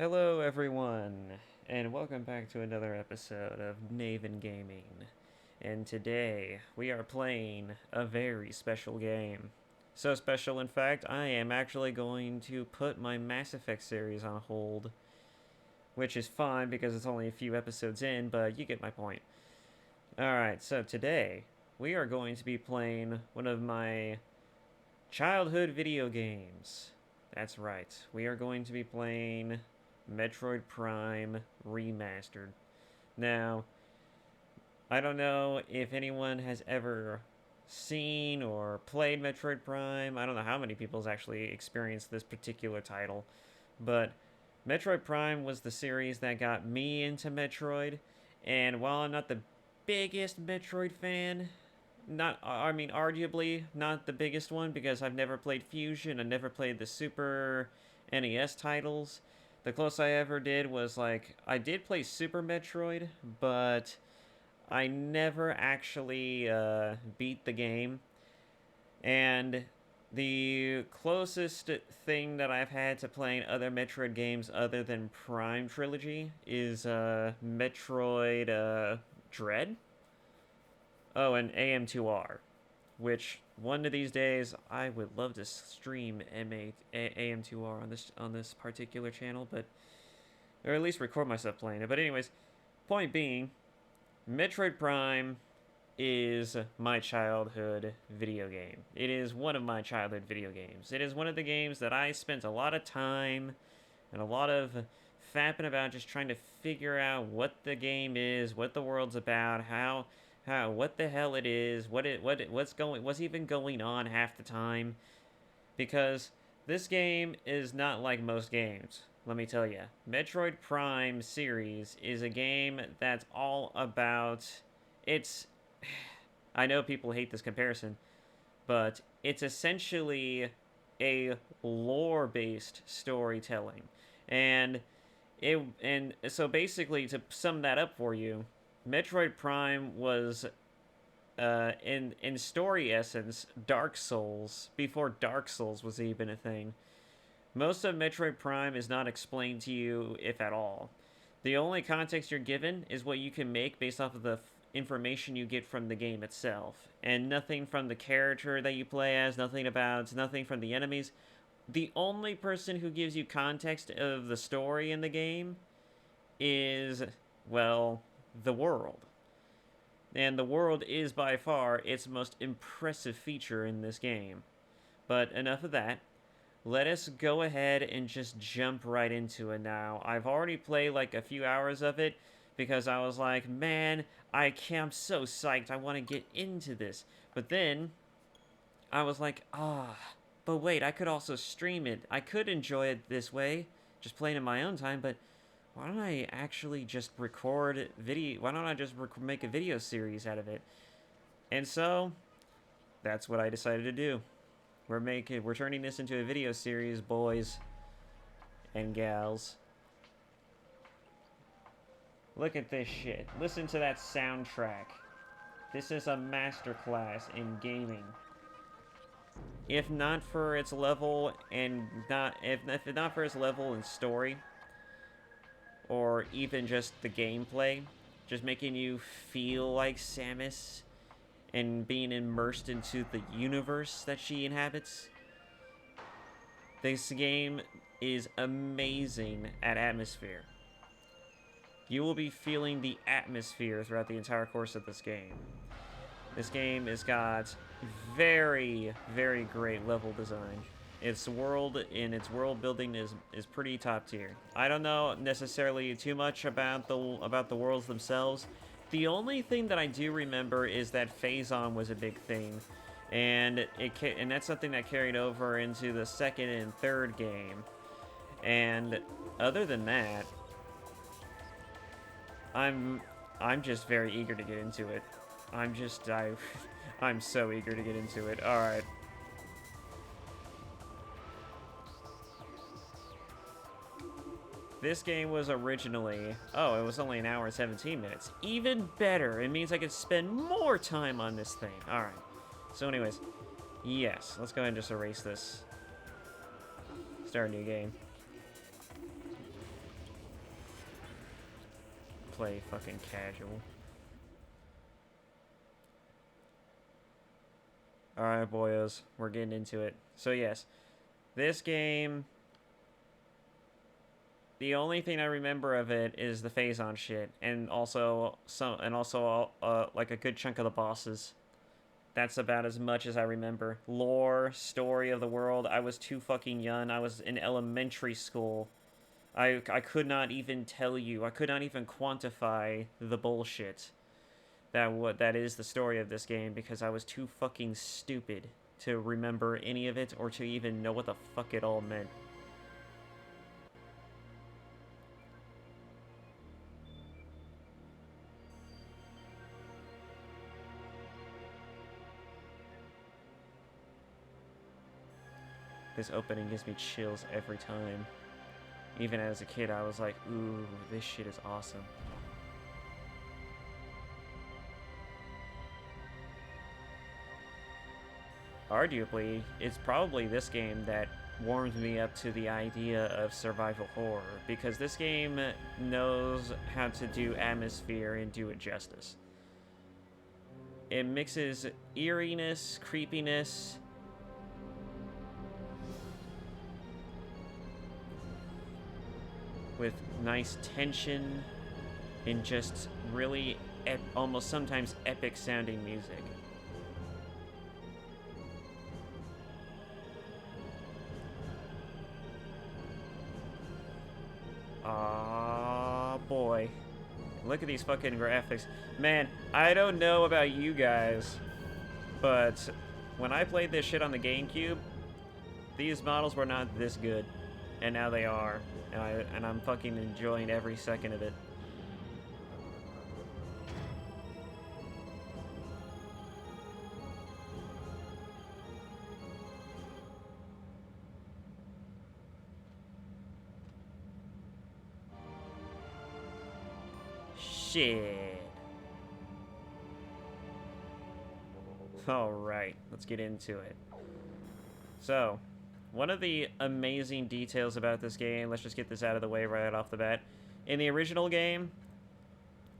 Hello, everyone, and welcome back to another episode of Naven Gaming. And today we are playing a very special game. So special, in fact, I am actually going to put my Mass Effect series on hold, which is fine because it's only a few episodes in, but you get my point. Alright, so today we are going to be playing one of my childhood video games. That's right, we are going to be playing Metroid Prime Remastered. Now, I don't know if anyone has ever seen or played Metroid Prime. I don't know how many people's actually experienced this particular title, but Metroid Prime was the series that got me into Metroid, and while I'm not the biggest Metroid fan, arguably not the biggest one because I've never played Fusion, I never played the Super NES titles. The closest I ever did was I did play Super Metroid, but I never actually beat the game. And the closest thing that I've had to playing other Metroid games other than Prime Trilogy is Metroid Dread. Oh, and AM2R, which one of these days I would love to stream AM2R on this particular channel, but or at least record myself playing it. But anyways, point being, Metroid Prime is my childhood video game. It is one of my childhood video games. It is one of the games that I spent a lot of time and a lot of fapping about just trying to figure out what the game is, what the world's about, what the hell it is, what's even going on half the time, because this game is not like most games. Let me tell you, Metroid Prime series is a game that's all about it's. I know people hate this comparison, but it's essentially a lore-based storytelling, and so basically, to sum that up for you, Metroid Prime was in story essence, Dark Souls before Dark Souls was even a thing. Most of Metroid Prime is not explained to you, if at all. The only context you're given is what you can make based off of the information you get from the game itself, and nothing from the character that you play as, nothing from the enemies. The only person who gives you context of the story in the game is, well, the world. And the world is by far its most impressive feature in this game. But enough of that. Let us go ahead and just jump right into it now. I've already played like a few hours of it because I was like, man, I'm so psyched. I want to get into this. But then I was like, but wait, I could also stream it. I could enjoy it this way, just playing in my own time, but why don't I actually just record video? Why don't I just make a video series out of it? And so that's what I decided to do. We're turning this into a video series, boys and gals. Look at this shit. Listen to that soundtrack. This is a masterclass in gaming. If not for its level and if not for its level and story, or even just the gameplay, just making you feel like Samus and being immersed into the universe that she inhabits. This game is amazing at atmosphere. You will be feeling the atmosphere throughout the entire course of this game. This game has got very, very great level design. Its world building is pretty top tier. I don't know necessarily too much about the worlds themselves. The only thing that I do remember is that Phazon was a big thing, and that's something that carried over into the second and third game. And other than that, I'm just very eager to get into it. I'm so eager to get into it. All right. This game was originally... Oh, it was only an hour and 17 minutes. Even better. It means I could spend more time on this thing. Alright. So anyways. Yes. Let's go ahead and just erase this. Start a new game. play fucking casual. Alright, boyos. We're getting into it. So, yes. This game... The only thing I remember of it is the phase-on shit. And also, like, a good chunk of the bosses. That's about as much as I remember. Lore, story of the world. I was too fucking young. I was in elementary school. I could not even tell you. I could not even quantify the bullshit that is the story of this game because I was too fucking stupid to remember any of it or to even know what the fuck it all meant. This opening gives me chills every time. Even as a kid, I was like, ooh, this shit is awesome. Arguably, it's probably this game that warmed me up to the idea of survival horror, because this game knows how to do atmosphere and do it justice. It mixes eeriness, creepiness, with nice tension and just really almost sometimes epic sounding music. Ah, boy. Look at these fucking graphics. Man, I don't know about you guys, but when I played this shit on the GameCube, these models were not this good. And now they are. And I'm fucking enjoying every second of it. Shit. Alright, let's get into it. So, one of the amazing details about this game, let's just get this out of the way right off the bat. In the original game,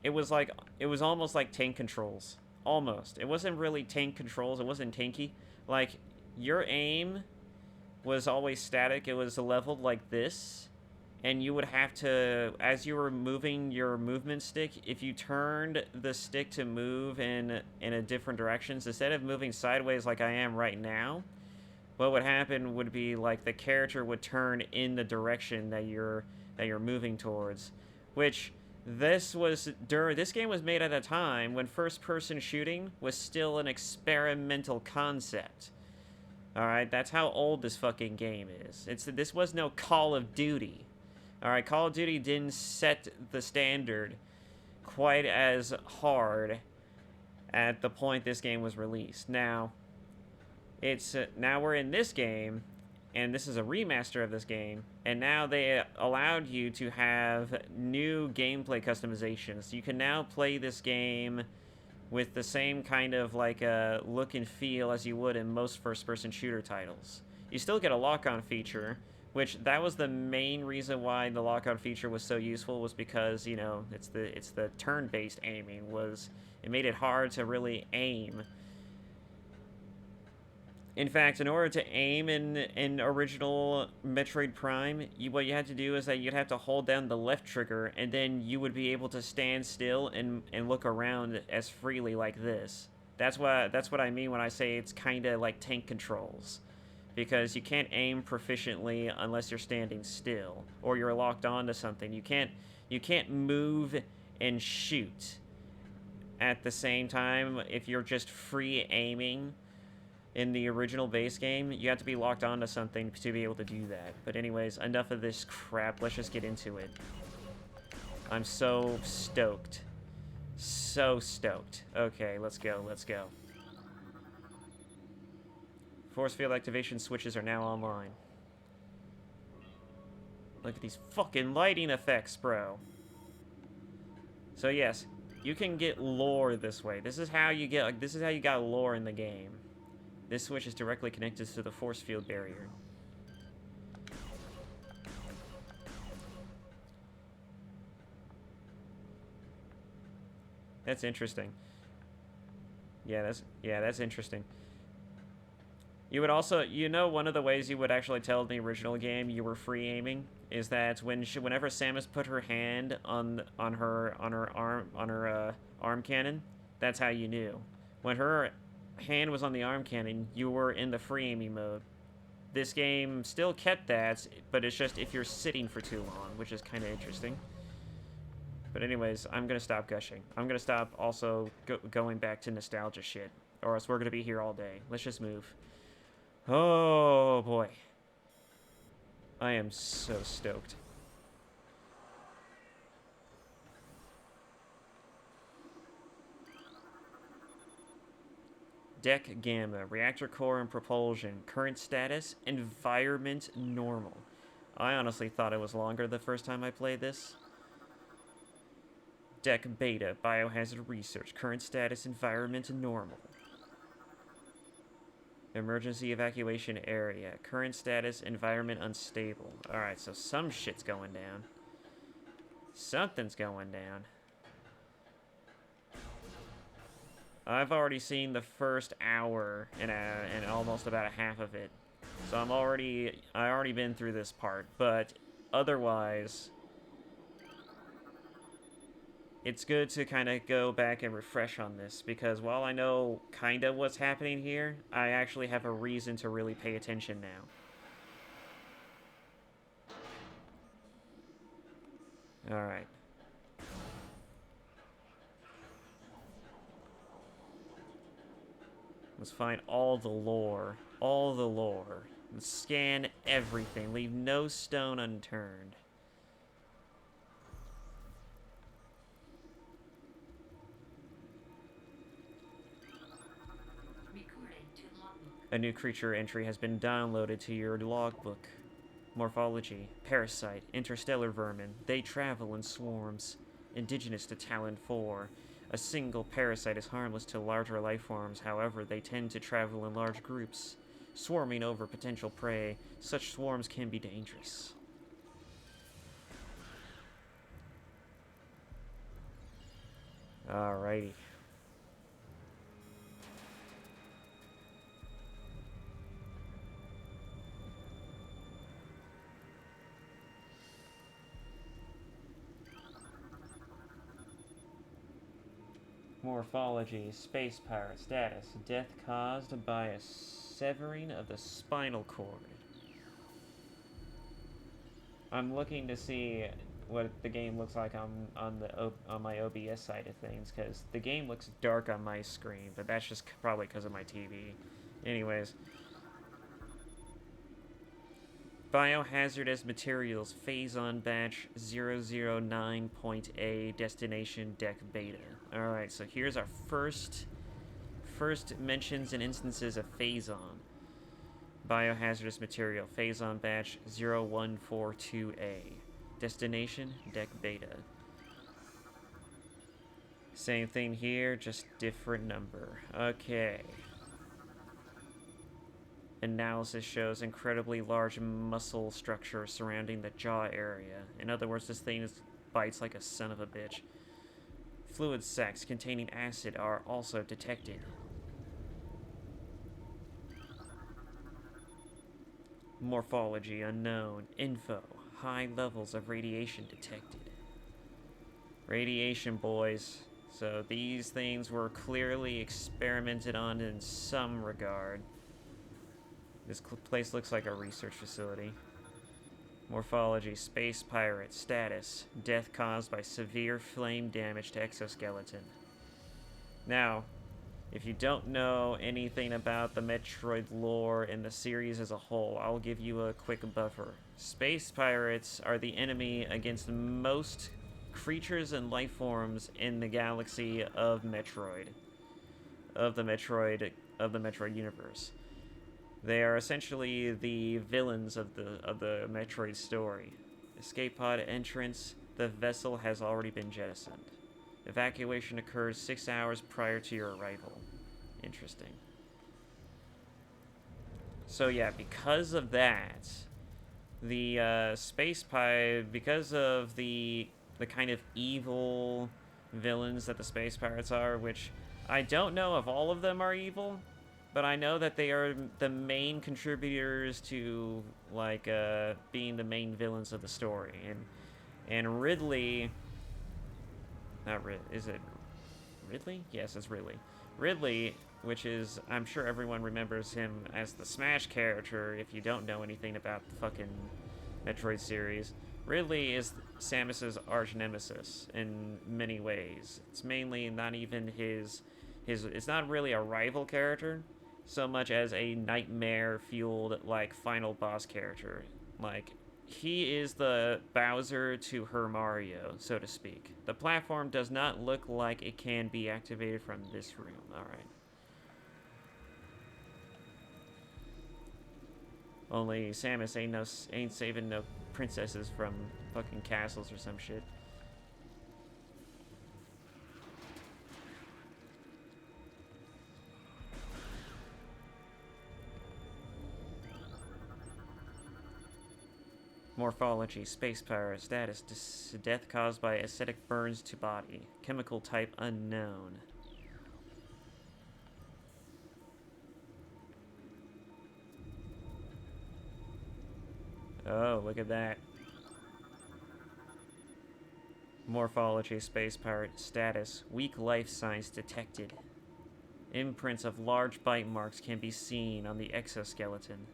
it was almost like tank controls. Almost. It wasn't really tank controls, it wasn't tanky. Like, your aim was always static, it was leveled like this. And you would have to, as you were moving your movement stick, if you turned the stick to move in a different directions, instead of moving sideways like I am right now, what would happen would be like the character would turn in the direction that you're moving towards. Which this game was made at a time when first-person shooting was still an experimental concept. Alright, that's how old this fucking game is. This was no Call of Duty. Alright, Call of Duty didn't set the standard quite as hard at the point this game was released. Now, now we're in this game, and this is a remaster of this game, and now they allowed you to have new gameplay customizations. You can now play this game with the same kind of like look and feel as you would in most first-person shooter titles. You still get a lock-on feature, which that was the main reason why the lock-on feature was so useful, was because, you know, it's the turn-based aiming. It made it hard to really aim. In fact, in order to aim in original Metroid Prime, what you had to do is that you'd have to hold down the left trigger, and then you would be able to stand still and look around as freely like this. That's what I mean when I say it's kind of like tank controls. Because you can't aim proficiently unless you're standing still or you're locked onto something. You can't move and shoot at the same time if you're just free aiming. In the original base game, you have to be locked onto something to be able to do that. But anyways, enough of this crap. Let's just get into it. I'm so stoked. So stoked. Okay, let's go. Let's go. Force field activation switches are now online. Look at these fucking lighting effects, bro. So yes, you can get lore this way. This is how you got lore in the game. This switch is directly connected to the force field barrier. That's interesting. Yeah, that's interesting. You would also, one of the ways you would actually tell in the original game you were free aiming is that whenever Samus put her hand on her arm cannon, that's how you knew. When her hand was on the arm cannon, you were in the free aiming mode. This game still kept that, but it's just if you're sitting for too long, which is kind of interesting. But anyways, I'm gonna stop gushing. I'm gonna stop also going back to nostalgia shit, or else we're gonna be here all day. Let's just move. Oh boy. I am so stoked. Deck Gamma, reactor core and propulsion, current status, environment normal. I honestly thought it was longer the first time I played this. Deck Beta, biohazard research, current status, environment normal. Emergency evacuation area, current status, environment unstable. Alright, so some shit's going down. Something's going down. I've already seen the first hour and almost about a half of it. So I already been through this part, but otherwise it's good to kind of go back and refresh on this because while I know kind of what's happening here, I actually have a reason to really pay attention now. All right. Let's find all the lore. All the lore. Let's scan everything. Leave no stone unturned. A new creature entry has been downloaded to your logbook. Morphology. Parasite. Interstellar vermin. They travel in swarms. Indigenous to Tallon 4. A single parasite is harmless to larger life forms, however, they tend to travel in large groups, swarming over potential prey. Such swarms can be dangerous. Alrighty. Morphology, space pirate status, death caused by a severing of the spinal cord. I'm looking to see what the game looks like on my OBS side of things because the game looks dark on my screen, but that's just probably because of my TV. Anyways, biohazardous materials phase-on batch 009.A destination deck beta. Alright, so here's our first mentions and instances of phase-on. Biohazardous material phase-on batch 0142A. Destination deck beta. Same thing here, just different number. Okay. Analysis shows incredibly large muscle structure surrounding the jaw area. In other words, this thing bites like a son of a bitch. Fluid sacs containing acid are also detected. Morphology unknown. Info. High levels of radiation detected. Radiation, boys. So these things were clearly experimented on in some regard. This place looks like a research facility. Morphology, space pirate, status, death caused by severe flame damage to exoskeleton. Now, if you don't know anything about the Metroid lore and the series as a whole, I'll give you a quick buffer. Space pirates are the enemy against most creatures and life forms in the galaxy of Metroid. Of the Metroid universe. They are essentially the villains of the Metroid story. Escape pod entrance, the vessel has already been jettisoned. Evacuation occurs 6 hours prior to your arrival. Interesting. So yeah, because of that, the space pie, because of the kind of evil villains that the space pirates are, which I don't know if all of them are evil, but I know that they are the main contributors to, like, being the main villains of the story. And Ridley, not Rid, is it Ridley? Yes, it's Ridley. Ridley, which is, I'm sure everyone remembers him as the Smash character if you don't know anything about the fucking Metroid series. Ridley is Samus's arch nemesis in many ways. It's mainly not even his it's not really a rival character so much as a nightmare fueled like final boss character. Like he is the Bowser to her Mario, so to speak. The platform does not look like it can be activated from this room. All right. Only Samus ain't saving no princesses from fucking castles or some shit. Morphology, space power, status, death caused by acidic burns to body. Chemical type unknown. Oh, look at that. Morphology, space power, status, weak life signs detected. Imprints of large bite marks can be seen on the exoskeleton.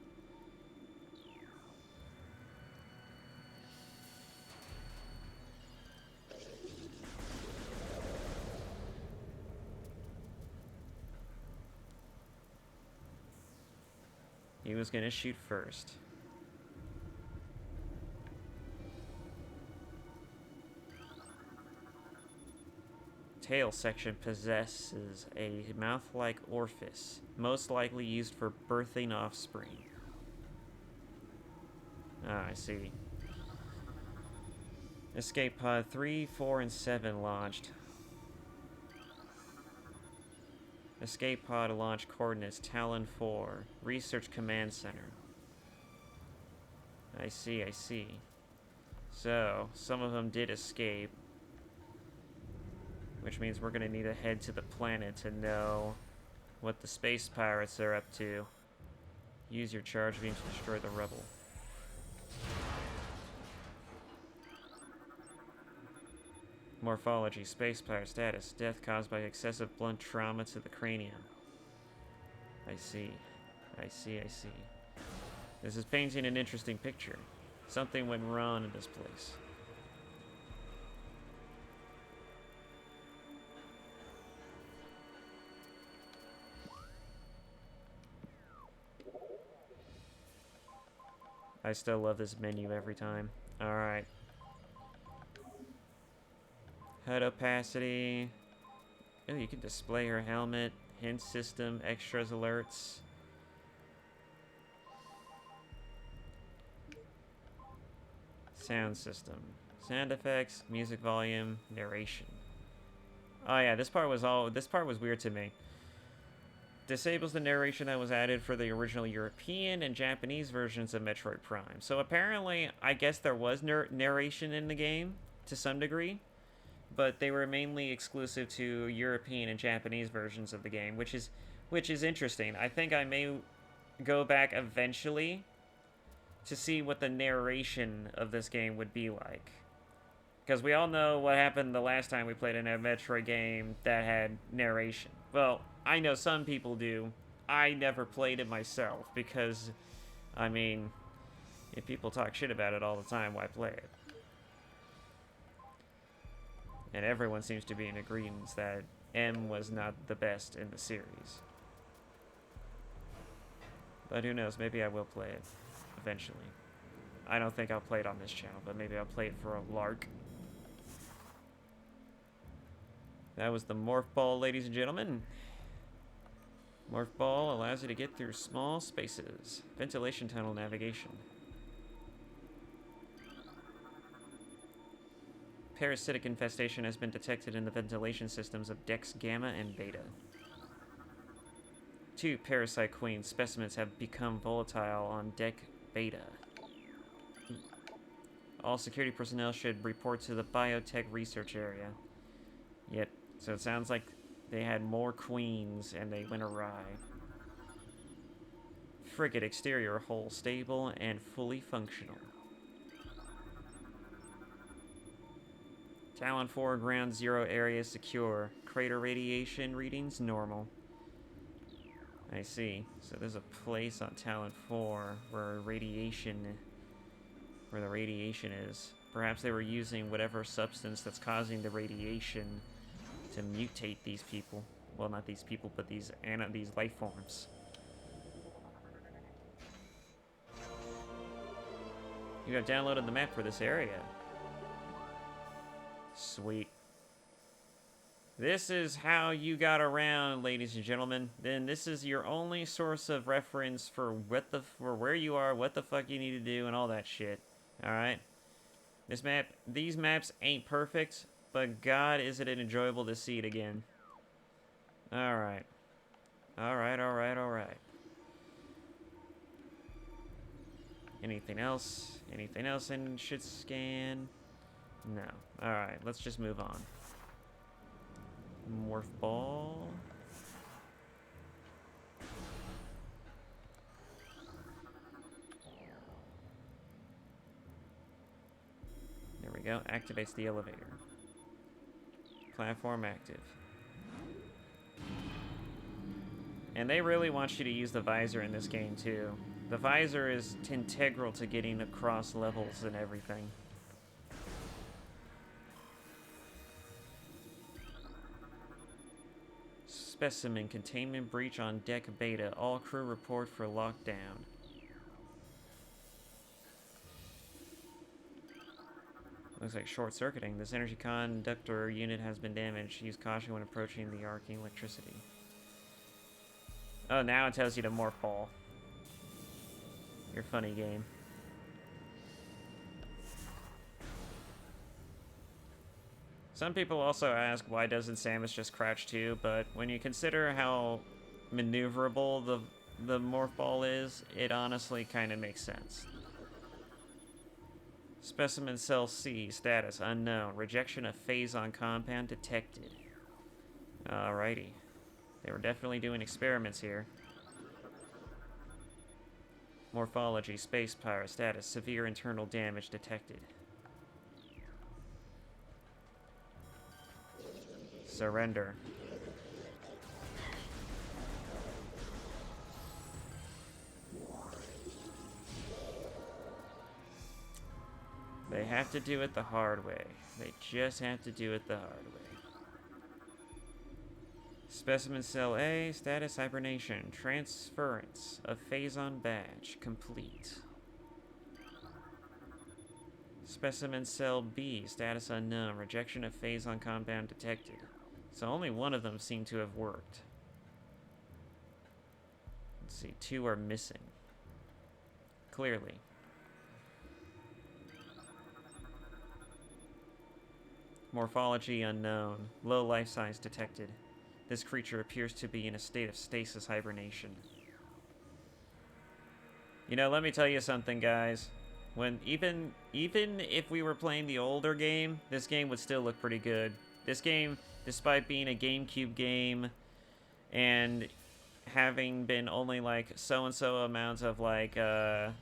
He was gonna shoot first. Tail section possesses a mouth-like orifice, most likely used for birthing offspring. Ah, I see. Escape pod 3, 4, and 7 launched. Escape pod launch coordinates Tallon 4, Research Command Center. I see. So, some of them did escape, which means we're gonna need to head to the planet to know what the space pirates are up to. Use your charge beam to destroy the rubble. Morphology, space pirate status, death caused by excessive blunt trauma to the cranium. I see. This is painting an interesting picture. Something went wrong in this place. I still love this menu every time. Alright. HUD opacity. Oh, you can display her helmet. Hint system. Extras alerts. Sound system. Sound effects. Music volume. Narration. Oh yeah, this part was weird to me. Disables the narration that was added for the original European and Japanese versions of Metroid Prime. So apparently, I guess there was narration in the game to some degree, but they were mainly exclusive to European and Japanese versions of the game, which is interesting. I think I may go back eventually to see what the narration of this game would be like. Because we all know what happened the last time we played a Metroid game that had narration. Well, I know some people do. I never played it myself because, I mean, if people talk shit about it all the time, why play it? And everyone seems to be in agreement that M was not the best in the series. But who knows, maybe I will play it eventually. I don't think I'll play it on this channel, but maybe I'll play it for a lark. That was the Morph Ball, ladies and gentlemen. Morph Ball allows you to get through small spaces. Ventilation tunnel navigation. Parasitic infestation has been detected in the ventilation systems of decks Gamma and Beta. 2 parasite queen specimens have become volatile on deck Beta. All security personnel should report to the biotech research area. So it sounds like they had more queens and they went awry. Frigate exterior hull stable and fully functional. Tallon 4 ground zero area secure. Crater radiation readings normal. I see. So there's a place on Tallon 4 where the radiation is. Perhaps they were using whatever substance that's causing the radiation to mutate these people. Well, not these people, but these life forms. You have downloaded the map for this area. Sweet. This is how you got around, ladies and gentlemen. Then this is your only source of reference for where you are, what the fuck you need to do, and all that shit. All right. These maps ain't perfect, but God, is it enjoyable to see it again. All right. All right. Anything else? Anything else in should scan? No. All right, let's just move on. Morph ball. There we go. Activates the elevator. Platform active. And they really want you to use the visor in this game, too. The visor is integral to getting across levels and everything. Specimen containment breach on deck beta. All crew report for lockdown. Looks like short-circuiting. This energy conductor unit has been damaged. Use caution when approaching the arcing electricity. Oh, now it tells you to morph ball. You're funny, game. Some people also ask, why doesn't Samus just crouch too? But when you consider how maneuverable the morph ball is, it honestly kind of makes sense. Specimen cell C, status unknown. Rejection of phazon compound detected. Alrighty. They were definitely doing experiments here. Morphology, space pirate, status, severe internal damage detected. Surrender. They have to do it the hard way. They just have to do it the hard way. Specimen cell A, status hibernation, transference of phazon badge, complete. Specimen cell B, status unknown, rejection of phazon compound detected. So only one of them seemed to have worked. Let's see, 2 are missing. Clearly. Morphology unknown, low life size detected. This creature appears to be in a state of stasis hibernation. You know, let me tell you something, guys. When even if we were playing the older game, this game would still look pretty good. This game, despite being a GameCube game and having been only like so-and-so amounts of like of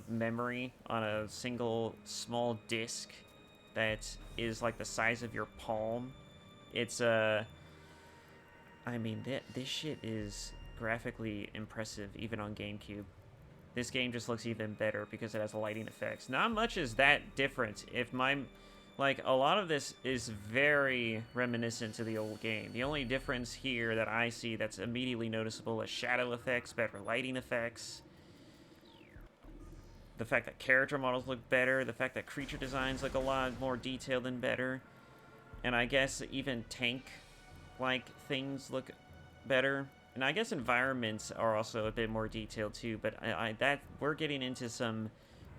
memory on a single small disc that is like the size of your palm, it's I mean, this shit is graphically impressive, even on GameCube. This game just looks even better because it has lighting effects. Not much is that different. Like, a lot of this is very reminiscent to the old game. The only difference here that I see that's immediately noticeable is shadow effects, better lighting effects. The fact that character models look better, the fact that creature designs look a lot more detailed and better. And I guess even tank-like things look better. And I guess environments are also a bit more detailed too, but we're getting into some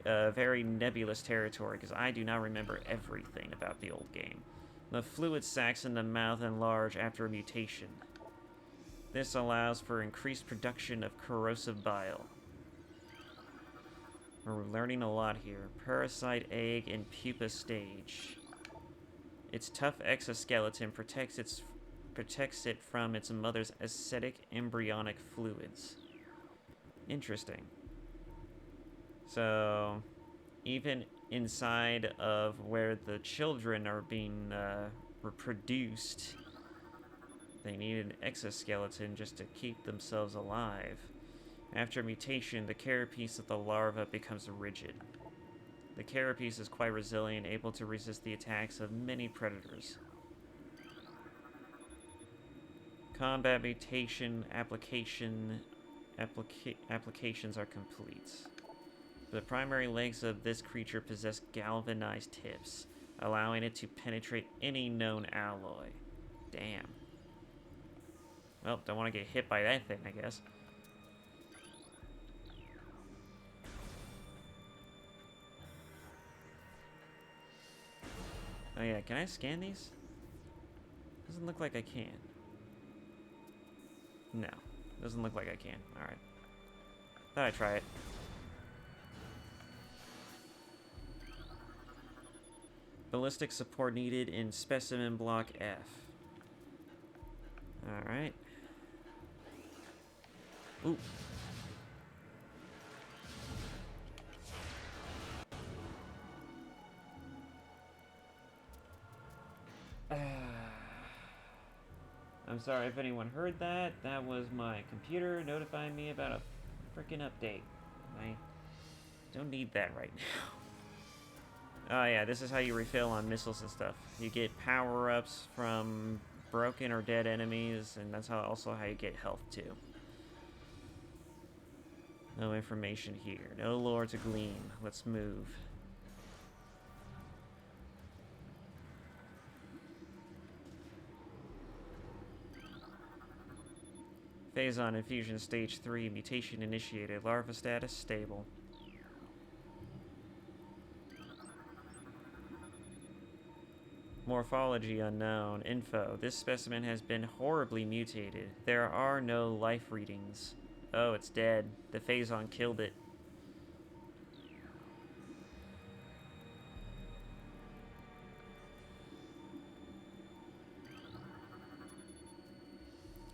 very nebulous territory because I do not remember everything about the old game. The fluid sacs in the mouth enlarge after a mutation. This allows for increased production of corrosive bile. We're learning a lot here. Parasite egg in pupa stage. Its tough exoskeleton protects it from its mother's acidic embryonic fluids. Interesting. So, even inside of where the children are being reproduced, they need an exoskeleton just to keep themselves alive. After mutation, the carapace of the larva becomes rigid. The carapace is quite resilient, able to resist the attacks of many predators. Combat mutation applications are complete. The primary legs of this creature possess galvanized tips, allowing it to penetrate any known alloy. Damn. Well, don't want to get hit by that thing, I guess. Oh yeah, can I scan these? Doesn't look like I can. No, doesn't look like I can. Alright. Thought I'd try it. Ballistic support needed in specimen block F. Alright. Ooh. I'm sorry if anyone heard that. That was my computer notifying me about a freaking update. I don't need that right now. Oh yeah, this is how you refill on missiles and stuff. You get power-ups from broken or dead enemies, and that's also how you get health too. No information here. No lore to glean. Let's move. Phazon infusion stage 3. Mutation initiated. Larva status stable. Morphology unknown. Info. This specimen has been horribly mutated. There are no life readings. Oh, it's dead. The Phazon killed it.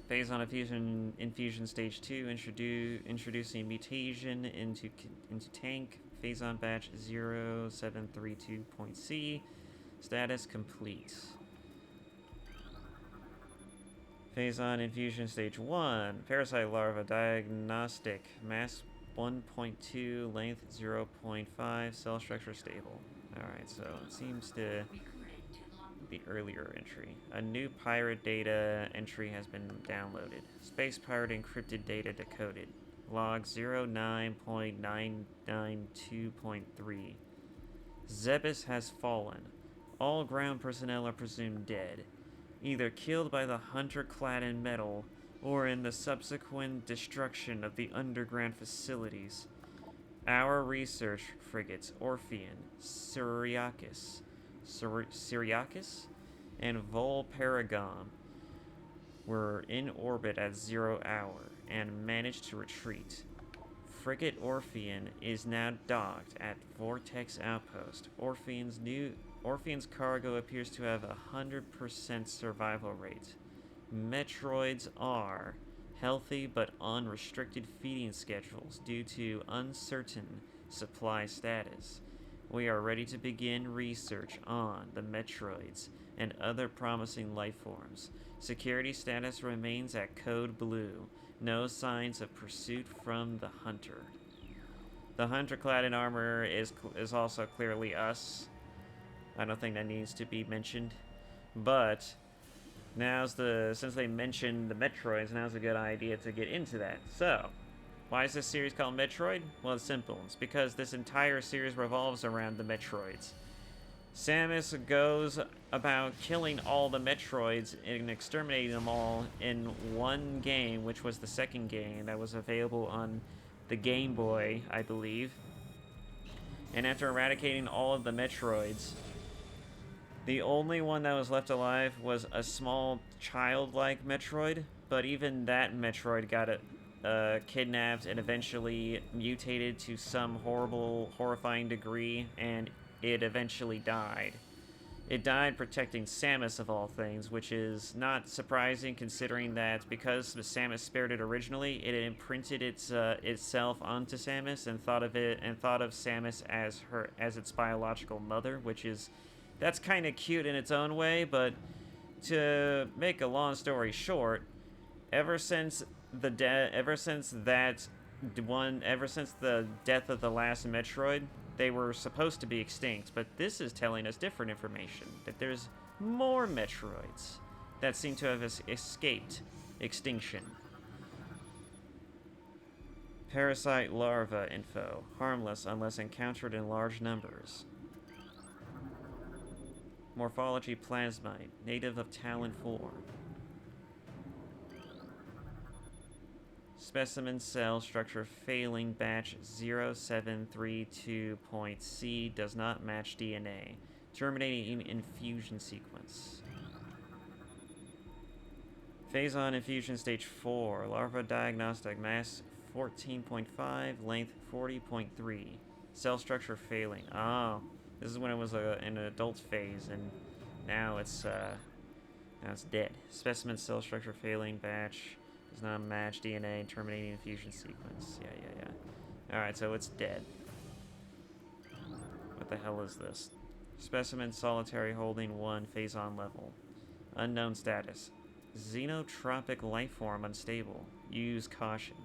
Phazon infusion stage 2, introducing mutation into tank. Phazon batch 0732.C. Status complete. Phazon infusion stage 1. Parasite larva diagnostic. Mass 1.2, length 0.5, cell structure stable. Alright, so it seems to the earlier entry. A new pirate data entry has been downloaded. Space pirate encrypted data decoded. Log 09.992.3. Zebus has fallen. All ground personnel are presumed dead, either killed by the hunter clad in metal or in the subsequent destruction of the underground facilities. Our research frigates Orpheon, Syriacus, and Vol Paragon were in orbit at 0 hour and managed to retreat. Frigate Orpheon is now docked at Vortex Outpost. Orpheon's cargo appears to have a 100% survival rate. Metroids are healthy but unrestricted feeding schedules due to uncertain supply status. We are ready to begin research on the Metroids and other promising life forms. Security status remains at Code Blue. No signs of pursuit from the Hunter. The Hunter clad in armor is also clearly us. I don't think that needs to be mentioned. But since they mentioned the Metroids, now's a good idea to get into that. So, why is this series called Metroid? Well, it's simple. It's because this entire series revolves around the Metroids. Samus goes about killing all the Metroids and exterminating them all in one game, which was the second game that was available on the Game Boy, I believe. And after eradicating all of the Metroids, the only one that was left alive was a small childlike Metroid, but even that Metroid got kidnapped and eventually mutated to some horrifying degree, and it eventually died. It died protecting Samus of all things, which is not surprising considering that because Samus spared it originally, it imprinted itself onto Samus and thought of Samus as its biological mother, which is that's kind of cute in its own way. But to make a long story short, ever since the death of the last Metroid, they were supposed to be extinct, but this is telling us different information, that there's more Metroids that seem to have escaped extinction. Parasite larva info. Harmless unless encountered in large numbers. Morphology plasmite. Native of Tallon 4. Specimen cell structure failing batch 0732.C does not match DNA. Terminating infusion sequence. Phazon infusion stage 4. Larva diagnostic mass 14.5, length 40.3. Cell structure failing. Oh, this is when it was in an adult phase, and now it's dead. Specimen cell structure failing batch. Does not match DNA and terminating infusion sequence. Yeah. Alright, so it's dead. What the hell is this? Specimen solitary holding 1, Phazon level. Unknown status. Xenotropic lifeform unstable. Use caution.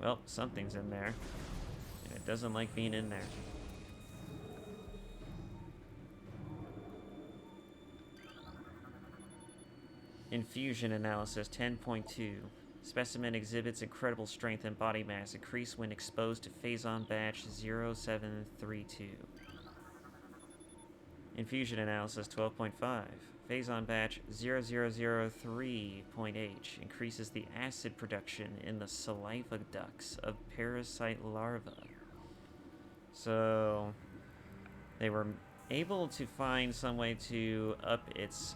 Well, something's in there. And it doesn't like being in there. Infusion analysis 10.2. Specimen exhibits incredible strength and body mass increase when exposed to Phazon batch 0732. Infusion analysis 12.5. Phazon batch 0003.H increases the acid production in the saliva ducts of parasite larvae. So they were able to find some way to up its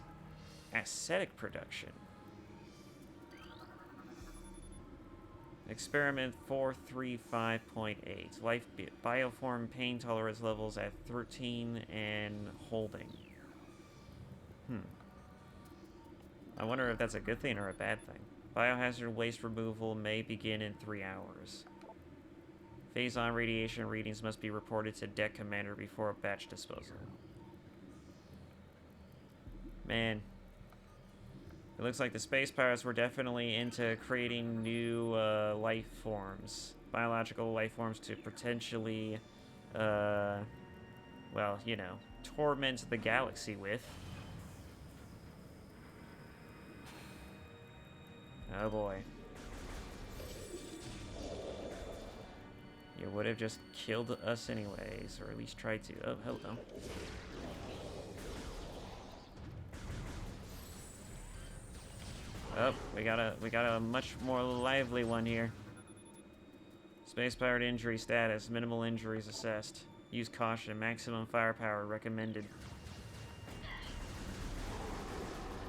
acidic production. Experiment 435.8. Life bioform pain tolerance levels at 13 and holding. I wonder if that's a good thing or a bad thing. Biohazard waste removal may begin in 3 hours. Phazon radiation readings must be reported to deck commander before batch disposal. Man. It looks like the space pirates were definitely into creating new life forms. Biological life forms to potentially, well, you know, torment the galaxy with. Oh boy. You would have just killed us anyways, or at least tried to. Oh, hello. Oh, we got a much more lively one here. Space pirate injury status. Minimal injuries assessed. Use caution. Maximum firepower recommended.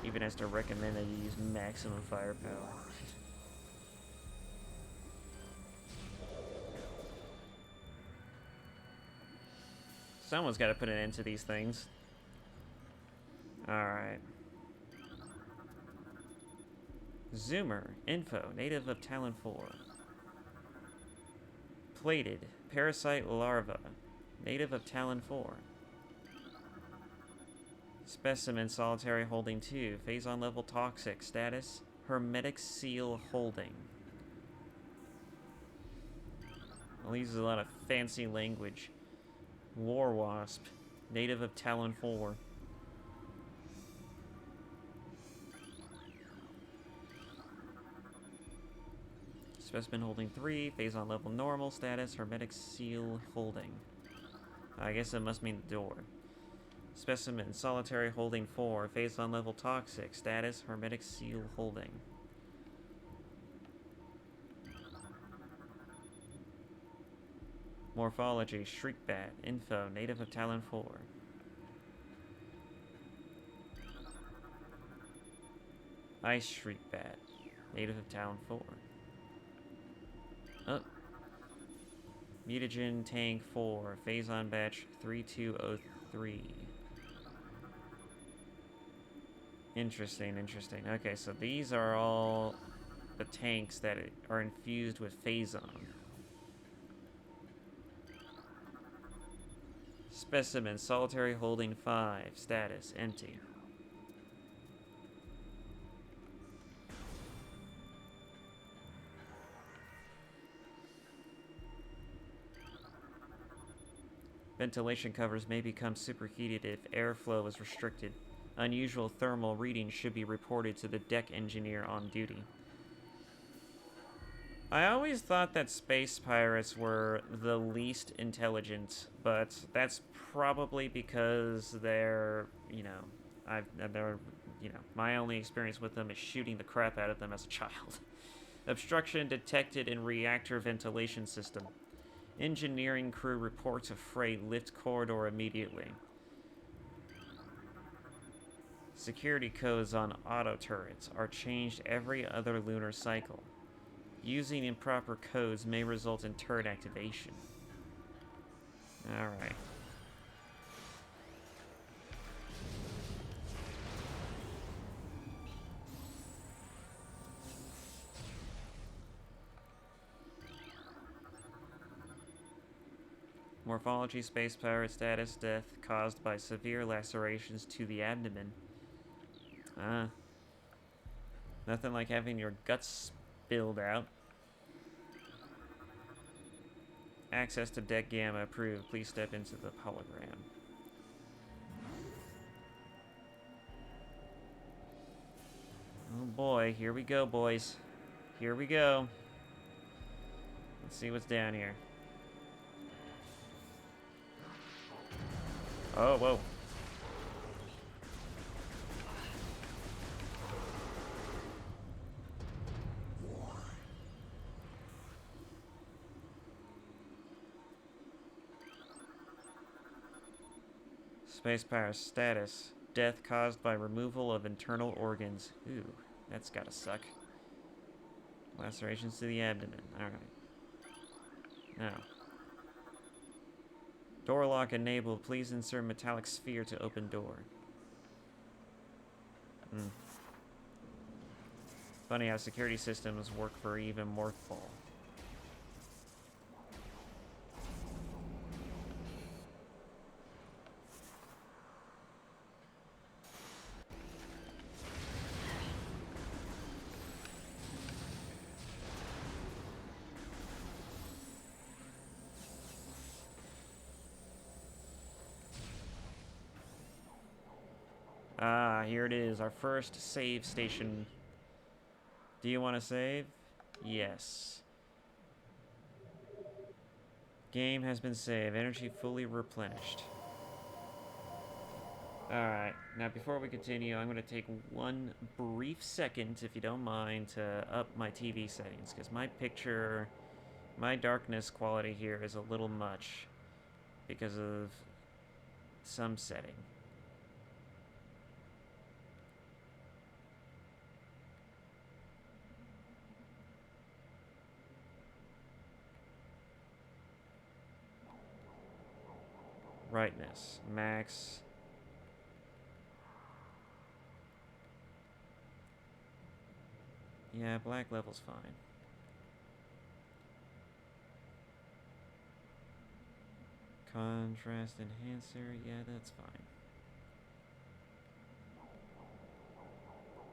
Even has to recommend that you use maximum firepower. Someone's got to put an end to these things. Alright. Zoomer. Info. Native of Tallon 4. Plated. Parasite larva. Native of Tallon 4. Specimen solitary holding 2. Phazon level toxic. Status. Hermetic seal holding. Well, these is a lot of fancy language. War wasp. Native of Tallon 4. Specimen holding 3, Phazon level normal, status, hermetic seal holding. I guess it must mean the door. Specimen solitary holding 4, Phazon level toxic, status, hermetic seal holding. Morphology, shriekbat, info, native of Tallon 4. Ice shriekbat, native of Tallon 4. Oh. Mutagen Tank 4, Phazon Batch 3203. Interesting, interesting. Okay, so these are all the tanks that are infused with Phazon. Specimen, solitary holding 5, status, empty. Ventilation covers may become superheated if airflow is restricted. Unusual thermal readings should be reported to the deck engineer on duty. I always thought that space pirates were the least intelligent, but that's probably because they're, my only experience with them is shooting the crap out of them as a child. Obstruction detected in reactor ventilation system. Engineering crew reports a freight lift corridor immediately. Security codes on auto turrets are changed every other lunar cycle. Using improper codes may result in turret activation. Alright. Morphology, space pirate status, death caused by severe lacerations to the abdomen. Nothing like having your guts spilled out. Access to deck gamma approved. Please step into the hologram. Oh boy, here we go, boys. Here we go. Let's see what's down here. Oh, whoa. Space Pirate status. Death caused by removal of internal organs. Ooh, that's gotta suck. Lacerations to the abdomen. Alright. Now. Door lock enabled. Please insert metallic sphere to open door. Funny how security systems work for even Morphball. Ah, here it is, our first save station. Do you want to save? Yes. Game has been saved. Energy fully replenished. Alright, now before we continue, I'm going to take one brief second, if you don't mind, to up my TV settings, because my darkness quality here is a little much because of some setting. Brightness, max. Yeah, black level's fine. Contrast enhancer, yeah, that's fine.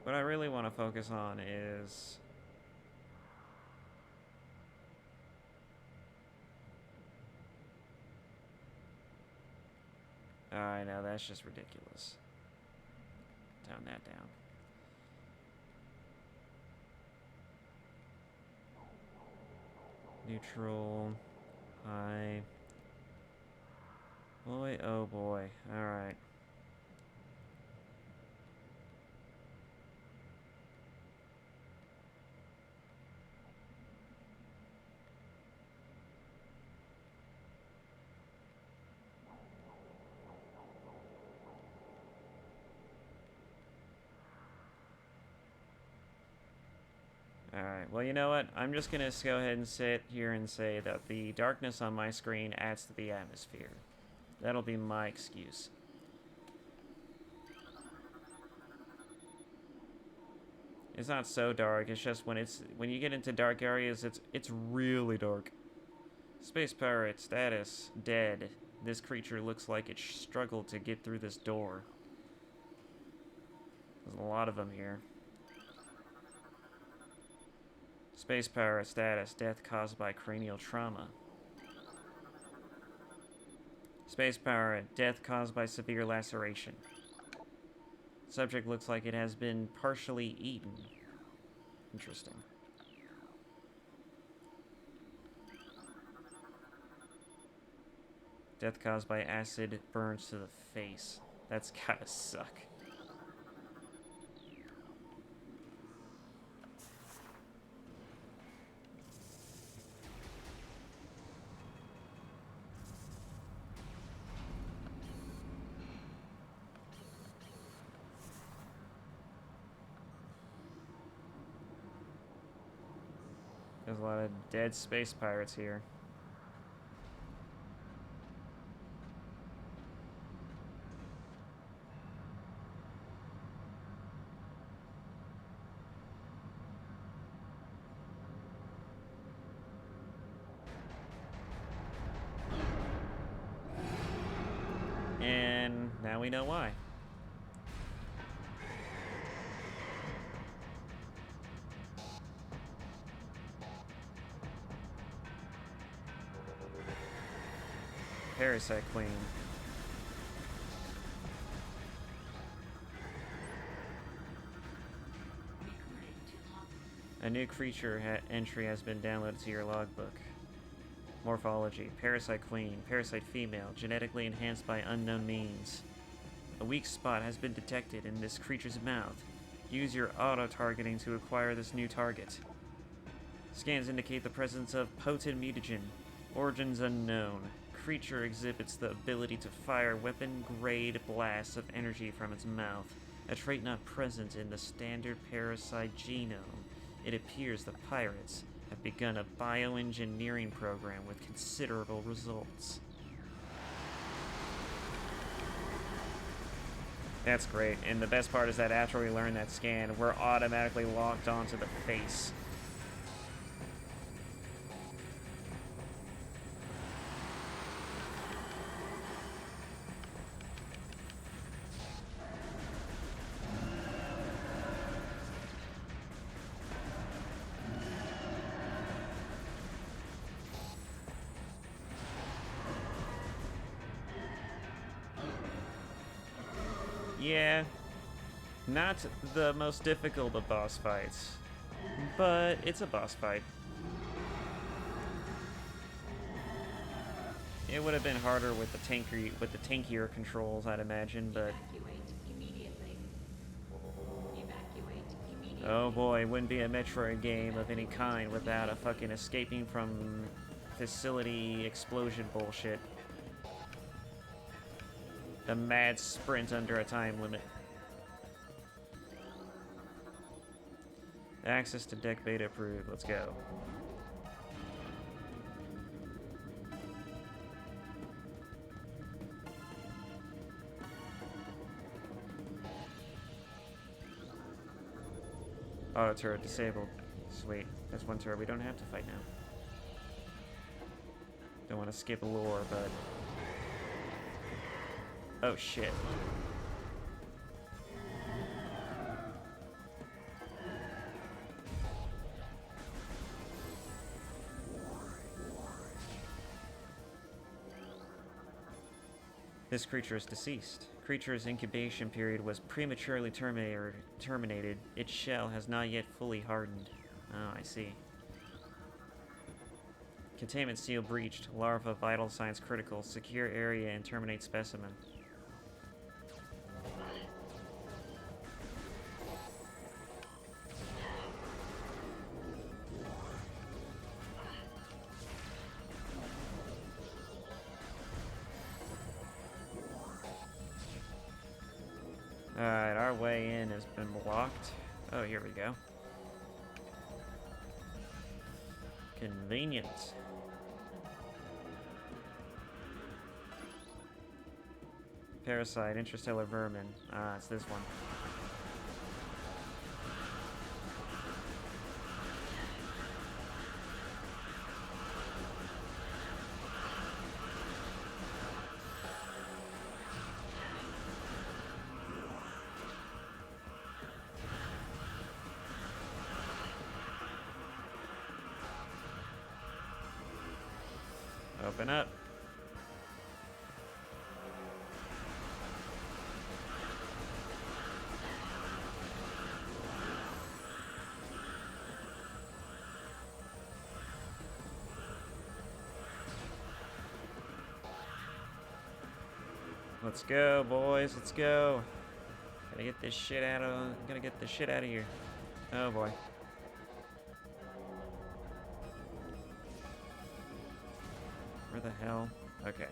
What I really want to focus on is... I know, that's just ridiculous. Tone that down. Neutral. High. Boy, oh boy. Alright. Alright, well, you know what? I'm just gonna go ahead and sit here and say that the darkness on my screen adds to the atmosphere. That'll be my excuse. It's not so dark, it's just when you get into dark areas, it's really dark. Space pirate status dead. This creature looks like it struggled to get through this door. There's a lot of them here. Space pirate status death caused by cranial trauma. Space pirate death caused by severe laceration. Subject looks like it has been partially eaten. Interesting. Death caused by acid burns to the face. That's gotta suck. There's a lot of dead space pirates here. And now we know why. Parasite Queen. A new creature entry has been downloaded to your logbook. Morphology. Parasite Queen. Parasite female. Genetically enhanced by unknown means. A weak spot has been detected in this creature's mouth. Use your auto-targeting to acquire this new target. Scans indicate the presence of potent mutagen. Origins unknown. Creature exhibits the ability to fire weapon-grade blasts of energy from its mouth, a trait not present in the standard parasite genome. It appears the pirates have begun a bioengineering program with considerable results. That's great, and the best part is that after we learn that scan, we're automatically locked onto the face. Yeah, not the most difficult of boss fights, but it's a boss fight. It would have been harder with the tankier controls, I'd imagine, but oh boy, it wouldn't be a Metroid game of any kind without a fucking escaping from facility explosion bullshit. The mad sprint under a time limit. Access to deck beta approved. Let's go. Auto turret disabled. Sweet. That's one turret we don't have to fight now. Don't want to skip lore, but... oh shit. This creature is deceased. Creature's incubation period was prematurely terminated. Its shell has not yet fully hardened. Oh, I see. Containment seal breached. Larva vital signs critical. Secure area and terminate specimen. Alright, our way in has been blocked. Oh, here we go. Convenient. Parasite, interstellar vermin. Ah, it's this one. Open up. Let's go, boys. Let's go. Gotta get this shit out of. Gotta get this shit out of here. Oh boy. Where the hell? Okay.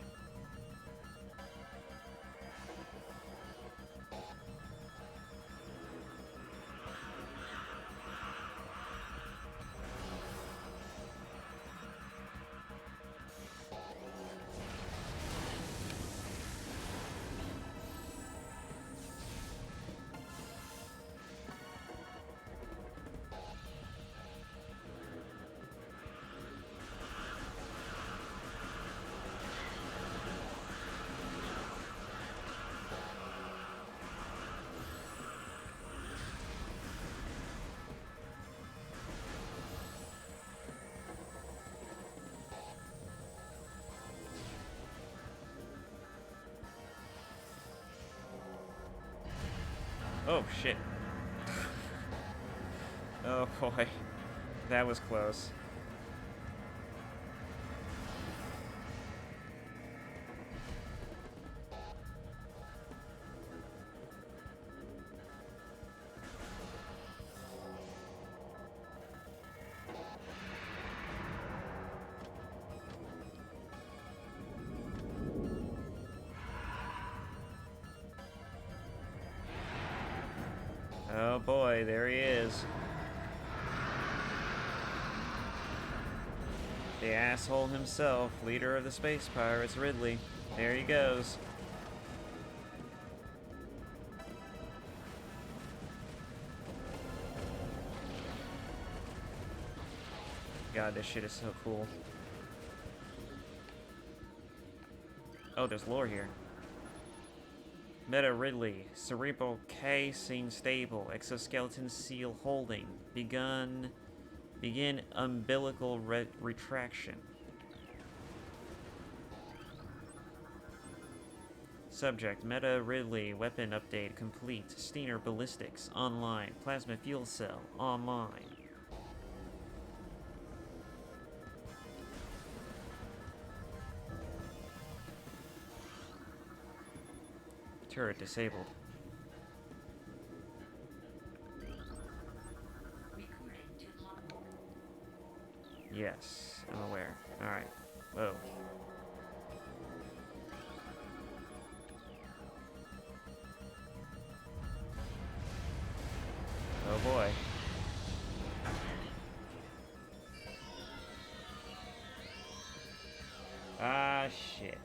Oh, shit. Oh, boy. That was close. Oh boy, there he is. The asshole himself, leader of the space pirates, Ridley. There he goes. God, this shit is so cool. Oh, there's lore here. Meta Ridley, cerebral casing stable, exoskeleton seal holding, begin umbilical retraction. Subject, Meta Ridley, weapon update complete, Steiner ballistics, online, plasma fuel cell, online. Turret disabled. Yes, I'm aware. Alright. Whoa. Oh boy. Ah, shit.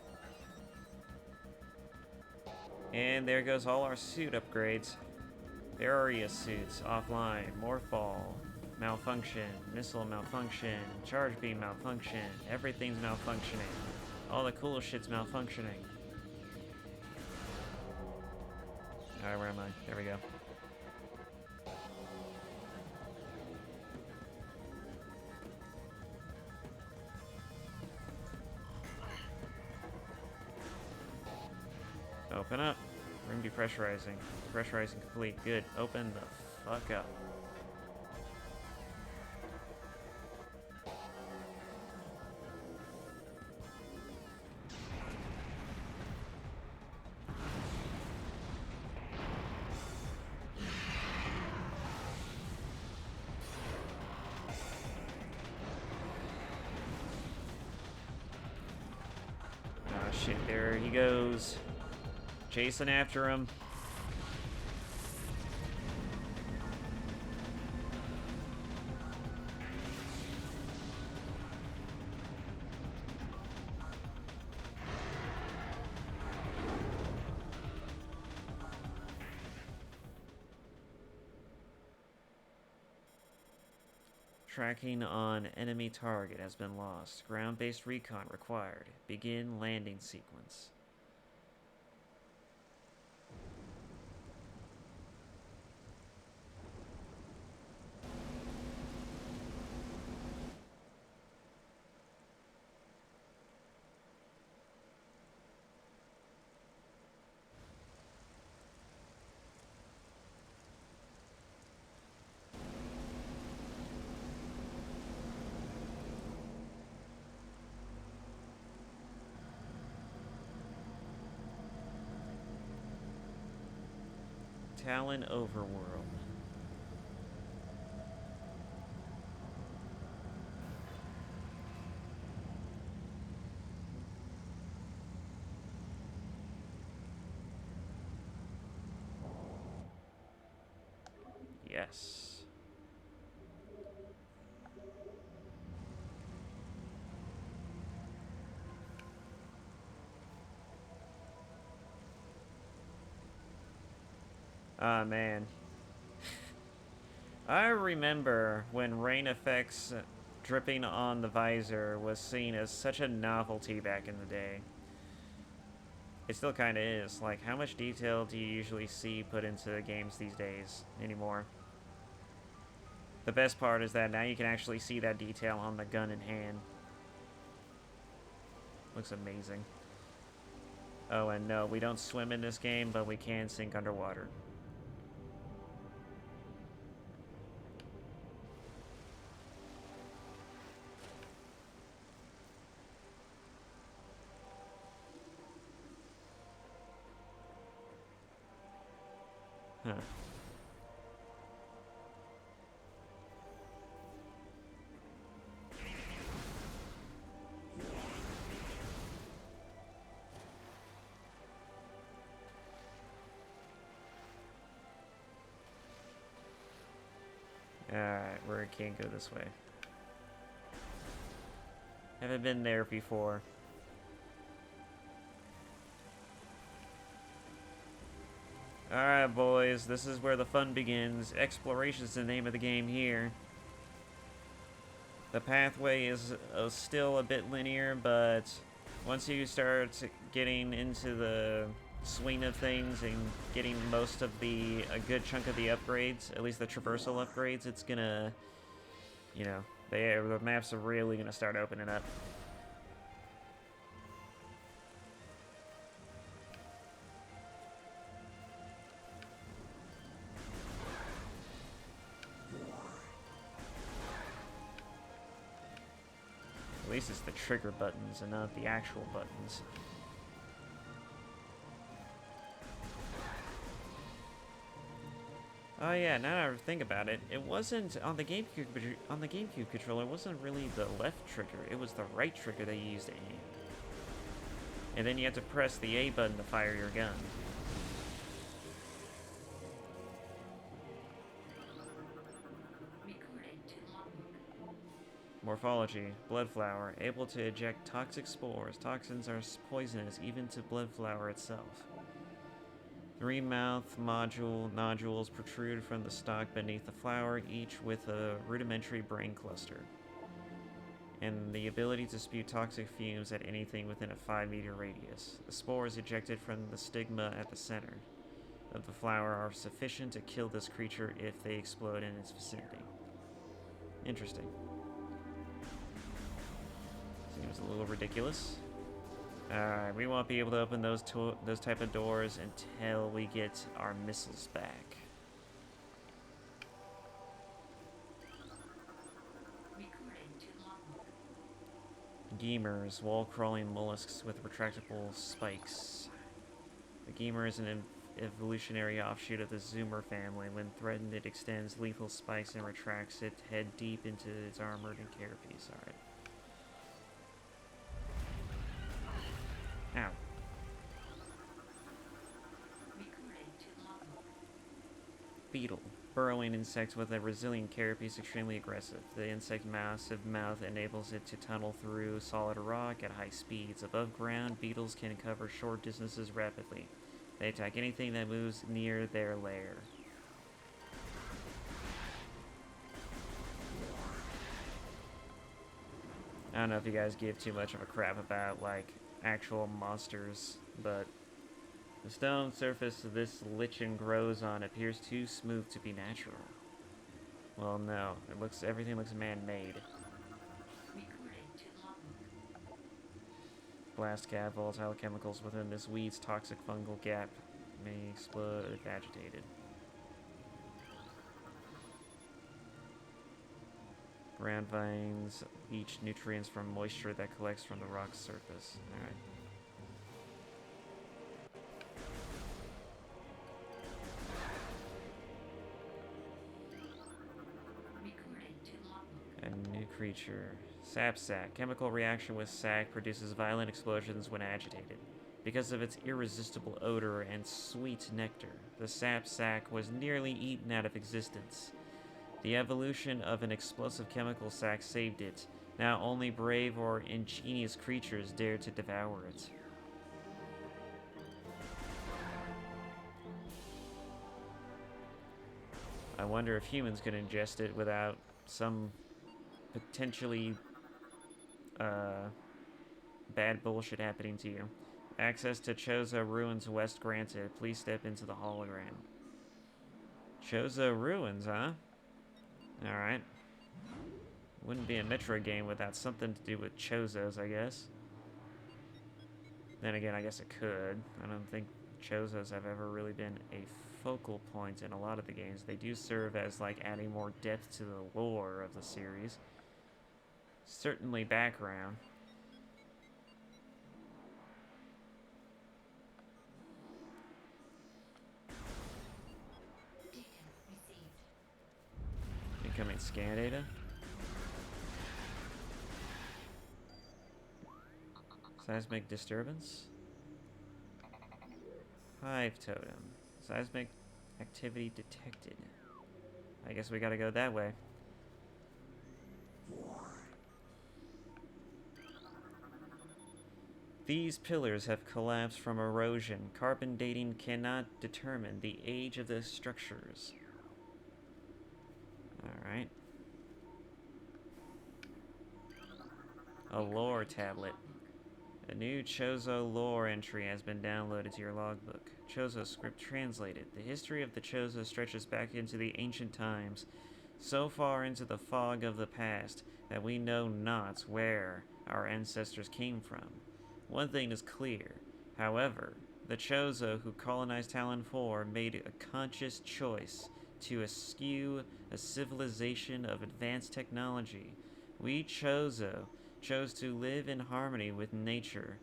And there goes all our suit upgrades. Area suits offline, morphball, malfunction, missile malfunction, charge beam malfunction, everything's malfunctioning. All the cool shit's malfunctioning. Alright, where am I? There we go. Open up. Room depressurizing. Pressurizing complete. Good. Open the fuck up. Oh shit, there he goes. Chasing after him. Tracking on enemy target has been lost. Ground-based recon required. Begin landing sequence. Tallon Overworld. Yes. Ah, man. I remember when rain effects dripping on the visor was seen as such a novelty back in the day. It still kind of is. Like, how much detail do you usually see put into games these days anymore? The best part is that now you can actually see that detail on the gun in hand. Looks amazing. Oh, and no, we don't swim in this game, but we can sink underwater. Huh. Alright, we can't go this way. Haven't been there before. Alright, boys, this is where the fun begins. Exploration is the name of the game here. The pathway is still a bit linear, but once you start getting into the swing of things and getting most of a good chunk of the upgrades, at least the traversal upgrades, it's gonna, you know, the maps are really gonna start opening up. At least it's the trigger buttons and not the actual buttons. Oh yeah, now that I think about it, it wasn't on the GameCube controller. It wasn't really the left trigger; it was the right trigger that you used to aim. And then you had to press the A button to fire your gun. Morphology: blood flower, able to eject toxic spores. Toxins are poisonous even to blood flower itself. 3 mouth nodules protrude from the stalk beneath the flower, each with a rudimentary brain cluster, and the ability to spew toxic fumes at anything within a 5-meter radius. The spores ejected from the stigma at the center of the flower are sufficient to kill this creature if they explode in its vicinity. Interesting. Seems a little ridiculous. Alright, we won't be able to open those type of doors until we get our missiles back. Gemurs, wall-crawling mollusks with retractable spikes. The Gemur is an evolutionary offshoot of the Zoomer family. When threatened, it extends lethal spikes and retracts its head deep into its armored and carapace. Alright. Ow. Beetle. Burrowing insect with a resilient carapace, extremely aggressive. The insect's massive mouth enables it to tunnel through solid rock at high speeds. Above ground, beetles can cover short distances rapidly. They attack anything that moves near their lair. I don't know if you guys give too much of a crap about, like, actual monsters, but the stone surface this lichen grows on appears too smooth to be natural. Well, no. Everything looks man-made. Blast cat volatile chemicals within this weed's toxic fungal gap may explode if agitated. Ground vines leach nutrients from moisture that collects from the rock's surface. Alright. A new creature. Sap sac. Chemical reaction with sac produces violent explosions when agitated. Because of its irresistible odor and sweet nectar, the sap sac was nearly eaten out of existence. The evolution of an explosive chemical sac saved it. Now only brave or ingenious creatures dare to devour it. I wonder if humans could ingest it without some potentially bad bullshit happening to you. Access to Chozo Ruins West granted. Please step into the hologram. Chozo Ruins, huh? Alright. Wouldn't be a Metroid game without something to do with Chozos, I guess. Then again, I guess it could. I don't think Chozos have ever really been a focal point in a lot of the games. They do serve as, like, adding more depth to the lore of the series. Certainly background. Incoming scan data. Seismic disturbance. Hive totem. Seismic activity detected. I guess we gotta go that way. These pillars have collapsed from erosion. Carbon dating cannot determine the age of the structures. Alright. A lore tablet. A new Chozo lore entry has been downloaded to your logbook. Chozo script translated. The history of the Chozo stretches back into the ancient times, so far into the fog of the past that we know not where our ancestors came from. One thing is clear, however, the Chozo who colonized Tallon 4 made a conscious choice to eschew a civilization of advanced technology. We Chozo chose to live in harmony with nature,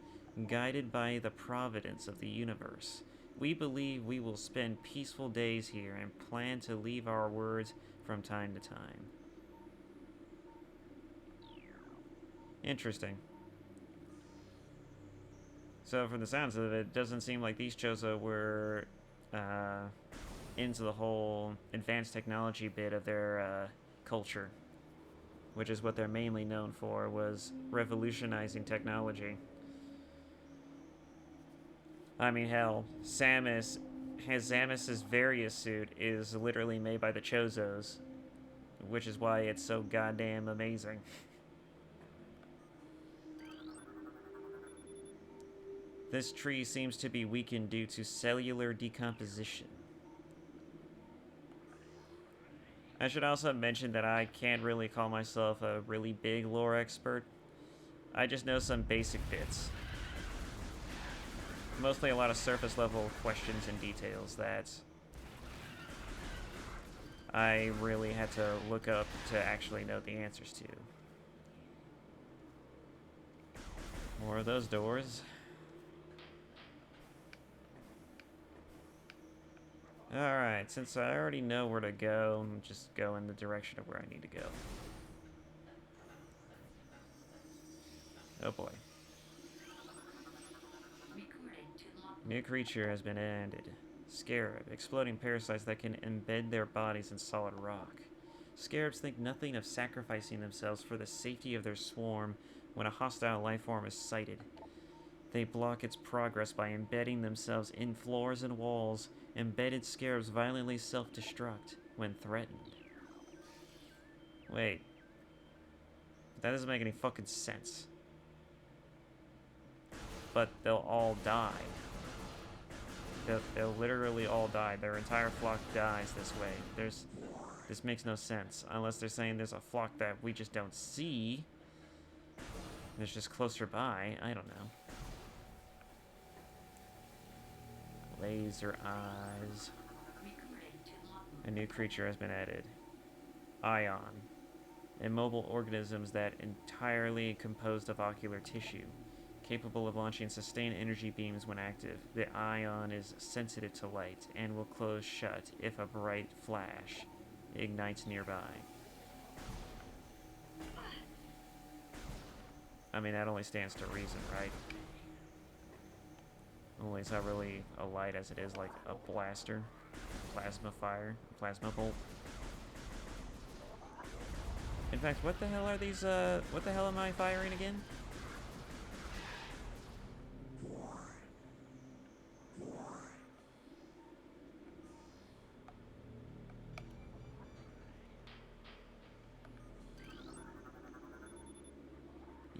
guided by the providence of the universe. We believe we will spend peaceful days here and plan to leave our words from time to time. Interesting. So from the sounds of it, it doesn't seem like these Chozo were into the whole advanced technology bit of their culture, which is what they're mainly known for, was revolutionizing technology. I mean, hell, Samus's Various suit is literally made by the Chozos, which is why it's so goddamn amazing. This tree seems to be weakened due to cellular decomposition. I should also mention that I can't really call myself a really big lore expert. I just know some basic bits. Mostly a lot of surface level questions and details that I really had to look up to actually know the answers to. More of those doors. Alright, since I already know where to go, I'll just go in the direction of where I need to go. Oh boy. New creature has been added. Scarab, exploding parasites that can embed their bodies in solid rock. Scarabs think nothing of sacrificing themselves for the safety of their swarm when a hostile life form is sighted. They block its progress by embedding themselves in floors and walls. Embedded scarabs violently self-destruct when threatened. Wait. That doesn't make any fucking sense. But they'll all die. They'll literally all die. Their entire flock dies this way. This makes no sense. Unless they're saying there's a flock that we just don't see. There's just closer by. I don't know. Laser eyes. A new creature has been added. Ion. Immobile organisms that entirely composed of ocular tissue. Capable of launching sustained energy beams when active. The ion is sensitive to light and will close shut if a bright flash ignites nearby. I mean, that only stands to reason, right? Only it's not really a light as it is like a blaster. Plasma fire. Plasma bolt. In fact, what the hell are these, what the hell am I firing again?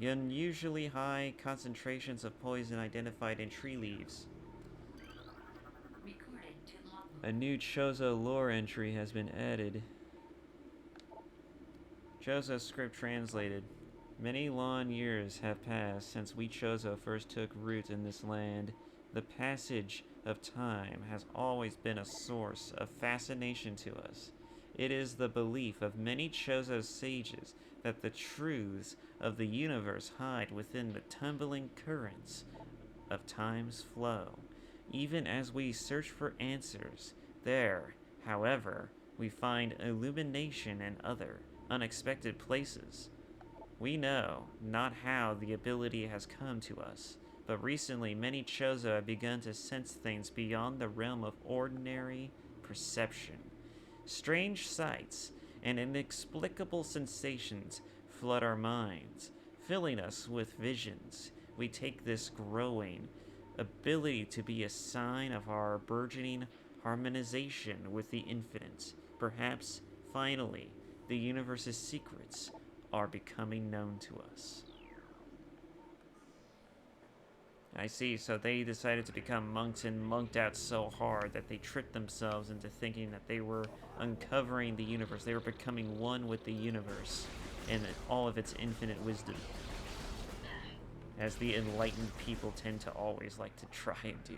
Unusually high concentrations of poison identified in tree leaves. A new Chozo lore entry has been added. Chozo script translated. Many long years have passed since we Chozo first took root in this land. The passage of time has always been a source of fascination to us. It is the belief of many Chozo sages that the truths of the universe hide within the tumbling currents of time's flow. Even as we search for answers, there, however, we find illumination in other, unexpected places. We know not how the ability has come to us, but recently many Chozo have begun to sense things beyond the realm of ordinary perception. Strange sights and inexplicable sensations flood our minds, filling us with visions. We take this growing ability to be a sign of our burgeoning harmonization with the infinite. Perhaps, finally, the universe's secrets are becoming known to us. I see, so they decided to become monks and monked out so hard that they tricked themselves into thinking that they were uncovering the universe. They were becoming one with the universe and all of its infinite wisdom. As the enlightened people tend to always like to try and do.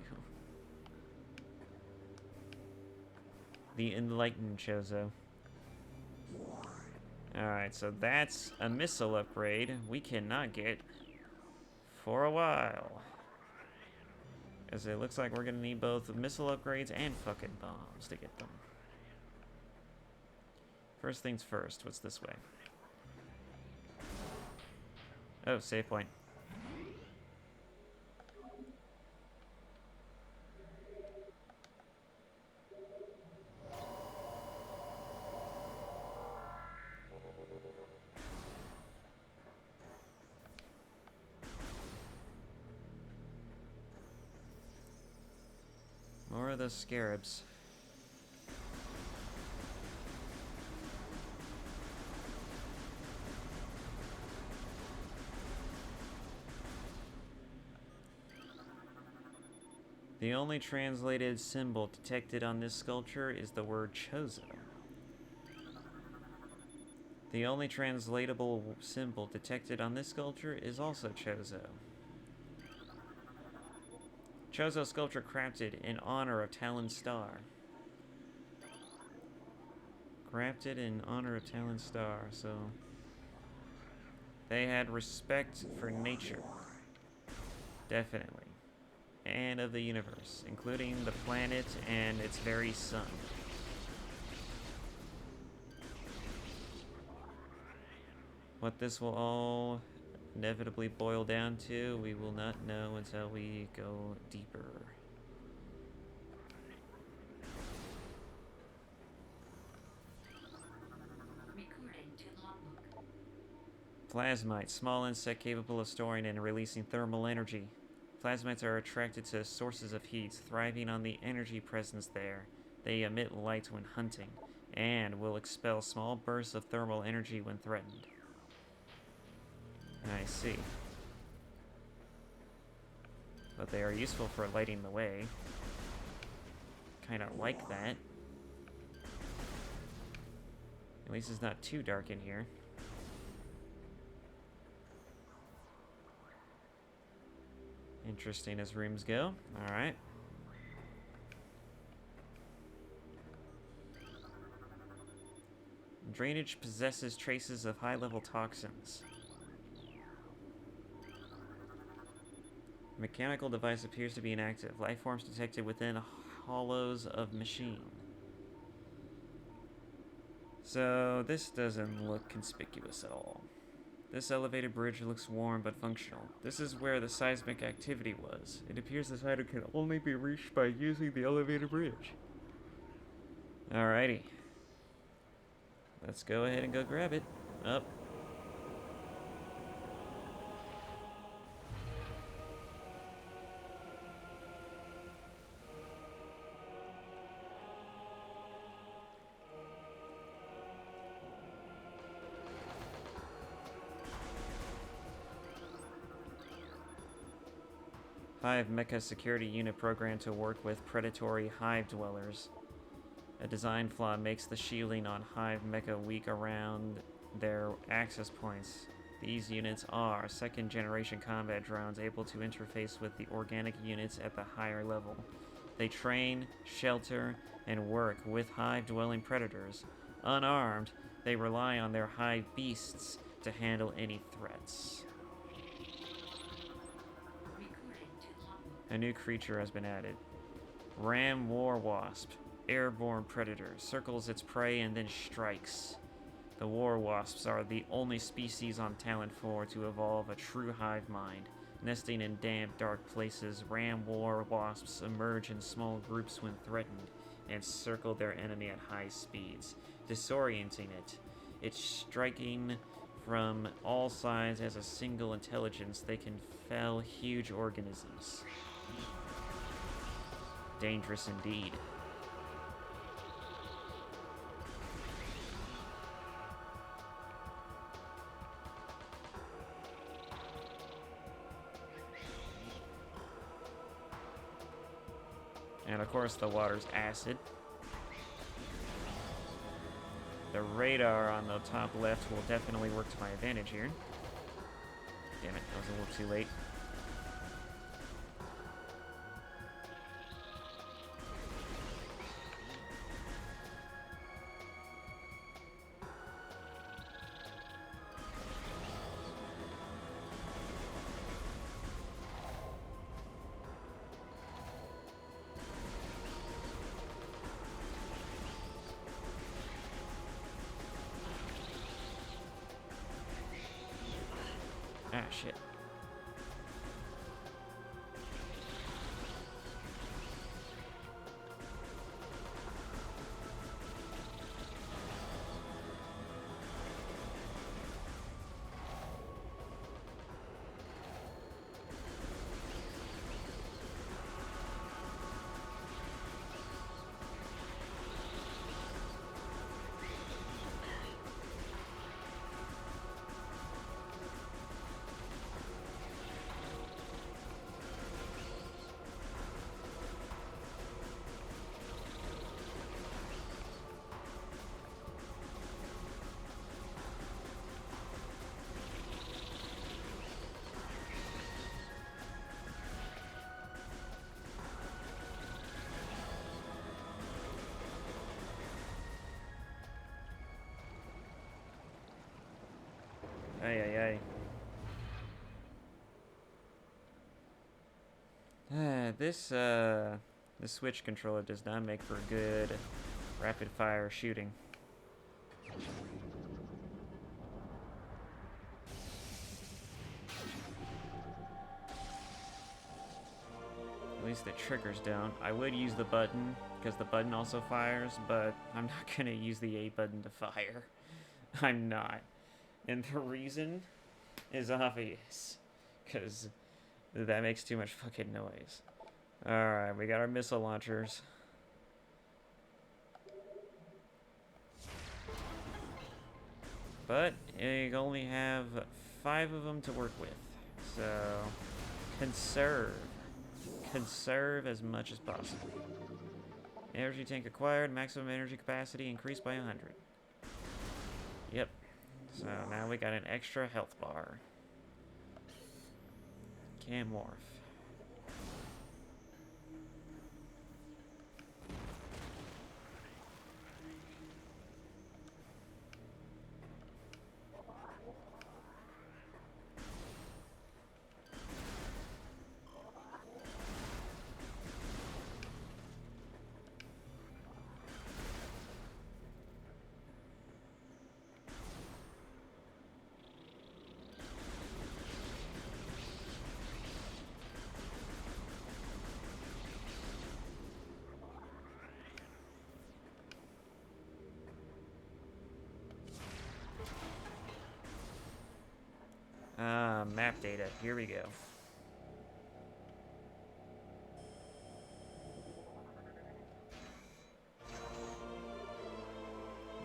The enlightened Chozo. Alright, so that's a missile upgrade we cannot get for a while. As it looks like we're gonna need both missile upgrades and fucking bombs to get them. First things first, what's this way? Oh, save point. More of those scarabs. The only translated symbol detected on this sculpture is the word Chozo. The only translatable symbol detected on this sculpture is also Chozo. Chozo sculpture crafted in honor of Tallon's star. Crafted in honor of Tallon's star, so they had respect for nature. Definitely. And of the universe, including the planet and its very sun. What this will all inevitably boil down to, we will not know until we go deeper. Plasmites, small insect capable of storing and releasing thermal energy. Plasmites are attracted to sources of heat, thriving on the energy presence there. They emit light when hunting, and will expel small bursts of thermal energy when threatened. I see. But they are useful for lighting the way. Kind of like that. At least it's not too dark in here. Interesting as rooms go. Alright. Drainage possesses traces of high-level toxins. Mechanical device appears to be inactive. Life forms detected within hollows of machine. So this doesn't look conspicuous at all. This elevated bridge looks warm but functional. This is where the seismic activity was. It appears this item can only be reached by using the elevated bridge. Alrighty. Let's go ahead and go grab it. Up. Hive Mecha security unit programmed to work with predatory hive dwellers. A design flaw makes the shielding on Hive Mecha weak around their access points. These units are second-generation combat drones able to interface with the organic units at the higher level. They train, shelter, and work with hive-dwelling predators. Unarmed, they rely on their hive beasts to handle any threats. A new creature has been added. Ram War Wasp, airborne predator, circles its prey and then strikes. The war wasps are the only species on Tallon 4 to evolve a true hive mind. Nesting in damp, dark places, ram war wasps emerge in small groups when threatened and circle their enemy at high speeds, disorienting it. It's striking from all sides as a single intelligence. They can fell huge organisms. Dangerous indeed. And of course the water's acid. The radar on the top left will definitely work to my advantage here. Damn it, that was a little too late. Ah, shit. Ay, ay, ay. This Switch controller does not make for good rapid fire shooting. At least the triggers don't. I would use the button, because the button also fires, but I'm not gonna use the A button to fire. I'm not. And the reason is obvious, because that makes too much fucking noise. Alright, we got our missile launchers. But you only have 5 of them to work with. So, conserve. Conserve as much as possible. Energy tank acquired. Maximum energy capacity increased by 100. Yep. So now we got an extra health bar. Can morph. Map data. Here we go.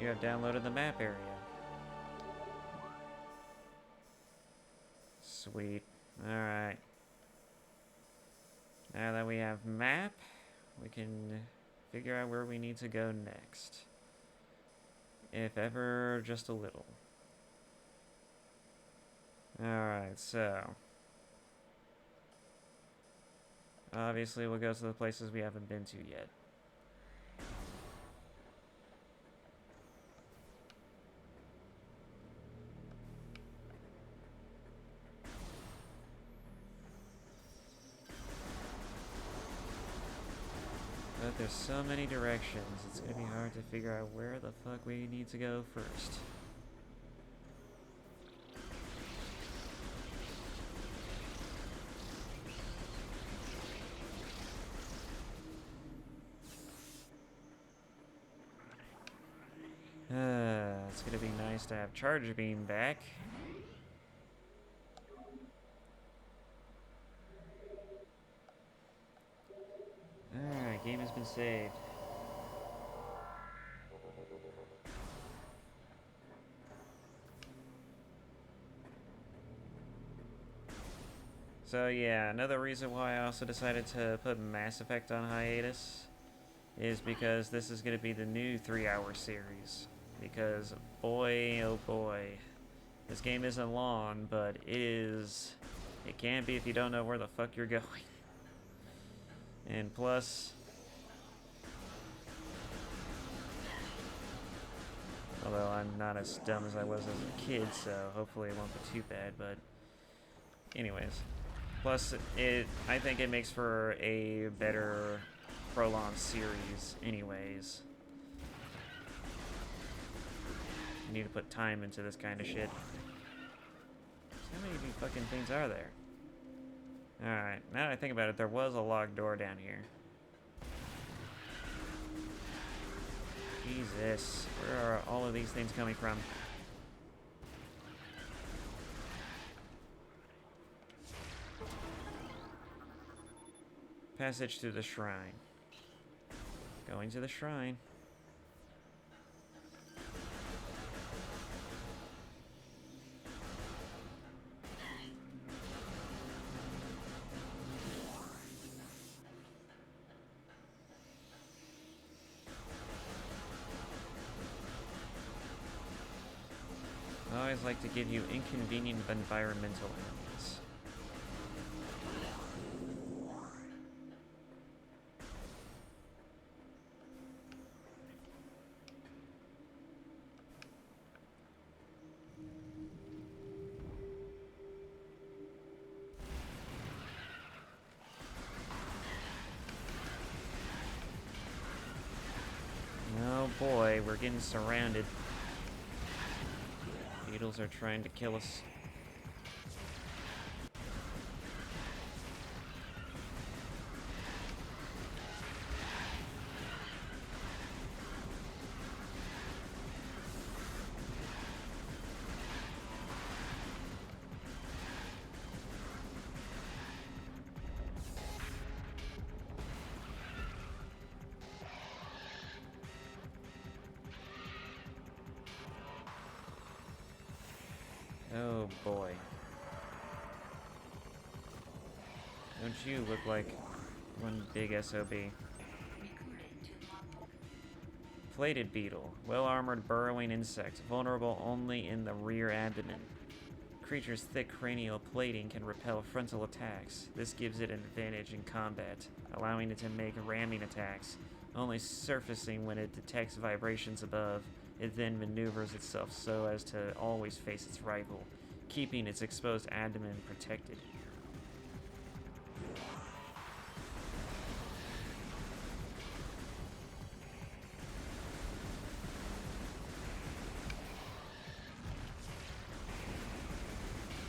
You have downloaded the map area. Sweet. Alright. Now that we have map, we can figure out where we need to go next. If ever, just a little. Alright, so. Obviously, we'll go to the places we haven't been to yet. But there's so many directions, it's gonna be hard to figure out where the fuck we need to go first. It's gonna be nice to have Charge Beam back. Alright, game has been saved. So yeah, another reason why I also decided to put Mass Effect on hiatus is because this is going to be the new 3-hour series. Because boy, oh boy, this game isn't long, but it can be if you don't know where the fuck you're going. And plus, although I'm not as dumb as I was as a kid, so hopefully it won't be too bad, but anyways. Plus, I think it makes for a better prolonged series anyways. You need to put time into this kind of shit. So how many of you fucking things are there? Alright, now that I think about it, there was a locked door down here. Jesus, where are all of these things coming from? Passage to the shrine. Going to the shrine. I always like to give you inconvenient environmental enemies. Oh boy, we're getting surrounded. Beetles are trying to kill us. Oh boy. Don't you look like one big SOB? Plated beetle. Well-armored burrowing insect. Vulnerable only in the rear abdomen. Creature's thick cranial plating can repel frontal attacks. This gives it an advantage in combat, allowing it to make ramming attacks, only surfacing when it detects vibrations above. It then maneuvers itself so as to always face its rival, keeping its exposed abdomen protected.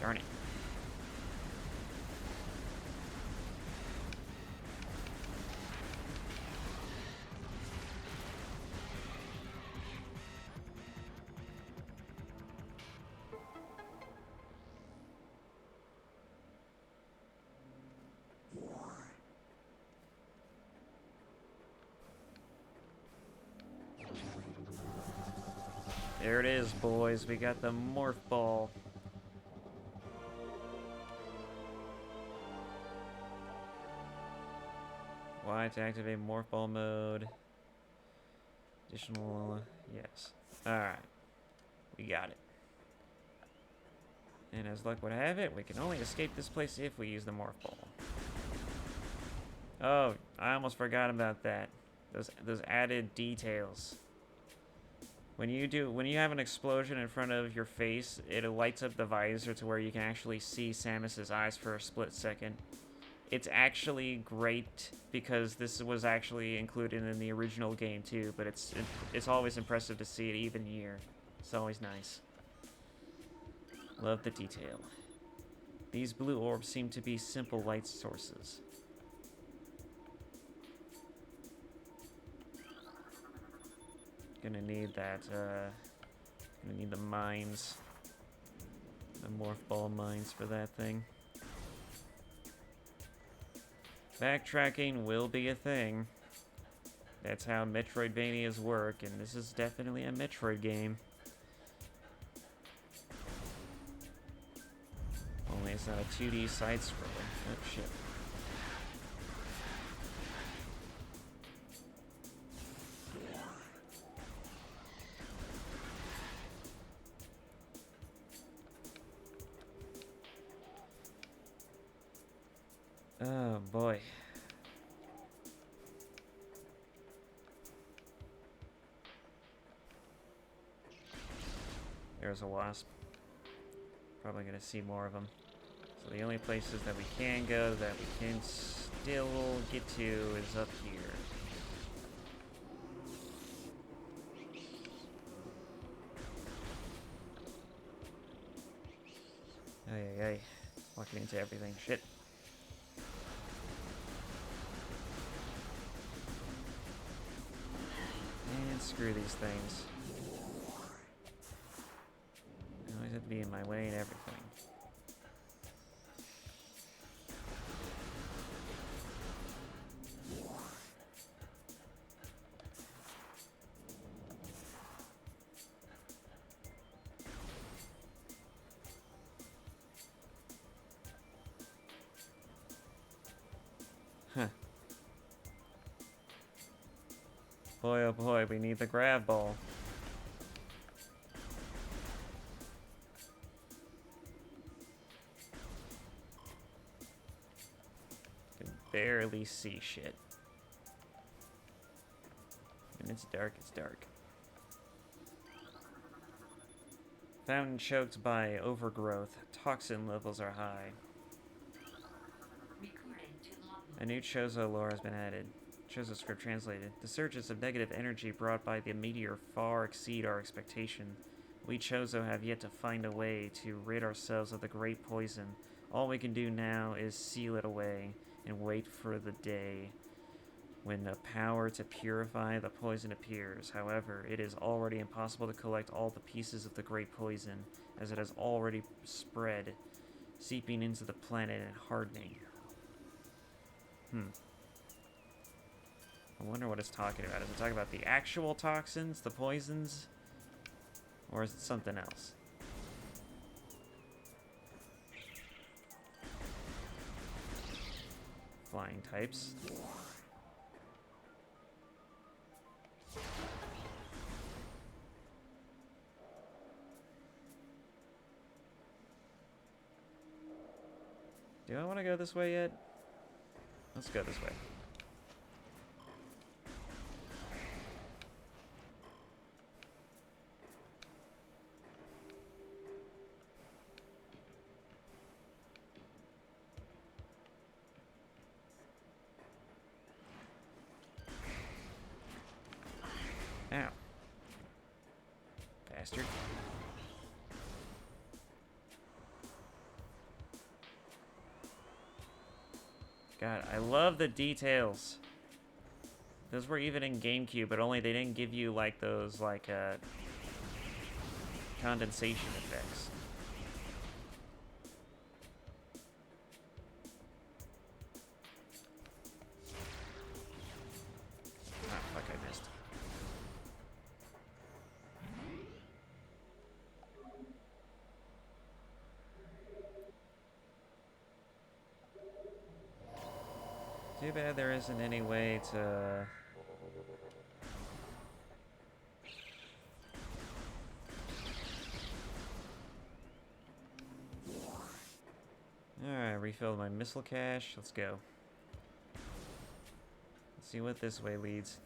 Darn it. There it is, boys. We got the morph ball. Y to activate morph ball mode. Additional, yes. Alright. We got it. And as luck would have it, we can only escape this place if we use the morph ball. Oh, I almost forgot about that. Those added details. When you have an explosion in front of your face, it lights up the visor to where you can actually see Samus's eyes for a split second. It's actually great because this was actually included in the original game too, but it's always impressive to see it even here. It's always nice. Love the detail. These blue orbs seem to be simple light sources. Gonna need that, gonna need the mines. The morph ball mines for that thing. Backtracking will be a thing. That's how Metroidvanias work, and this is definitely a Metroid game. Only it's not a 2D side-scroller. Oh, shit. Oh, boy. There's a wasp. Probably gonna see more of them. So the only places that we can go that we can still get to is up here. Ay, ay, ay. Walking into everything. Shit. And screw these things. They always have to be in my way and everything. Huh. Boy, oh boy, we need the grab ball. Can barely see shit. When it's dark, it's dark. Fountain choked by overgrowth. Toxin levels are high. A new Chozo lore has been added. Chozo script translated. The surges of negative energy brought by the meteor far exceed our expectation. We Chozo have yet to find a way to rid ourselves of the great poison. All we can do now is seal it away and wait for the day when the power to purify the poison appears. However, it is already impossible to collect all the pieces of the great poison, as it has already spread, seeping into the planet and hardening. I wonder what it's talking about. Is it talking about the actual toxins, the poisons? Or is it something else? flying types. Do I want to go this way yet? Let's go this way. Ow. Bastard. God, I love the details. Those were even in GameCube, but only they didn't give you like those like condensation effects. Ah, fuck, I missed. Too bad there isn't any way to... Alright, refilled my missile cache. Let's go. Let's see what this way leads.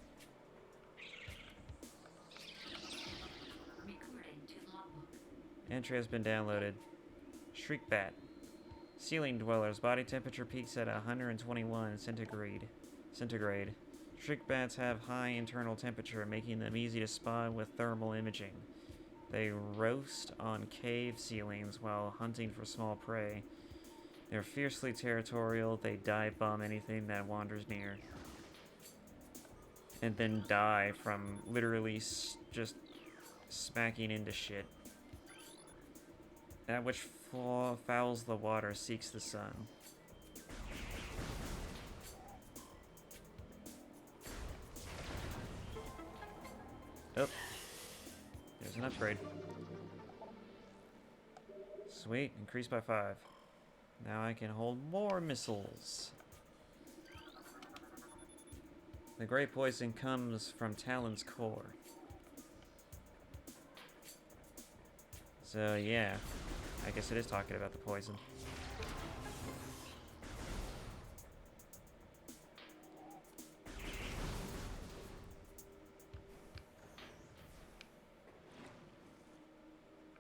Entry has been downloaded. Shriek Bat. Ceiling dwellers. Body temperature peaks at 121 centigrade. Shriek bats have high internal temperature, making them easy to spot with thermal imaging. They roast on cave ceilings while hunting for small prey. They're fiercely territorial. They dive bomb anything that wanders near. And then die from literally just smacking into shit. That which fouls the water seeks the sun. Oh. There's an upgrade. Sweet. Increased by 5. Now I can hold more missiles. The great poison comes from Tallon's core. So, yeah. I guess it is talking about the poison.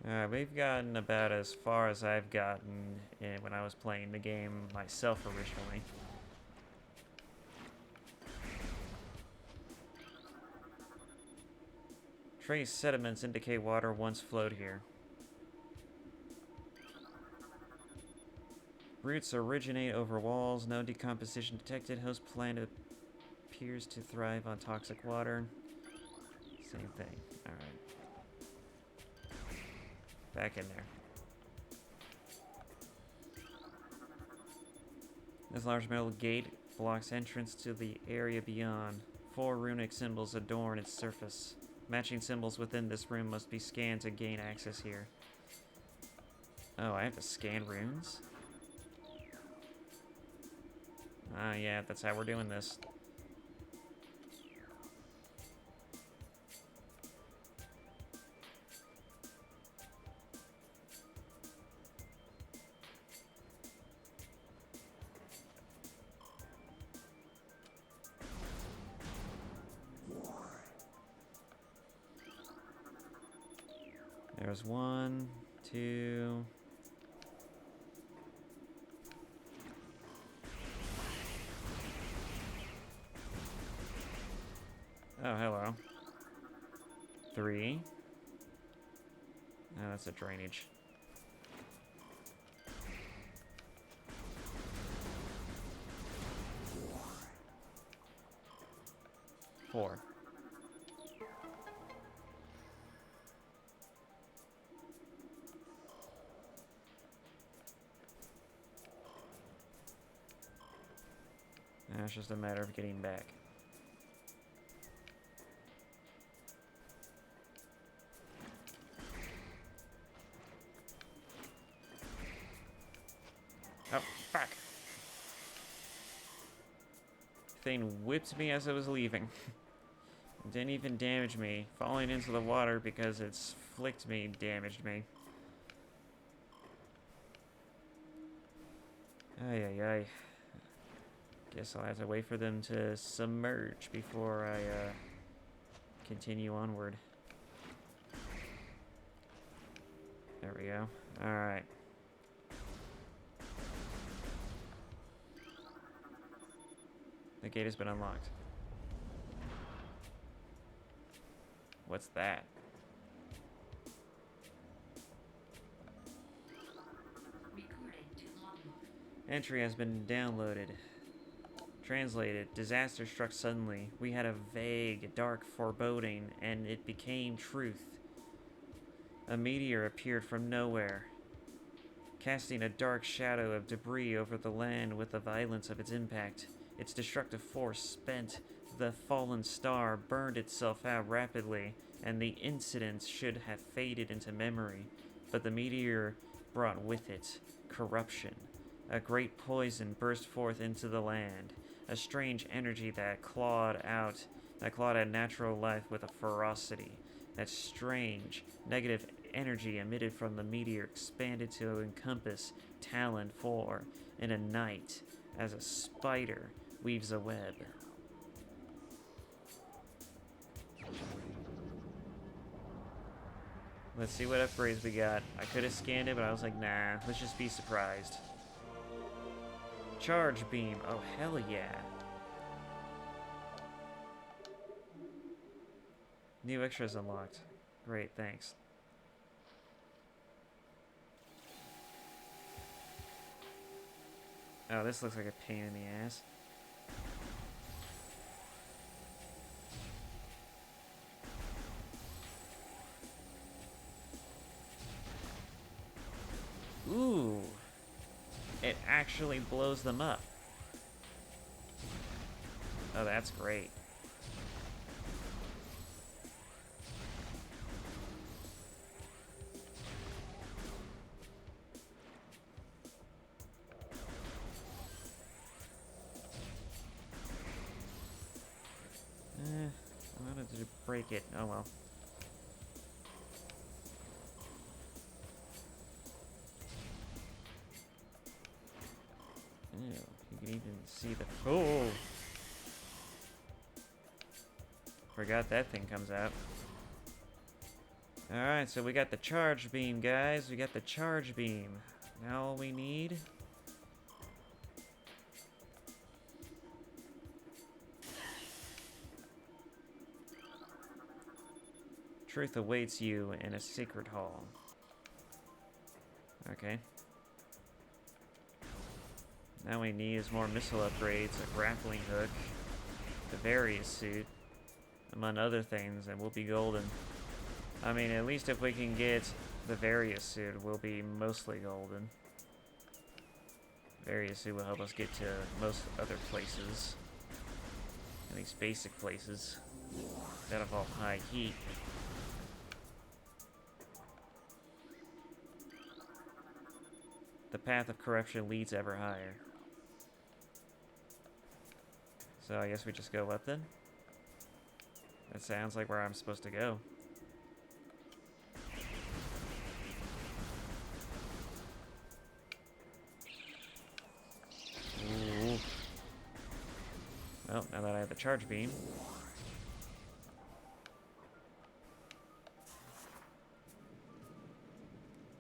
Alright, we've gotten about as far as I've gotten when I was playing the game myself originally. Trace sediments indicate water once flowed here. Roots originate over walls. No decomposition detected. Host plant appears to thrive on toxic water. Same thing. Alright. Back in there. This large metal gate blocks entrance to the area beyond. 4 runic symbols adorn its surface. Matching symbols within this room must be scanned to gain access here. Oh, I have to scan runes? Ah, yeah, that's how we're doing this. There's 1, 2... Oh, hello. 3. Oh, that's a drainage. 4. Now it's just a matter of getting back. Oh, fuck. thing whipped me as I was leaving. Didn't even damage me. Falling into the water because it's flicked me damaged me. Ay, ay, ay. Guess I'll have to wait for them to submerge before I continue onward. There we go. Alright. The gate has been unlocked. What's that? Entry has been downloaded. Translated. Disaster struck suddenly. We had a vague, dark foreboding, and it became truth. A meteor appeared from nowhere, casting a dark shadow of debris over the land with the violence of its impact. Its destructive force spent. The fallen star burned itself out rapidly, and the incident should have faded into memory. But the meteor brought with it corruption. A great poison burst forth into the land. A strange energy that clawed at natural life with a ferocity. That strange, negative energy emitted from the meteor expanded to encompass Tallon 4 in a night as a spider weaves a web. Let's see what upgrades we got. I could have scanned it, but I was like, nah, let's just be surprised. Charge beam. Oh, hell yeah. New extras unlocked. Great, thanks. Oh, this looks like a pain in the ass. Ooh. It actually blows them up. Oh, that's great. I wanted to break it. Oh well. Ew, you can even see the... Oh! Forgot that thing comes out. Alright, so we got the charge beam, guys. We got the charge beam. Now all we need... Truth awaits you in a secret hall. Okay. Now we need is more missile upgrades, a grappling hook, the various suit, among other things, and we'll be golden. I mean, at least if we can get the various suit, we'll be mostly golden. Various suit will help us get to most other places. At least basic places that involve high heat. The path of corruption leads ever higher. So I guess we just go up then? That sounds like where I'm supposed to go. Ooh. Well, now that I have the charge beam.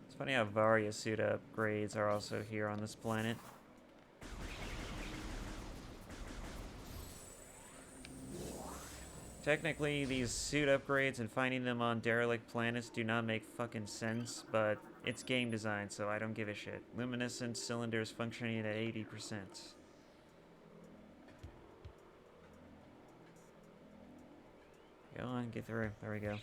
It's funny how Varia suit upgrades are also here on this planet. Technically, these suit upgrades and finding them on derelict planets do not make fucking sense, but it's game design, so I don't give a shit. Luminescent cylinders functioning at 80%. Go on, get through. There we go.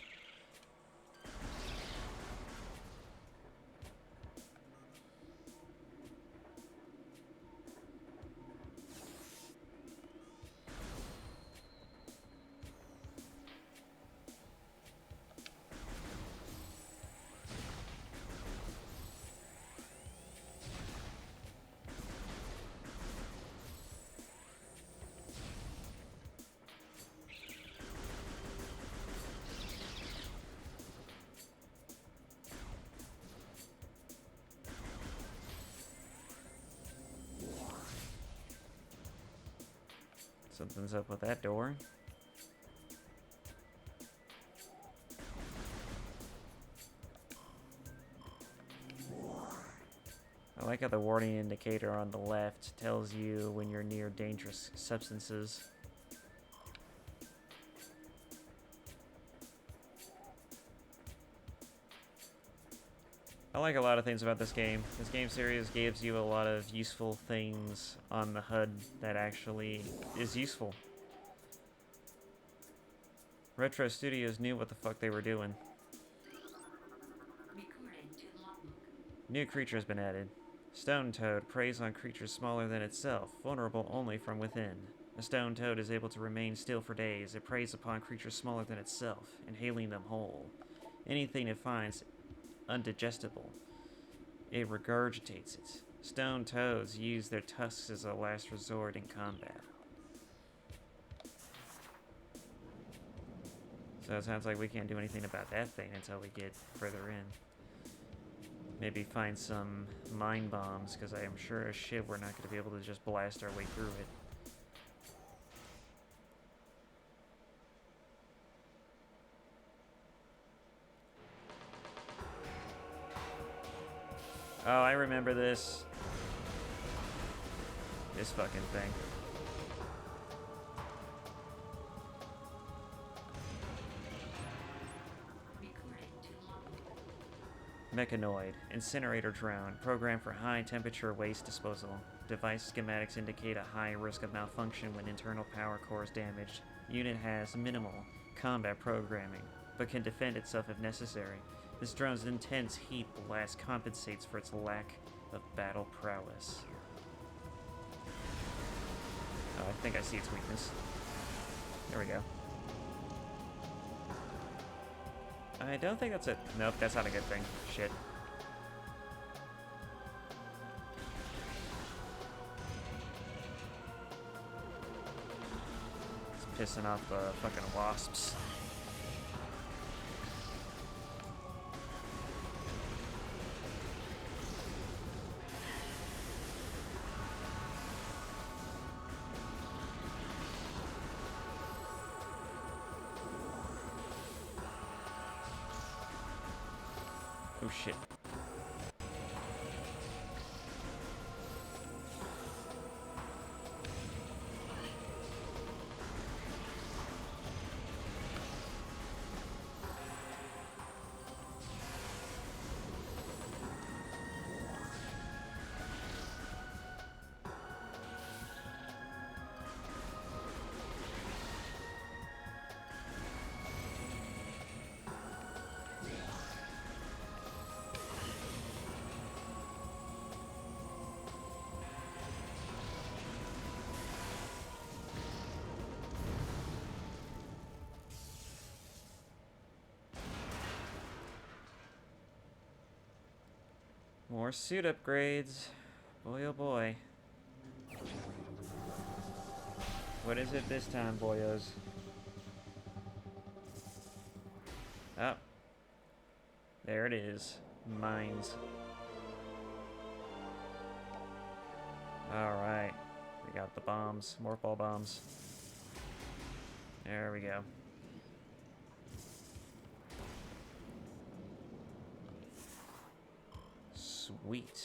Something's up with that door. I like how the warning indicator on the left tells you when you're near dangerous substances. I like a lot of things about this game. This game series gives you a lot of useful things on the HUD that actually is useful. Retro Studios knew what the fuck they were doing. New creature has been added. Stone Toad preys on creatures smaller than itself, vulnerable only from within. A stone toad is able to remain still for days. It preys upon creatures smaller than itself, inhaling them whole. Anything it finds undigestible, it regurgitates it. Stone toads use their tusks as a last resort in combat. So it sounds like we can't do anything about that thing until we get further in. Maybe find some mine bombs, because I am sure as shit we're not going to be able to just blast our way through it. Oh, I remember this. This fucking thing. Mechanoid. Incinerator drone. Programmed for high temperature waste disposal. Device schematics indicate a high risk of malfunction when internal power core is damaged. Unit has minimal combat programming, but can defend itself if necessary. This drone's intense heat blast compensates for its lack of battle prowess. Oh, I think I see its weakness. There we go. I don't think that's it. Nope, that's not a good thing. Shit. It's pissing off the fucking wasps. Oh shit. More suit upgrades. Boy, oh boy. What is it this time, boyos? Oh. There it is. Mines. Alright. We got the bombs. Morph ball bombs. There we go. Sweet.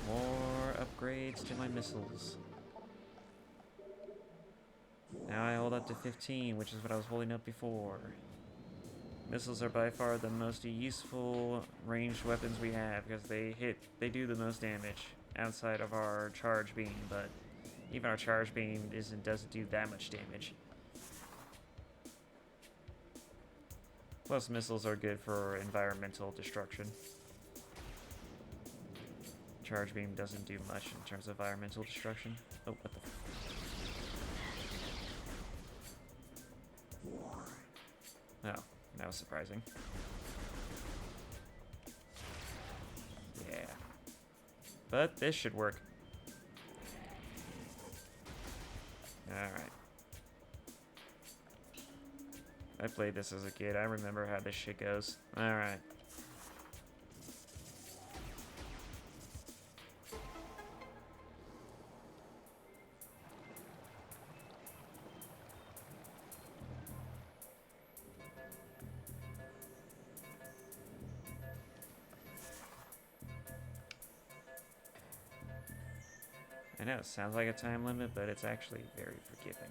More upgrades to my missiles. Now I hold up to 15, which is what I was holding up before. Missiles are by far the most useful ranged weapons we have because they do the most damage outside of our charge beam, but even our charge beam doesn't do that much damage. Plus missiles are good for environmental destruction. Charge beam doesn't do much in terms of environmental destruction. Oh, what the Oh, that was surprising. Yeah. But this should work. Alright. I played this as a kid. I remember how this shit goes. Alright. I know it sounds like a time limit, but it's actually very forgiving.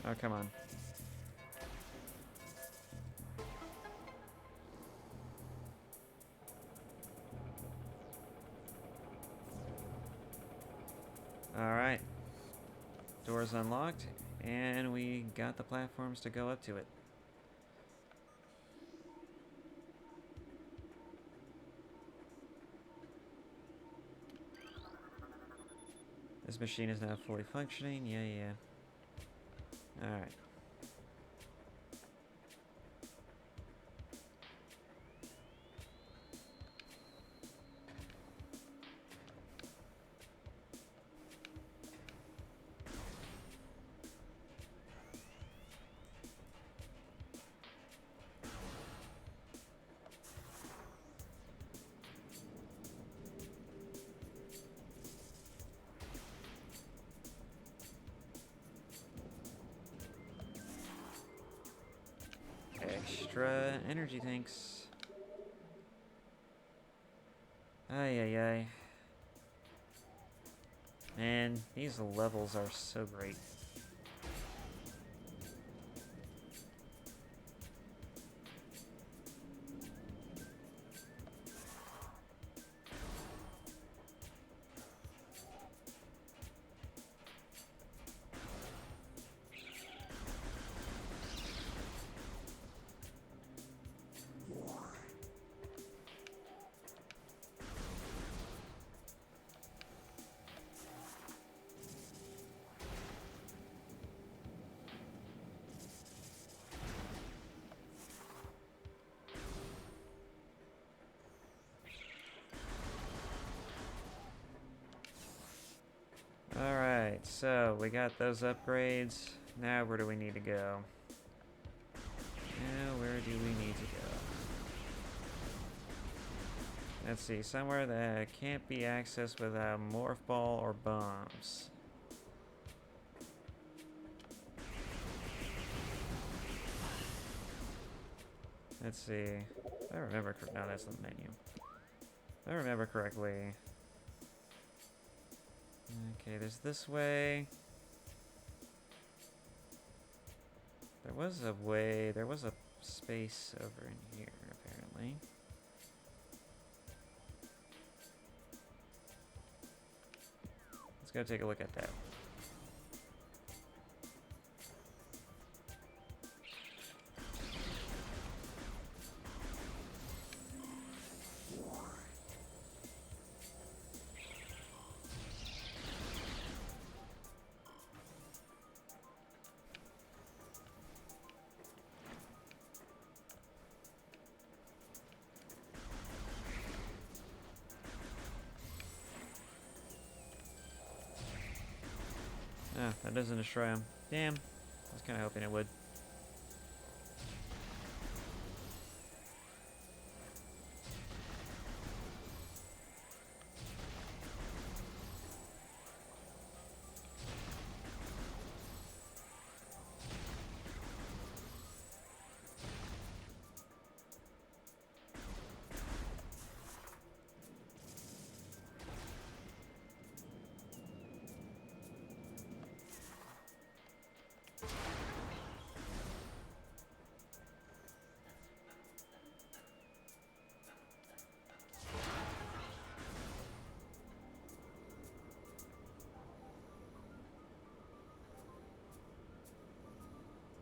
Oh, come on. Alright. Door's unlocked, and we got the platforms to go up to it. This machine is now fully functioning. Yeah. Alright. Extra energy tanks. Ay. Man, these levels are so great. Alright, so we got those upgrades. Now where do we need to go? Let's see, somewhere that can't be accessed without morph ball or bombs. Let's see. If I remember correctly. No, that's the menu. If I remember correctly. Okay, there's this way. There was a way. There was a space over in here, apparently. Let's go take a look at that. Oh, that doesn't destroy him. Damn. I was kind of hoping it would.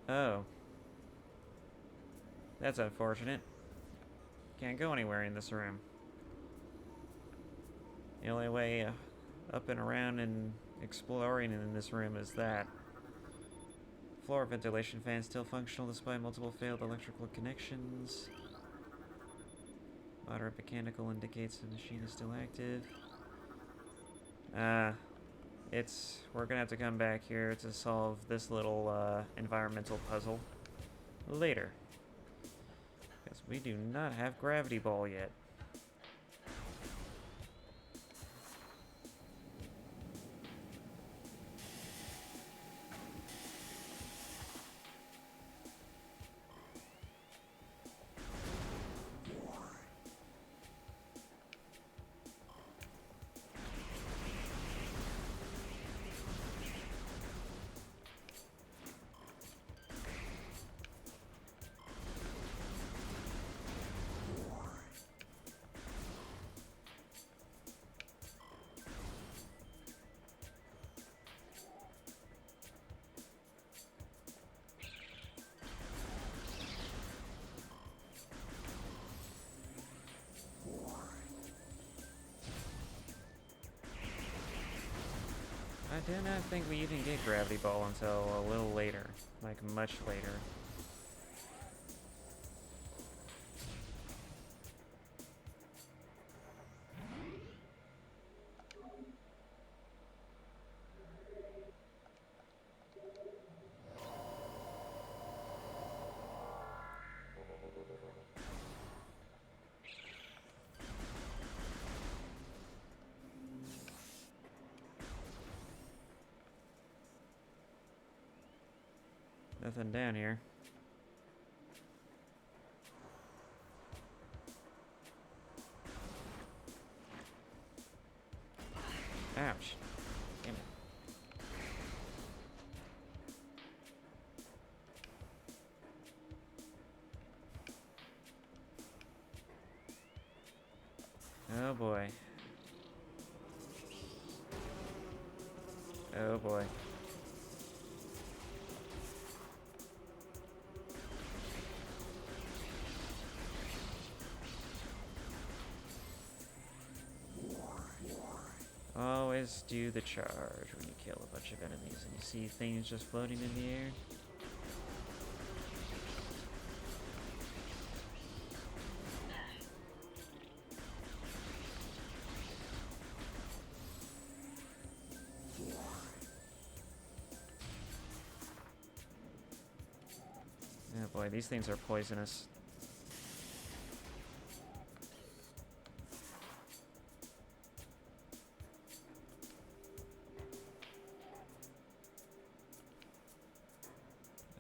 Oh. That's unfortunate. Can't go anywhere in this room. The only way up and around and exploring in this room is that. Floor ventilation fan still functional despite multiple failed electrical connections. Moderate mechanical indicates the machine is still active. We're gonna have to come back here to solve this little environmental puzzle later. Because we do not have Gravity Ball yet. I do not think we even get Gravity Ball until a little later. Like, much later. Nothing down here. Ouch. Damn it. Oh boy. Oh boy. Always do the charge when you kill a bunch of enemies and you see things just floating in the air. Oh boy, these things are poisonous.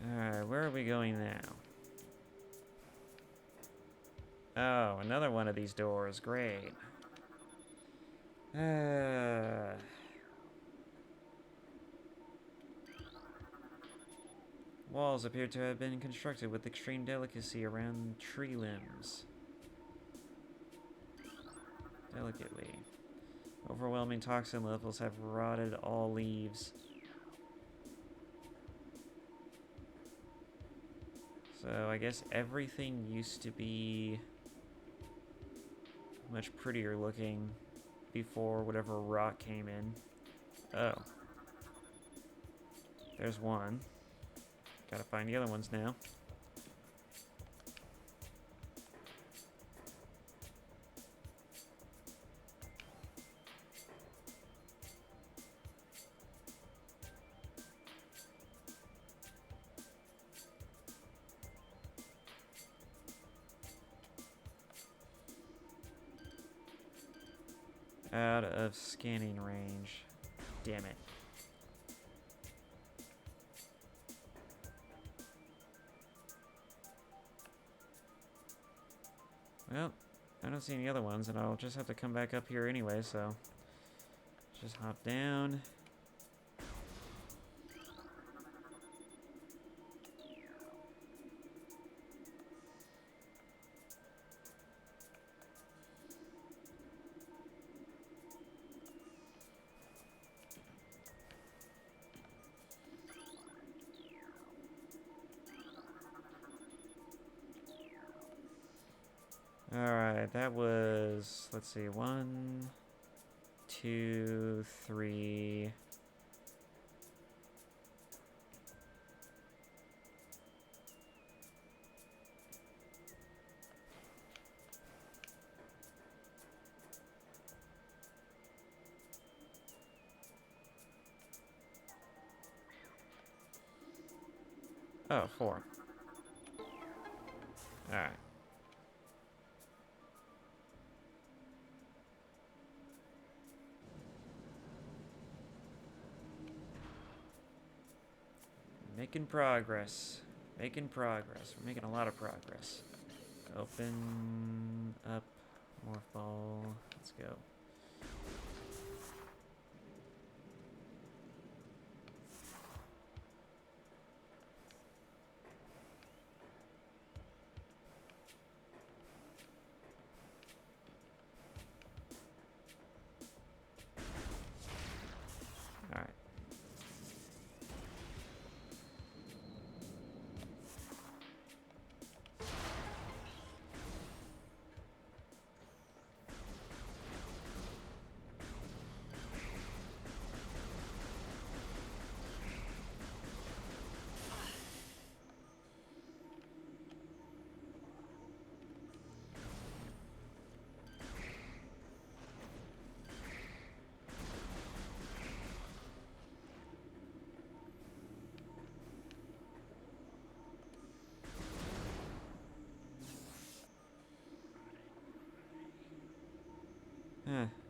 Alright, where are we going now? Oh, another one of these doors. Great. Walls appear to have been constructed with extreme delicacy around tree limbs. Delicately. Overwhelming toxin levels have rotted all leaves. So I guess everything used to be much prettier looking before whatever rock came in. Oh. There's one. Gotta find the other ones now. Out of scanning range. Damn it. Well, I don't see any other ones, and I'll just have to come back up here anyway, so just hop down. Alright, that was, let's see, 1, 2, 3. Oh, 4. Alright. Making progress. Making progress. We're making a lot of progress. Open up. Morphle. Let's go. Alright.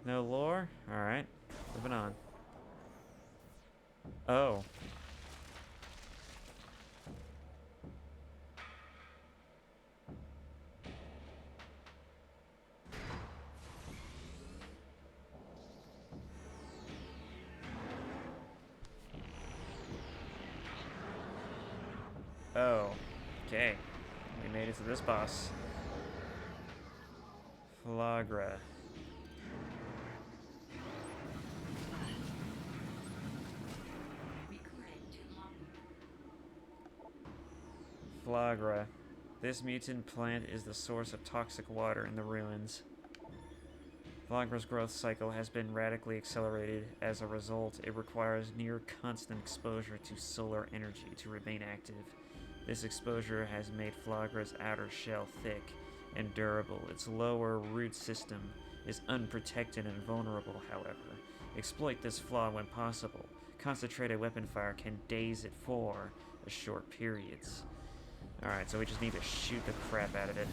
No lore? Alright. Moving on. Oh. Oh. Okay. We made it to this boss. Flagra. Flagra. This mutant plant is the source of toxic water in the ruins. Flagra's growth cycle has been radically accelerated. As a result, it requires near constant exposure to solar energy to remain active. This exposure has made Flagra's outer shell thick and durable. Its lower root system is unprotected and vulnerable, however. Exploit this flaw when possible. Concentrated weapon fire can daze it for short periods. Alright, so we just need to shoot the crap out of it.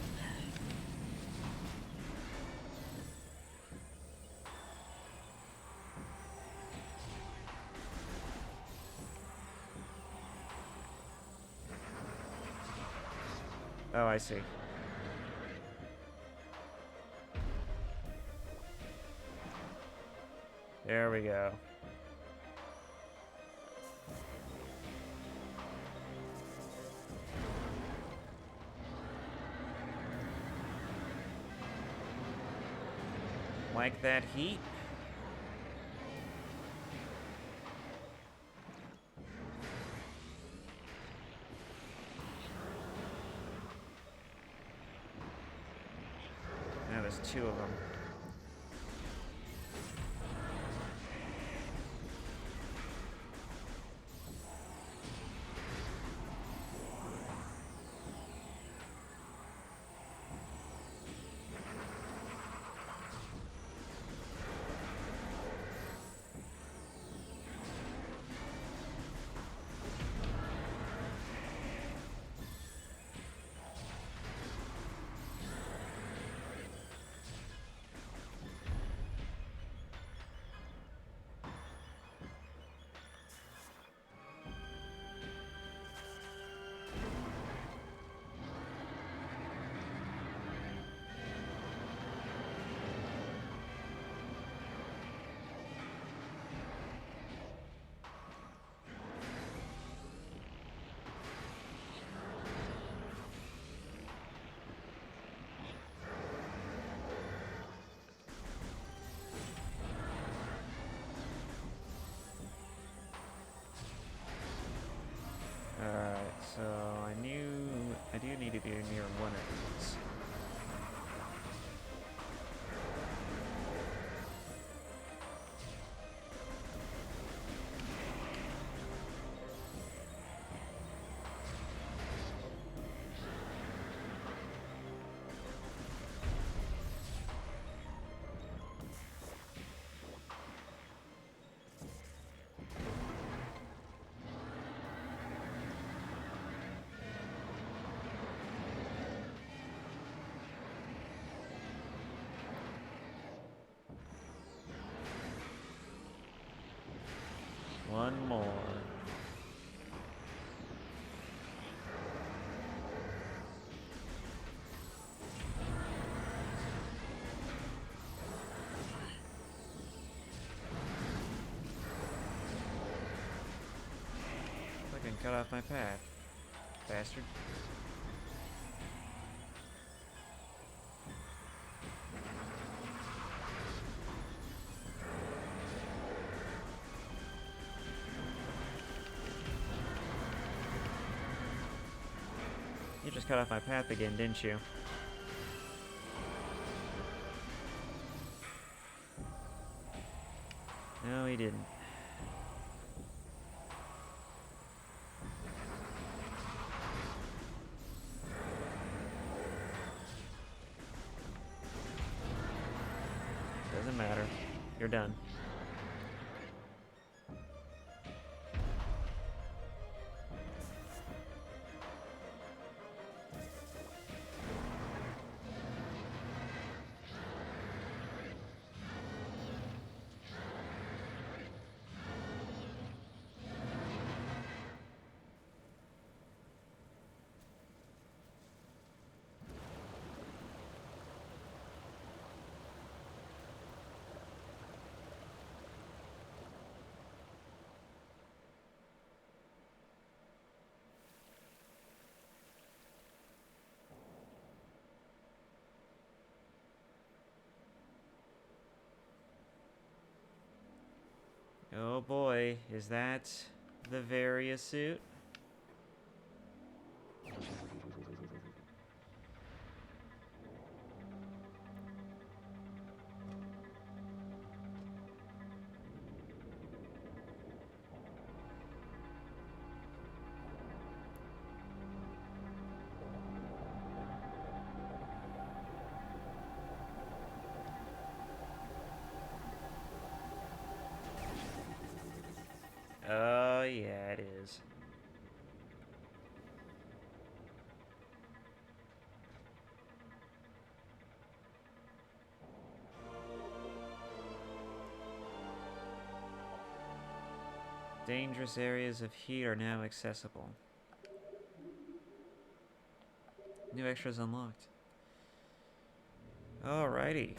Oh, I see. There we go. Like that heat? Now there's 2 of them. Alright, so I do need to be near one of these. cut off my path, bastard. You just cut off my path again, didn't you? No, he didn't. Doesn't matter. You're done. Oh boy, is that the Varia suit? Oh yeah, it is. Dangerous areas of heat are now accessible. New extras unlocked. Alrighty.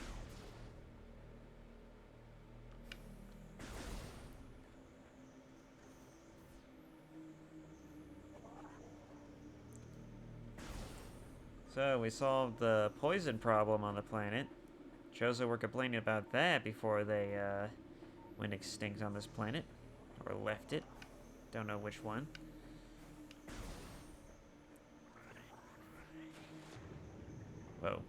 So, we solved the poison problem on the planet. Chozo were complaining about that before they went extinct on this planet. Or left it. Don't know which one. Whoa.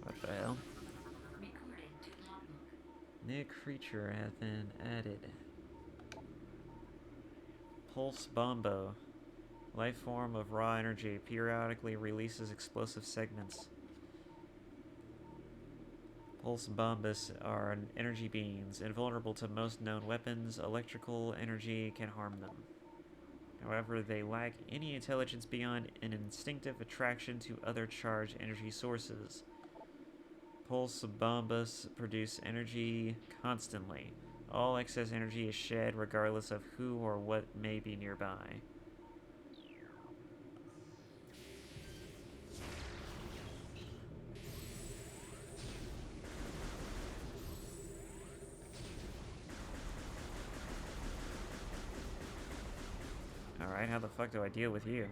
What the hell? New creature has been added. Pulse Bombo. Life form of raw energy. Periodically releases explosive segments. Pulse bombas are energy beings. Invulnerable to most known weapons. Electrical energy can harm them. However, they lack any intelligence beyond an instinctive attraction to other charged energy sources. Pulse bombas produce energy constantly. All excess energy is shed regardless of who or what may be nearby. Alright, how the fuck do I deal with you?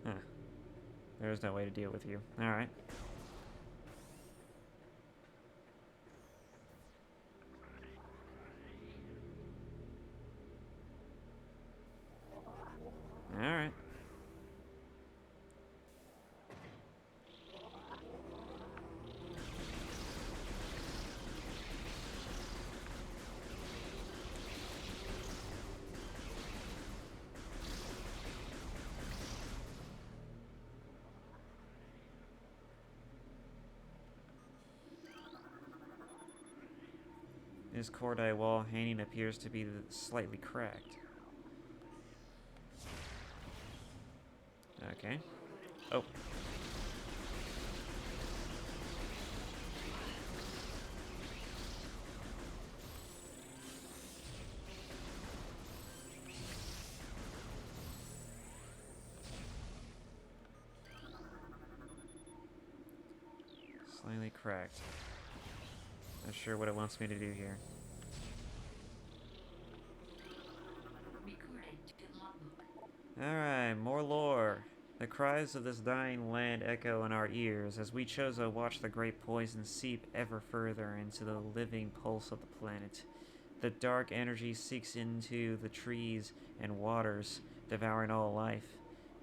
Huh. There's no way to deal with you. Alright. Alright. This cordite wall hanging appears to be slightly cracked. Okay. Oh. Slightly cracked. Not sure what it wants me to do here. Alright, more lore. The cries of this dying land echo in our ears as we Chozo watch the great poison seep ever further into the living pulse of the planet. The dark energy seeks into the trees and waters, devouring all life.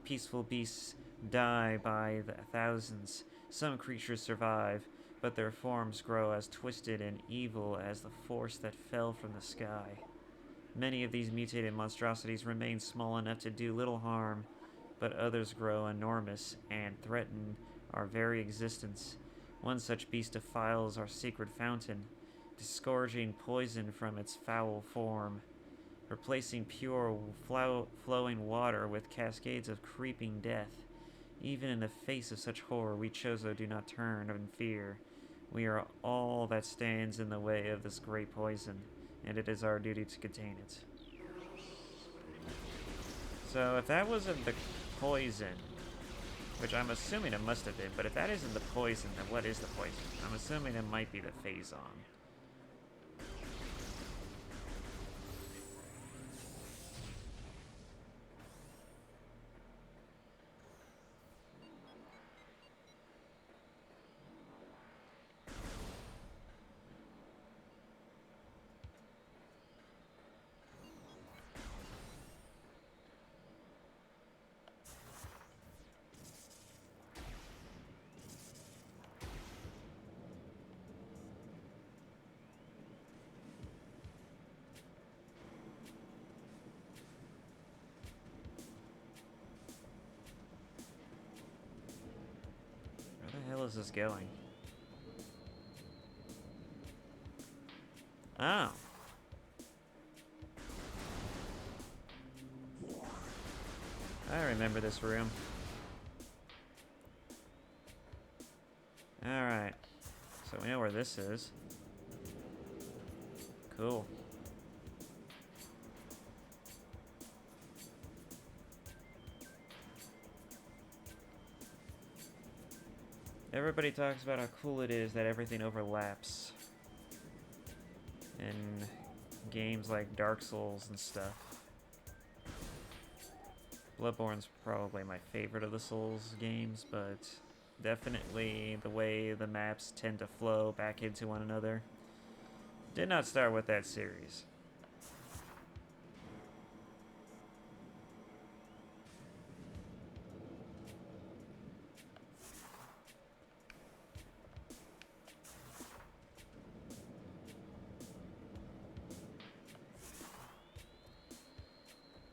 Peaceful beasts die by the thousands. Some creatures survive, but their forms grow as twisted and evil as the force that fell from the sky. Many of these mutated monstrosities remain small enough to do little harm, but others grow enormous and threaten our very existence. One such beast defiles our sacred fountain, disgorging poison from its foul form, replacing pure flowing water with cascades of creeping death. Even in the face of such horror, we Chozo do not turn in fear. We are all that stands in the way of this great poison, and it is our duty to contain it. So if that wasn't the poison, which I'm assuming it must have been, but if that isn't the poison, then what is the poison? I'm assuming it might be the Phazon. Where the hell is this going? Oh. I remember this room. Alright. So we know where this is. Cool. Everybody talks about how cool it is that everything overlaps in games like Dark Souls and stuff. Bloodborne's probably my favorite of the Souls games, but definitely the way the maps tend to flow back into one another. Did not start with that series.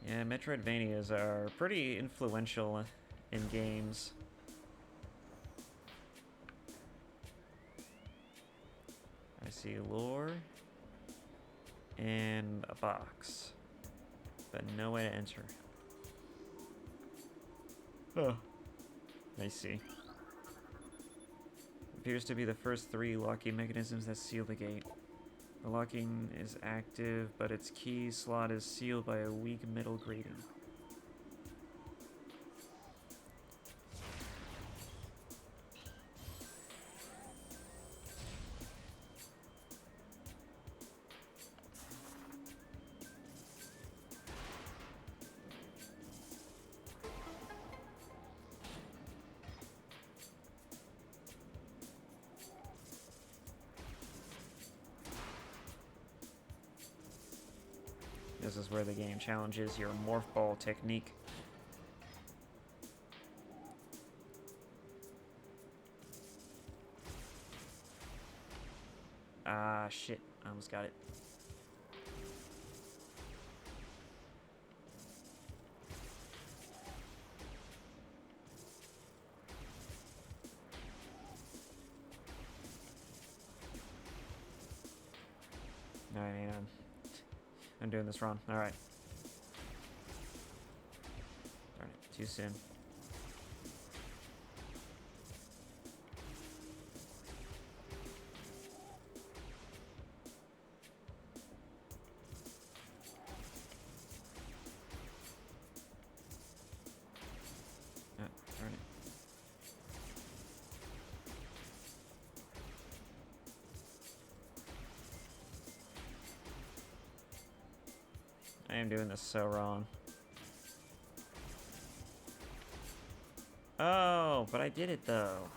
Yeah, Metroidvanias are pretty influential in games. I see lore and a box, but no way to enter. Oh, I see. Appears to be the first 3 locking mechanisms that seal the gate. The locking is active, but its key slot is sealed by a weak metal grating. This is where the game challenges your morph ball technique. Ah, shit. I almost got it. Alright, hang on. I'm doing this wrong. Alright. Darn it, too soon. Darn it. I am doing this so wrong. Oh, but I did it though.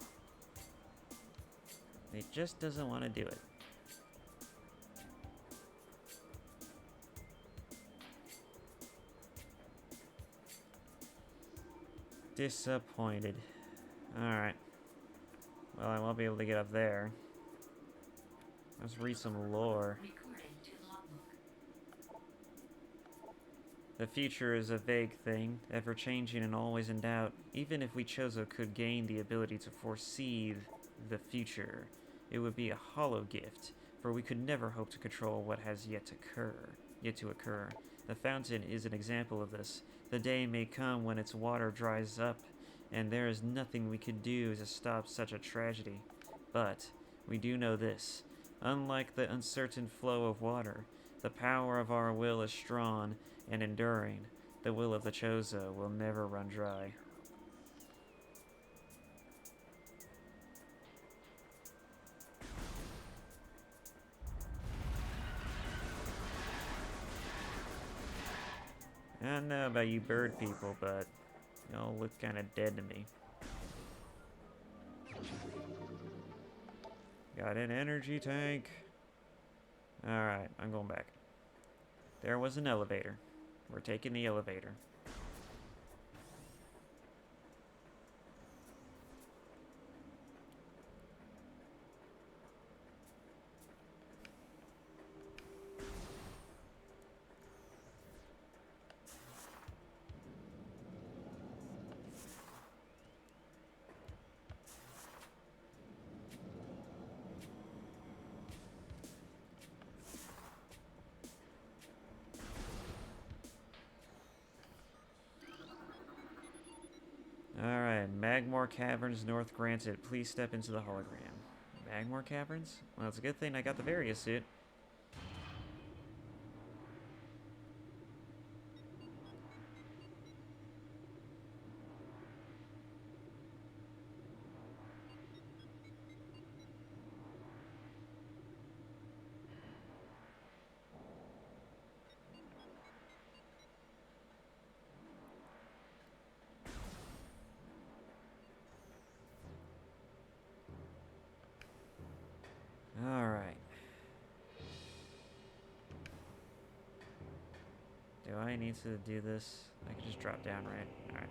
It just doesn't want to do it. Disappointed. Alright. Well, I won't be able to get up there. Let's read some lore. The future is a vague thing, ever-changing and always in doubt. Even if we Chozo could gain the ability to foresee the future, it would be a hollow gift, for we could never hope to control what has yet to occur. The fountain is an example of this. The day may come when its water dries up, and there is nothing we could do to stop such a tragedy. But we do know this. Unlike the uncertain flow of water, the power of our will is strong and enduring. The will of the Chozo will never run dry. I don't know about you bird people, but y'all look kind of dead to me. Got an energy tank. Alright, I'm going back. There was an elevator. We're taking the elevator. Alright, Magmore Caverns North granted. Please step into the hologram. Magmore Caverns? Well, it's a good thing I got the Varia suit. Alright. Do I need to do this? I can just drop down, right? Alright.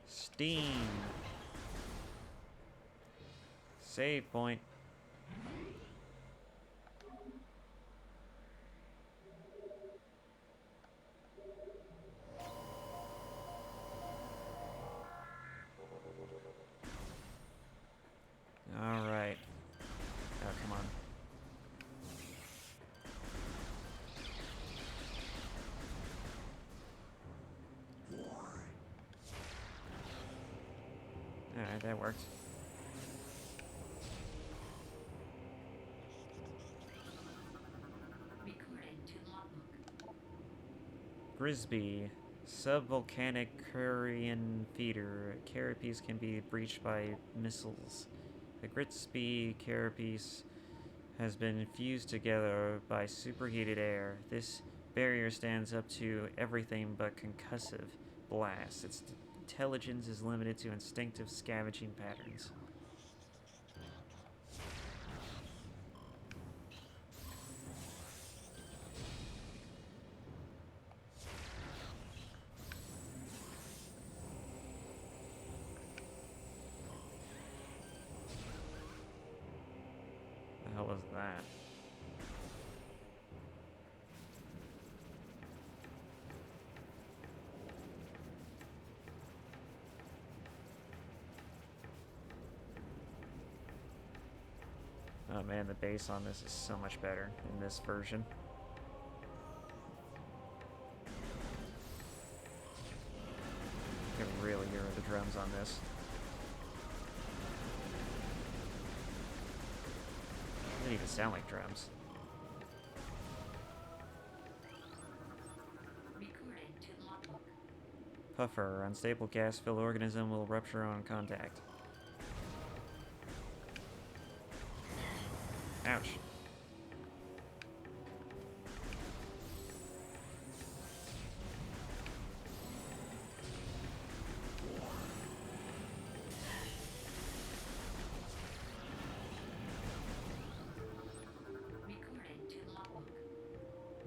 Steam. Save point. Alright. Oh, come on. Alright, that worked. Grisby, subvolcanic Curian feeder. Carapace can be breached by missiles. The Grisby carapace has been fused together by superheated air. This barrier stands up to everything but concussive blasts. Its intelligence is limited to instinctive scavenging patterns. that. Oh man, the bass on this is so much better in this version. You can really hear the drums on this. They don't even sound like drums. Puffer, unstable gas-filled organism will rupture on contact. Ouch.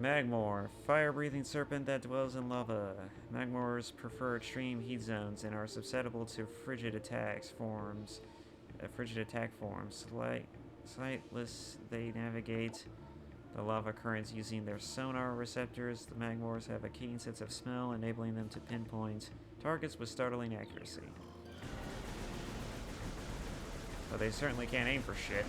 Magmor, fire-breathing serpent that dwells in lava. Magmors prefer extreme heat zones and are susceptible to frigid attack forms. Sightless, they navigate the lava currents using their sonar receptors. The Magmors have a keen sense of smell, enabling them to pinpoint targets with startling accuracy. But they certainly can't aim for shit.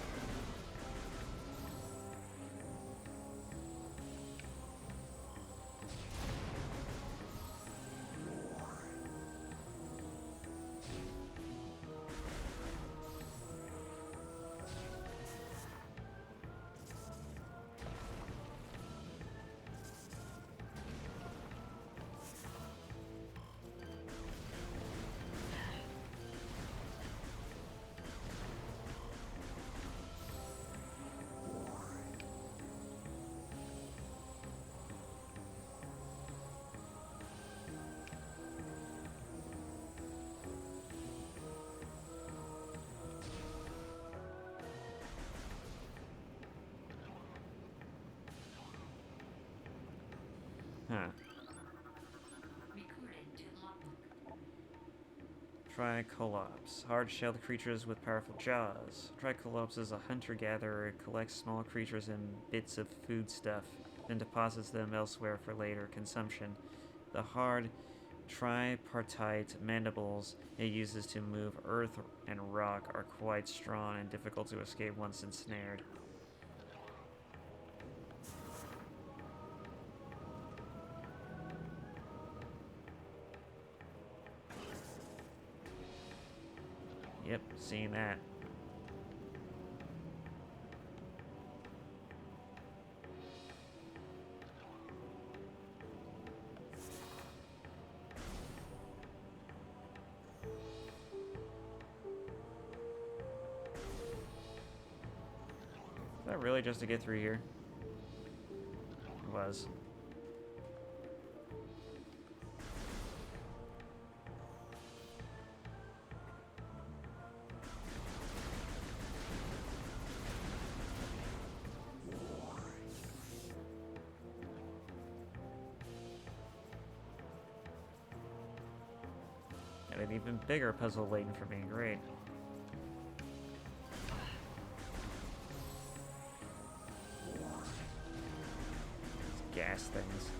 Huh. Tricolops. Hard-shelled creatures with powerful jaws. Tricolops is a hunter-gatherer. It collects small creatures and bits of foodstuff, then deposits them elsewhere for later consumption. The hard tripartite mandibles it uses to move earth and rock are quite strong and difficult to escape once ensnared. Yep, seeing that. Is that really just to get through here? It was. Got an even bigger puzzle waiting for me. Great. These gas things.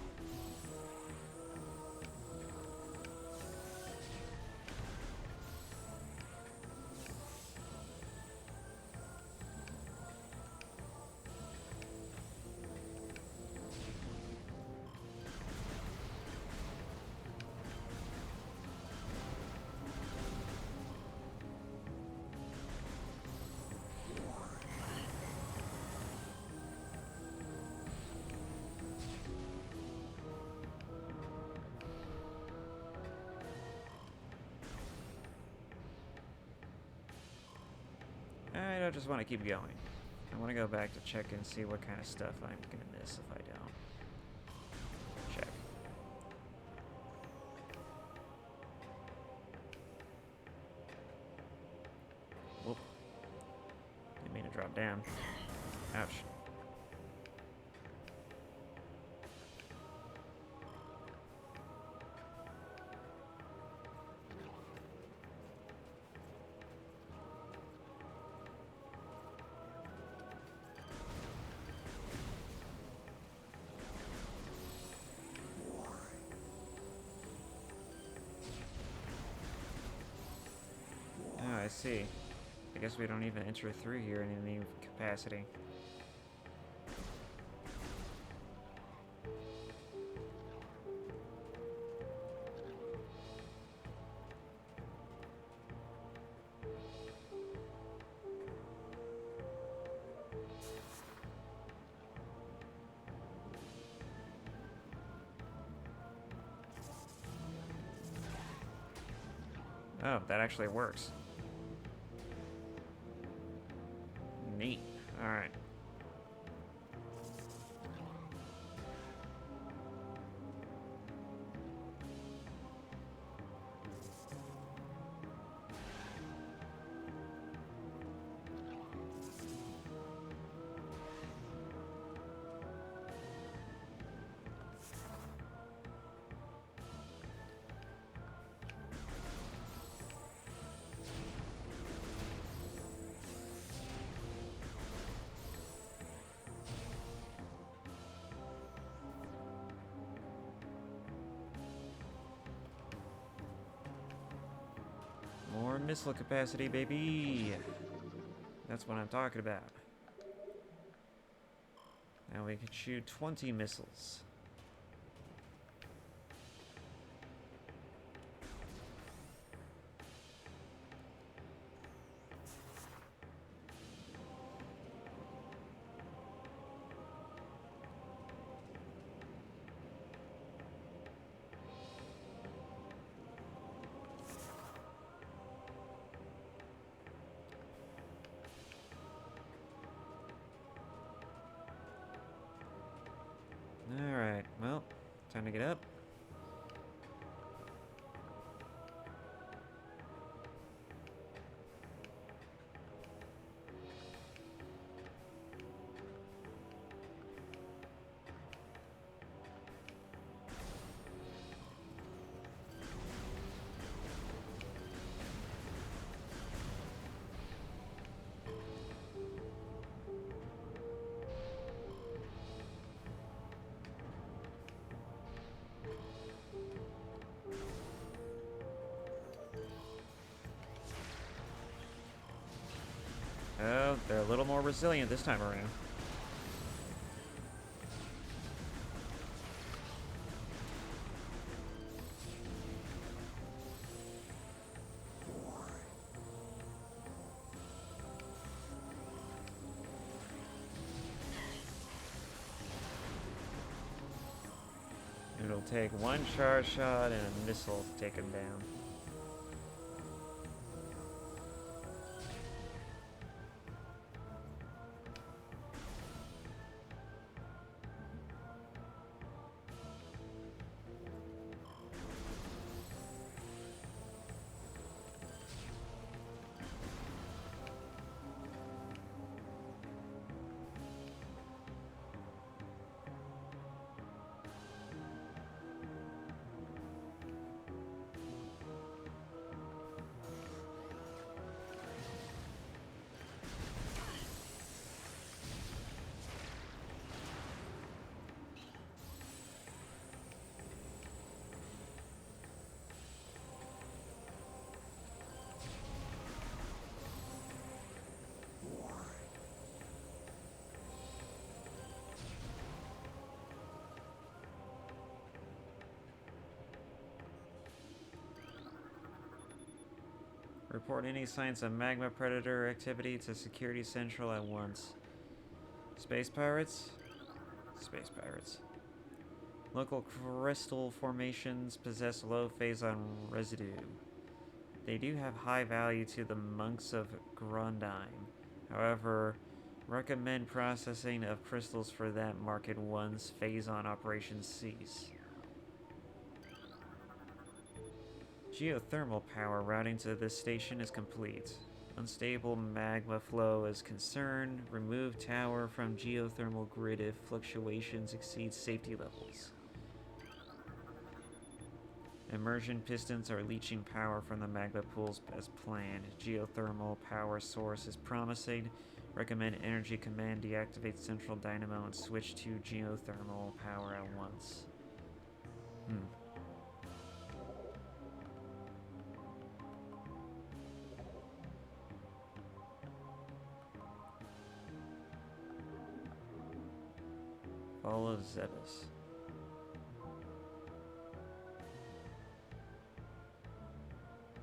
I don't just want to keep going. I want to go back to check and see what kind of stuff I'm going to miss if I don't. Check. Whoop. Didn't mean to drop down. Ouch. see. I guess we don't even enter through here in any capacity. Oh, that actually works. Neat. Alright. More missile capacity, baby! That's what I'm talking about. Now we can shoot 20 missiles. Alright, well, time to get up. Oh, they're a little more resilient this time around. It'll take one charge shot and a missile to take him down. Report any signs of magma predator activity to Security Central at once. Space pirates? Space pirates. Local crystal formations possess low phazon residue. They do have high value to the monks of Grundheim. However, recommend processing of crystals for that market once phazon operations cease. Geothermal power routing to this station is complete. Unstable magma flow is concerned. Remove tower from geothermal grid if fluctuations exceed safety levels. Immersion pistons are leaching power from the magma pools as planned. Geothermal power source is promising. Recommend Energy Command deactivate central dynamo and switch to geothermal power at once. Hmm. Ball of Zebus.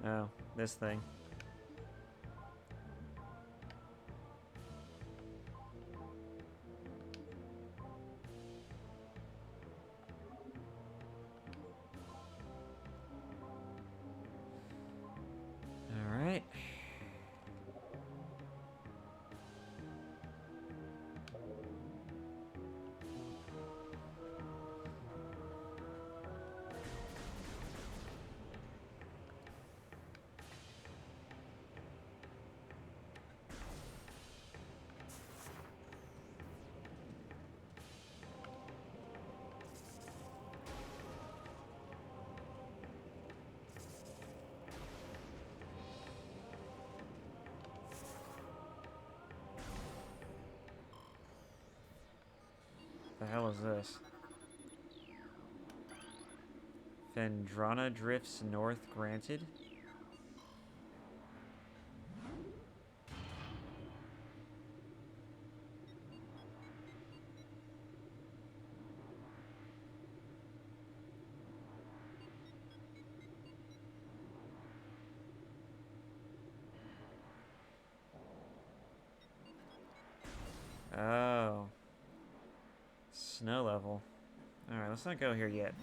Oh, this thing. Alright. The hell is this? Fendrana drifts north granted? Oh. Snow level. Alright, let's not go here yet.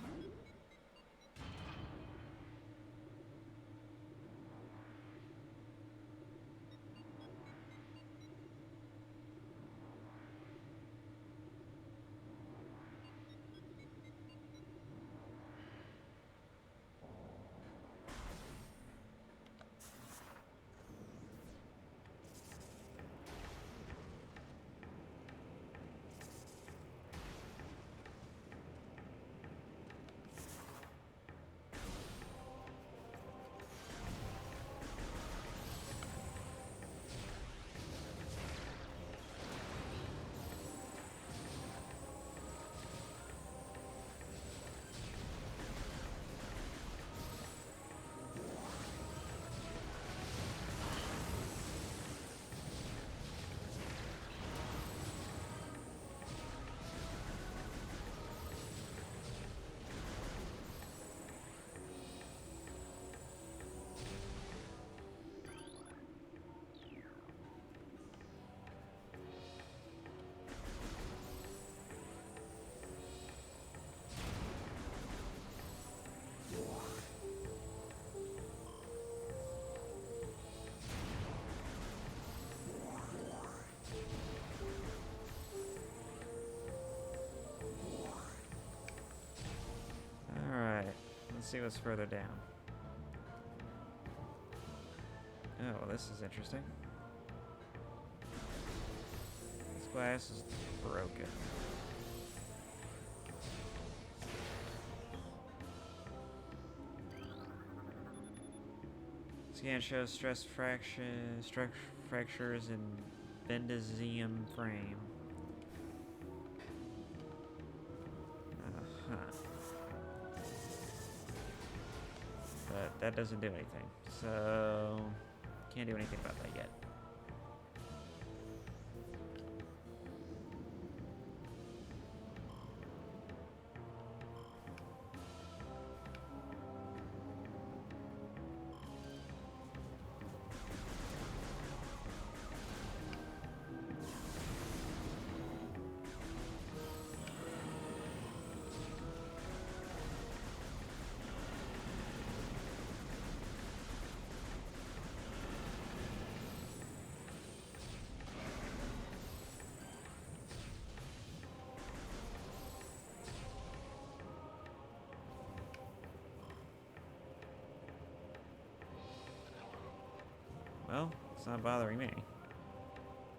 Let's see what's further down. Oh, well, this is interesting. This glass is broken. Scan shows stress fractures in bendezium frame. But that doesn't do anything, so can't do anything about that yet. Well, it's not bothering me.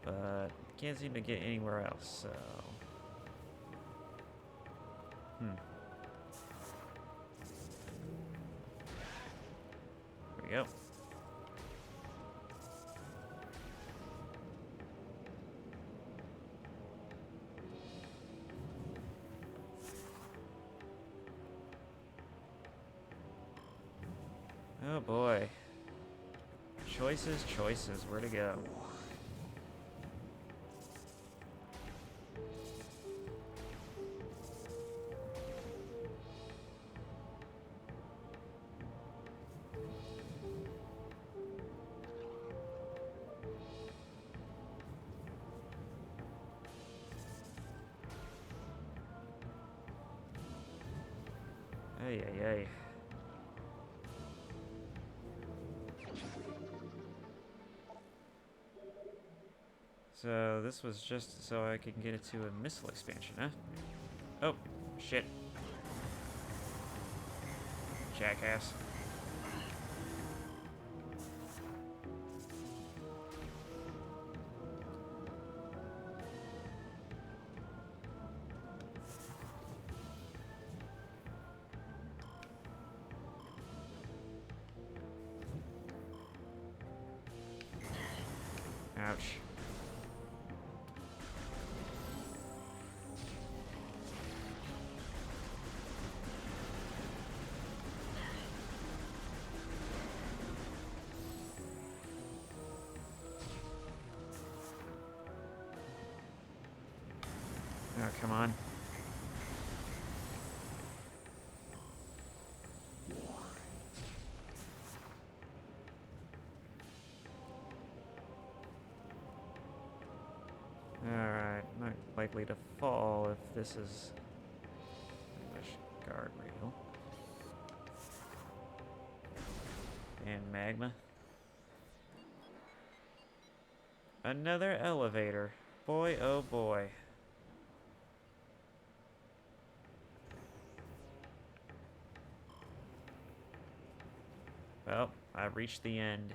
But can't seem to get anywhere else, so... There we go. Oh boy. Choices, choices, where to go? Ay, ay, ay. So this was just so I could get it to a missile expansion, huh? Oh, shit. Jackass. Ouch. Oh, come on. Alright, not likely to fall if this is English guardrail. And magma. Another elevator. Boy, oh boy. Well, I've reached the end.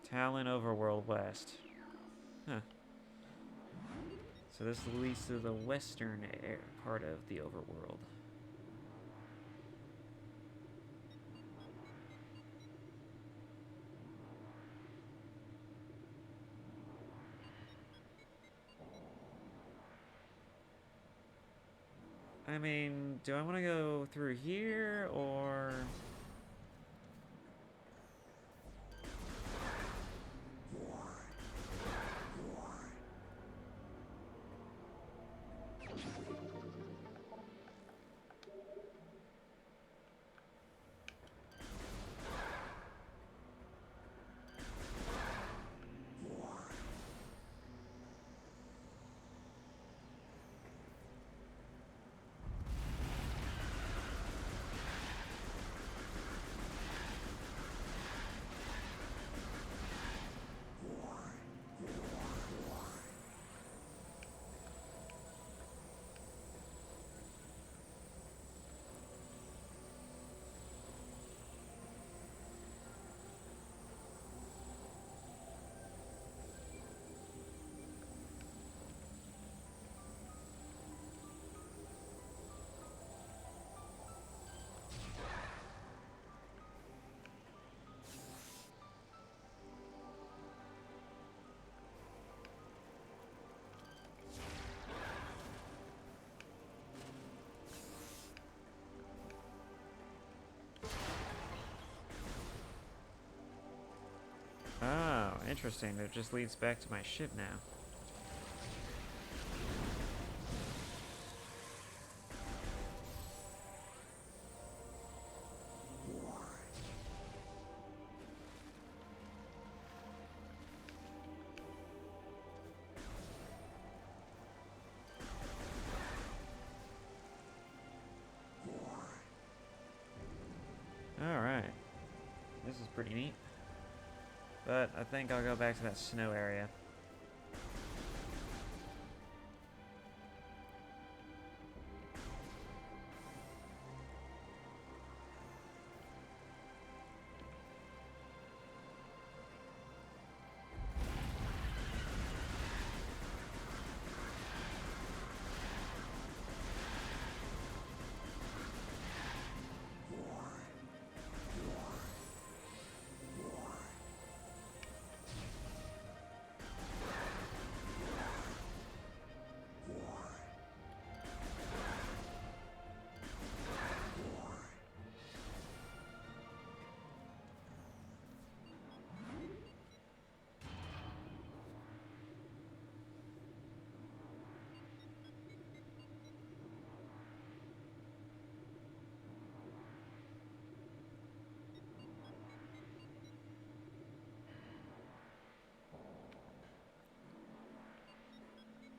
Tallon Overworld West. Huh. So this leads to the western part of the overworld. I mean, do I want to go through here, or... Oh, interesting. It just leads back to my ship now. Alright. This is pretty neat. But I think I'll go back to that snow area.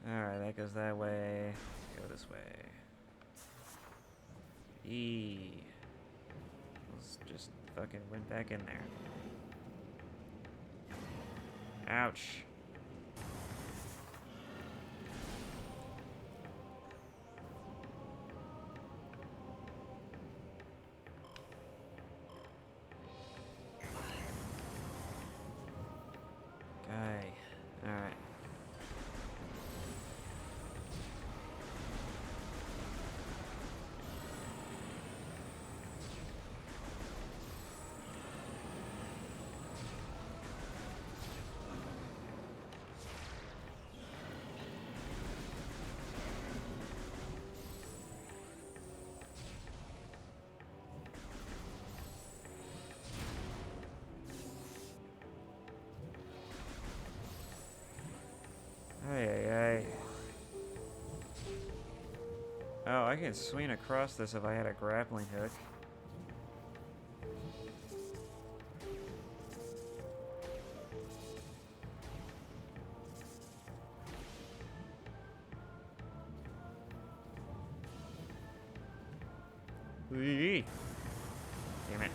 Alright, that goes that way. Go this way. Let's just fucking went back in there. Ouch. Guy. Alright. Ay. Oh, I could swing across this if I had a grappling hook. Whee! Damn it.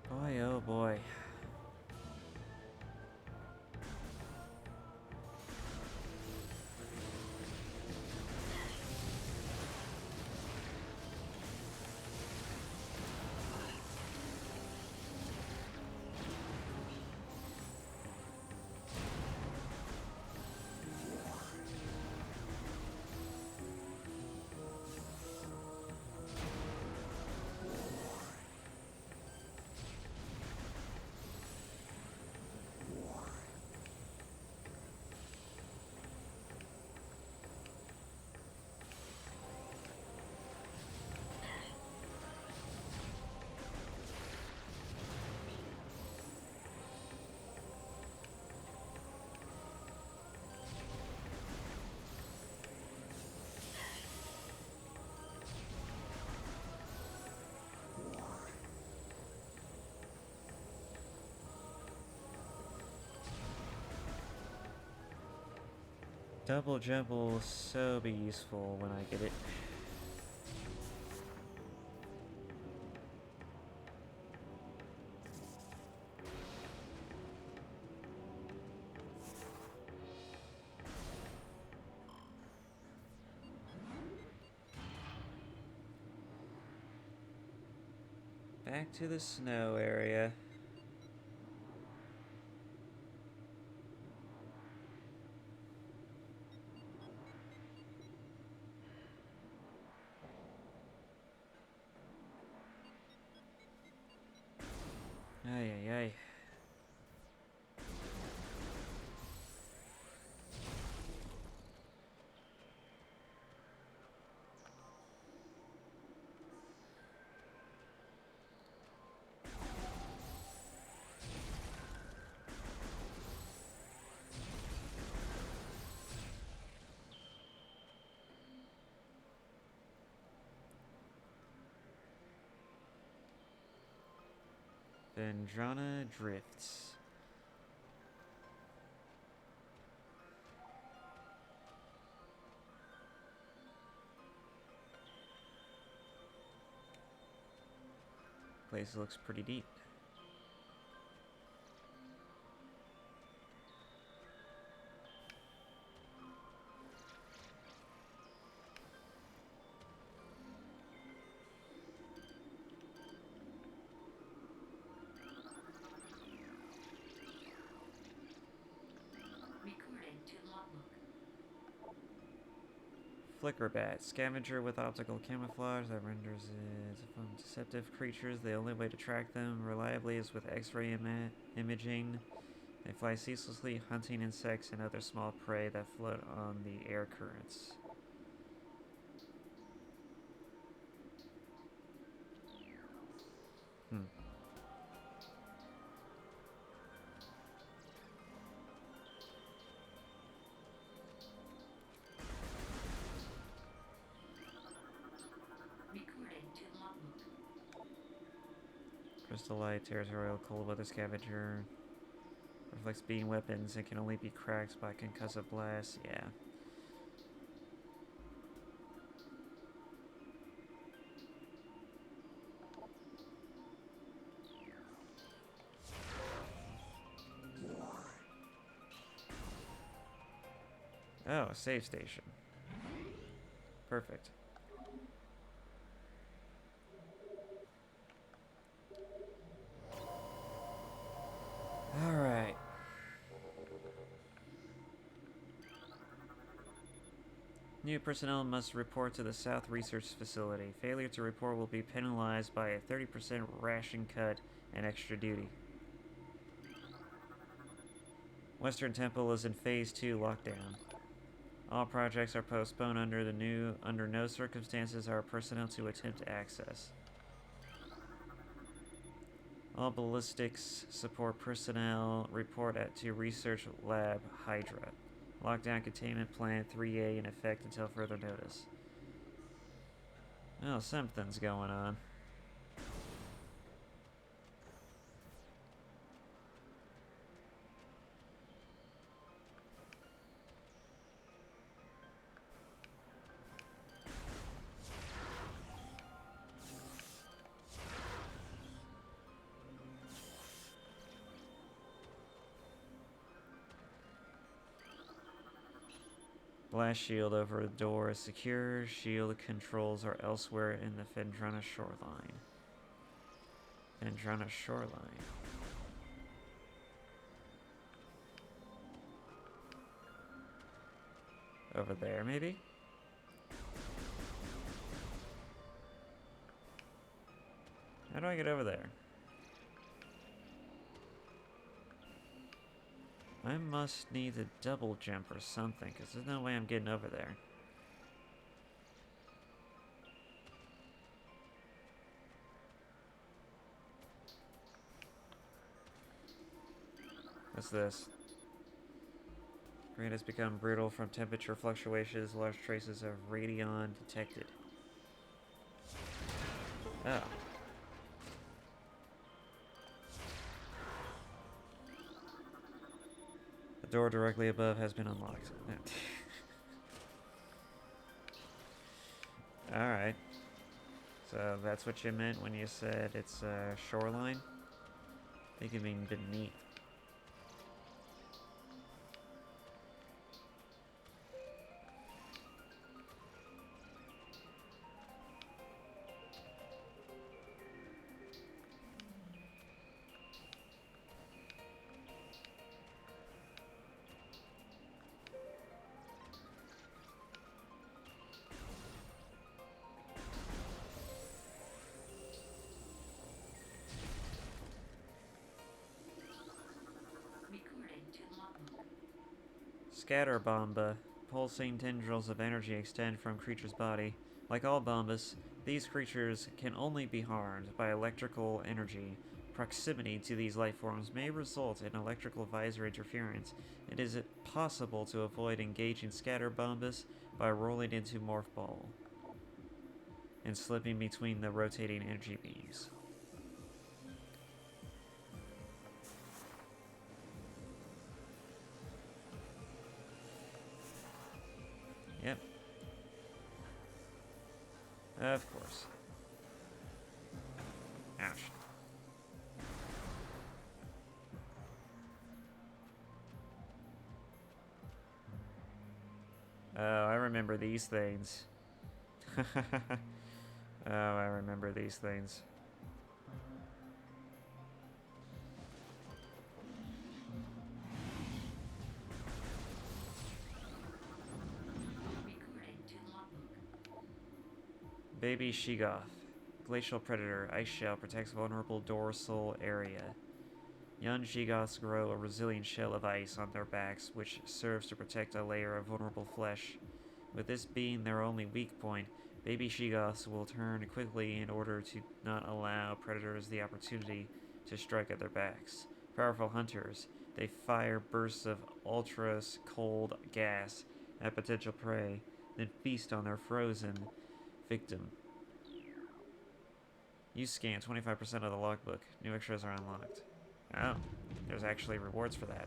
Boy, oh boy. Double jump will so be useful when I get it. Back to the snow area. Ay. Vendrana Drifts. Place looks pretty deep. Flickerbat, scavenger with optical camouflage that renders it from deceptive creatures. The only way to track them reliably is with X-ray imaging. They fly ceaselessly, hunting insects and other small prey that float on the air currents. Crystal Light, Territorial, Cold Weather Scavenger. Reflects beam weapons and can only be cracked by concussive blast. Yeah. Oh, save station. Perfect. Alright. New personnel must report to the South Research Facility. Failure to report will be penalized by a 30% ration cut and extra duty. Western Temple is in Phase 2 lockdown. All projects are postponed under no circumstances are personnel to attempt access. All ballistics support personnel report to Research Lab Hydra. Lockdown containment plan 3A in effect until further notice. Oh, something's going on. Blast shield over the door is secure. Shield controls are elsewhere in the Fendrana shoreline. Fendrana shoreline. Over there, maybe? How do I get over there? I must need to double jump or something, because there's no way I'm getting over there. What's this? Green has become brittle from temperature fluctuations. Large traces of radion detected. Oh. The door directly above has been unlocked. Alright. So that's what you meant when you said it's a shoreline? I think you mean beneath. Scatter Bomba. Pulsing tendrils of energy extend from creature's body. Like all bombas, these creatures can only be harmed by electrical energy. Proximity to these life forms may result in electrical visor interference. It is possible to avoid engaging Scatter Bombas by rolling into Morph Ball and slipping between the rotating energy beams. Yep. Of course. Ouch. Oh, I remember these things. Oh, I remember these things. Baby Shegoth. Glacial Predator. Ice Shell protects vulnerable dorsal area. Young Shegoths grow a resilient shell of ice on their backs, which serves to protect a layer of vulnerable flesh. With this being their only weak point, baby Shegoths will turn quickly in order to not allow predators the opportunity to strike at their backs. Powerful hunters, they fire bursts of ultra cold gas at potential prey, then feast on their frozen victim. You scan 25% of the logbook. New extras are unlocked. Oh, there's actually rewards for that.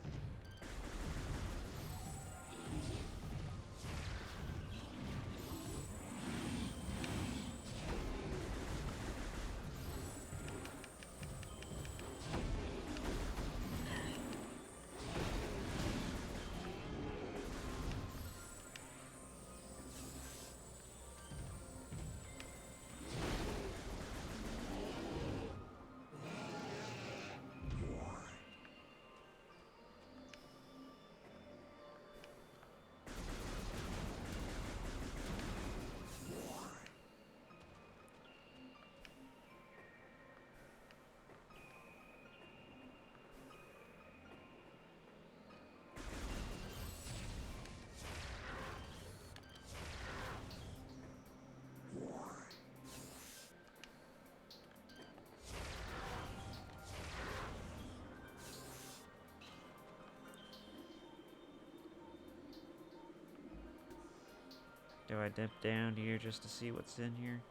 Do I dip down here just to see what's in here?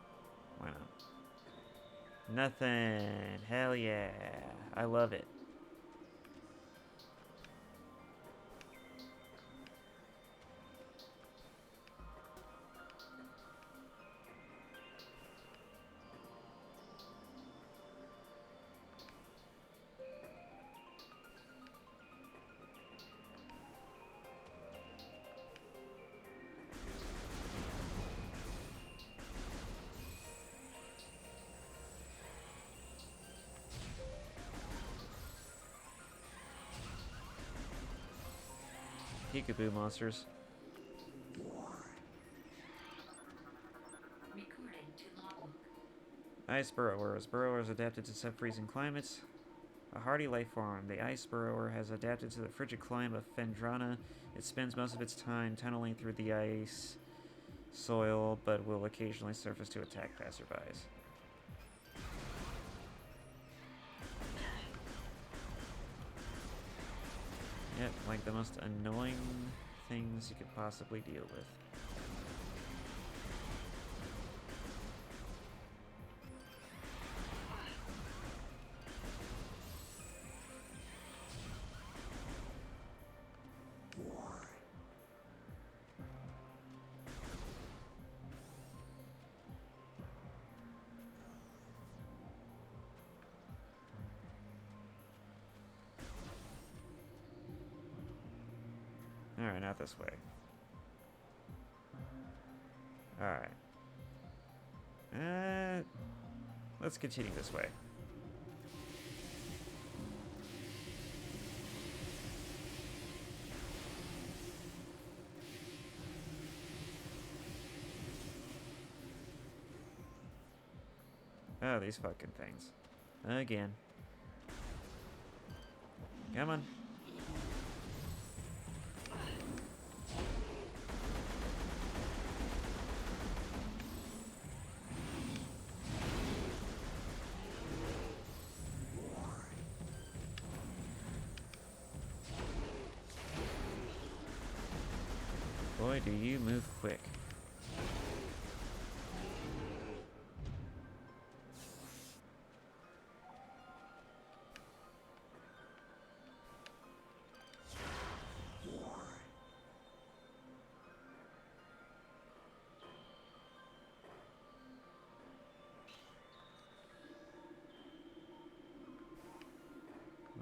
Why not? Nothing. Hell yeah. I love it. Peekaboo monsters. Ice burrowers. Burrowers adapted to sub-freezing climates. A hardy life form, the ice burrower has adapted to the frigid climate of Fendrana. It spends most of its time tunneling through the ice soil, but will occasionally surface to attack passerbys. Yep, like the most annoying things you could possibly deal with. Alright, not this way. Alright. Let's continue this way. Oh, these fucking things. Again. Come on. Boy, do you move quick.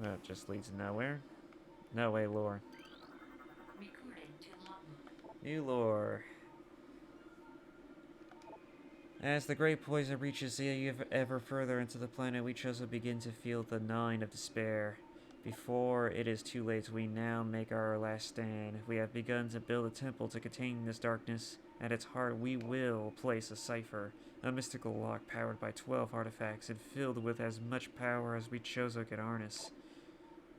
Well, it just leads nowhere. No way, lore. New lore. As the great poison reaches ever further into the planet, we chose to begin to feel the gnawing of despair. Before it is too late, we now make our last stand. We have begun to build a temple to contain this darkness. At its heart, we will place a cipher, a mystical lock powered by 12 artifacts and filled with as much power as we Chozo could harness.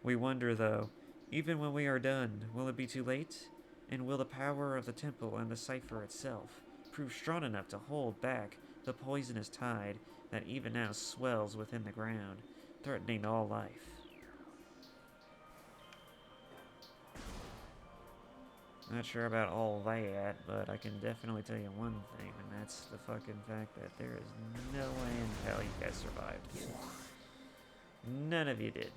We wonder, though, even when we are done, will it be too late? And will the power of the temple and the cipher itself prove strong enough to hold back the poisonous tide that even now swells within the ground, threatening all life? Not sure about all that, but I can definitely tell you one thing, and that's the fucking fact that there is no way in hell you guys survived. None of you did.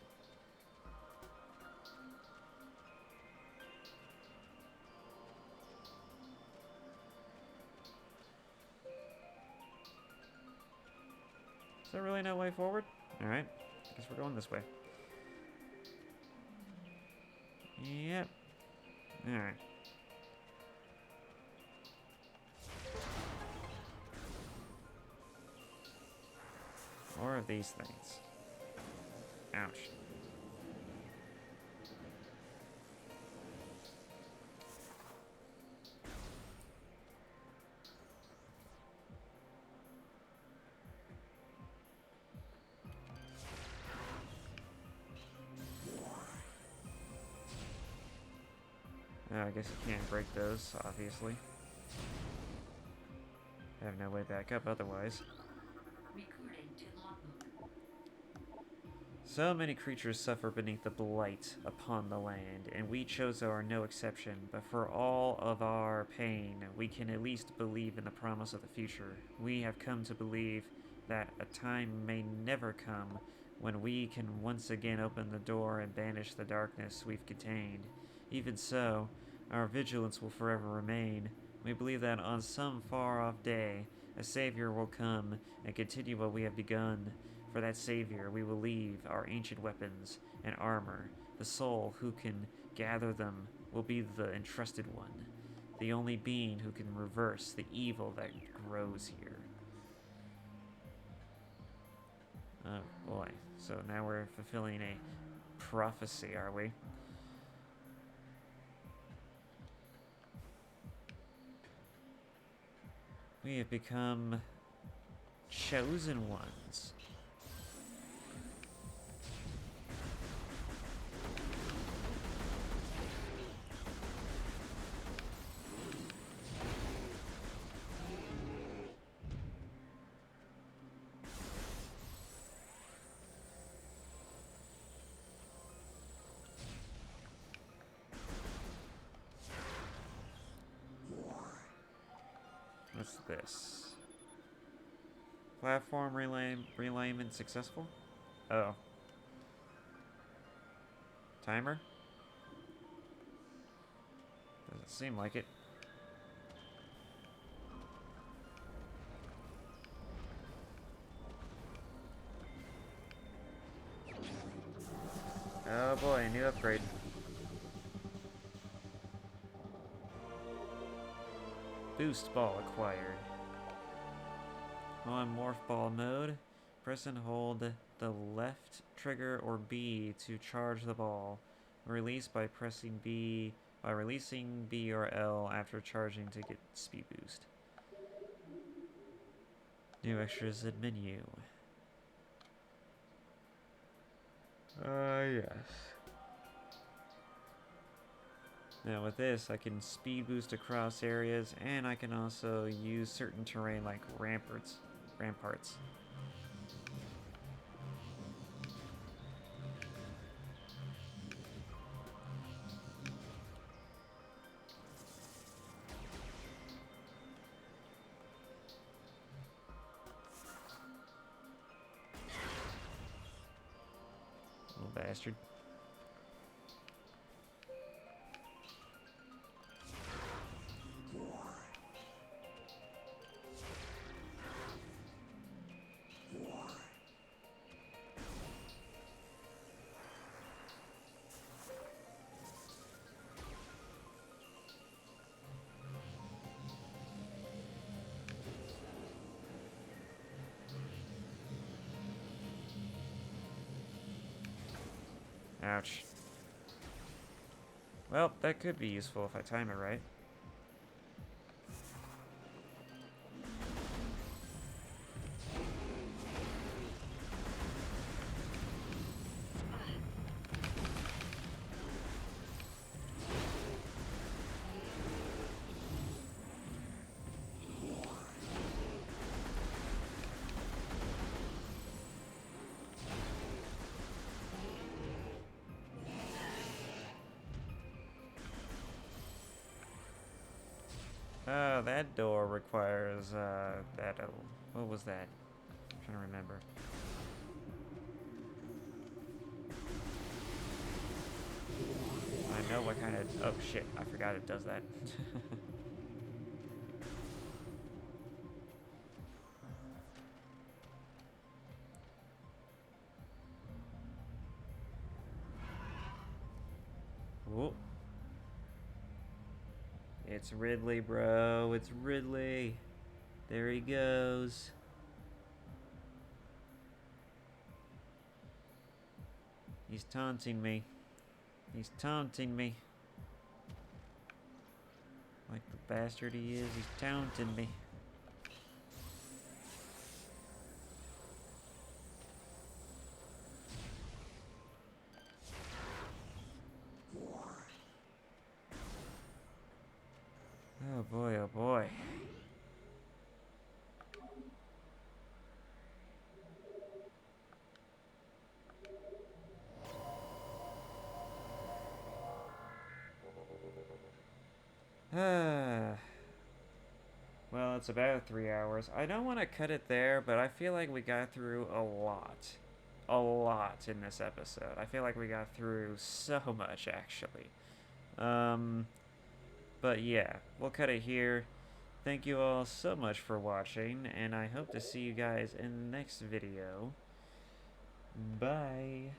Is there really no way forward? Alright, I guess we're going this way. Yep. Alright. More of these things. Ouch. Oh, I guess you can't break those, obviously. I have no way back up otherwise. So many creatures suffer beneath the blight upon the land, and we Chozo are no exception, but for all of our pain, we can at least believe in the promise of the future. We have come to believe that a time may never come when we can once again open the door and banish the darkness we've contained. Even so, our vigilance will forever remain. We believe that on some far-off day, a savior will come and continue what we have begun. For that savior, we will leave our ancient weapons and armor. The soul who can gather them will be the entrusted one, the only being who can reverse the evil that grows here. Oh boy, so now we're fulfilling a prophecy, are we? We have become chosen ones. What's this? Platform realignment successful? Oh. Timer? Doesn't seem like it. Oh boy, a new upgrade. Boost ball acquired. On morph ball mode, press and hold the left trigger or B to charge the ball. Release by pressing B, by releasing B or L after charging to get speed boost. New extras in menu. Yes. Now with this, I can speed boost across areas, and I can also use certain terrain like ramparts. Little bastard. Ouch. Well, that could be useful if I time it right. Oh, that door requires, that, what was that? I'm trying to remember. I know what kind of, oh shit, I forgot it does that. Whoa. It's Ridley, bro. It's Ridley. There he goes. He's taunting me. He's taunting me. Like the bastard he is, he's taunting me. Oh boy, oh boy. Well, it's about 3 hours. I don't want to cut it there, but I feel like we got through a lot. A lot in this episode. I feel like we got through so much, actually. Um, but yeah, we'll cut it here. Thank you all so much for watching, and I hope to see you guys in the next video. Bye.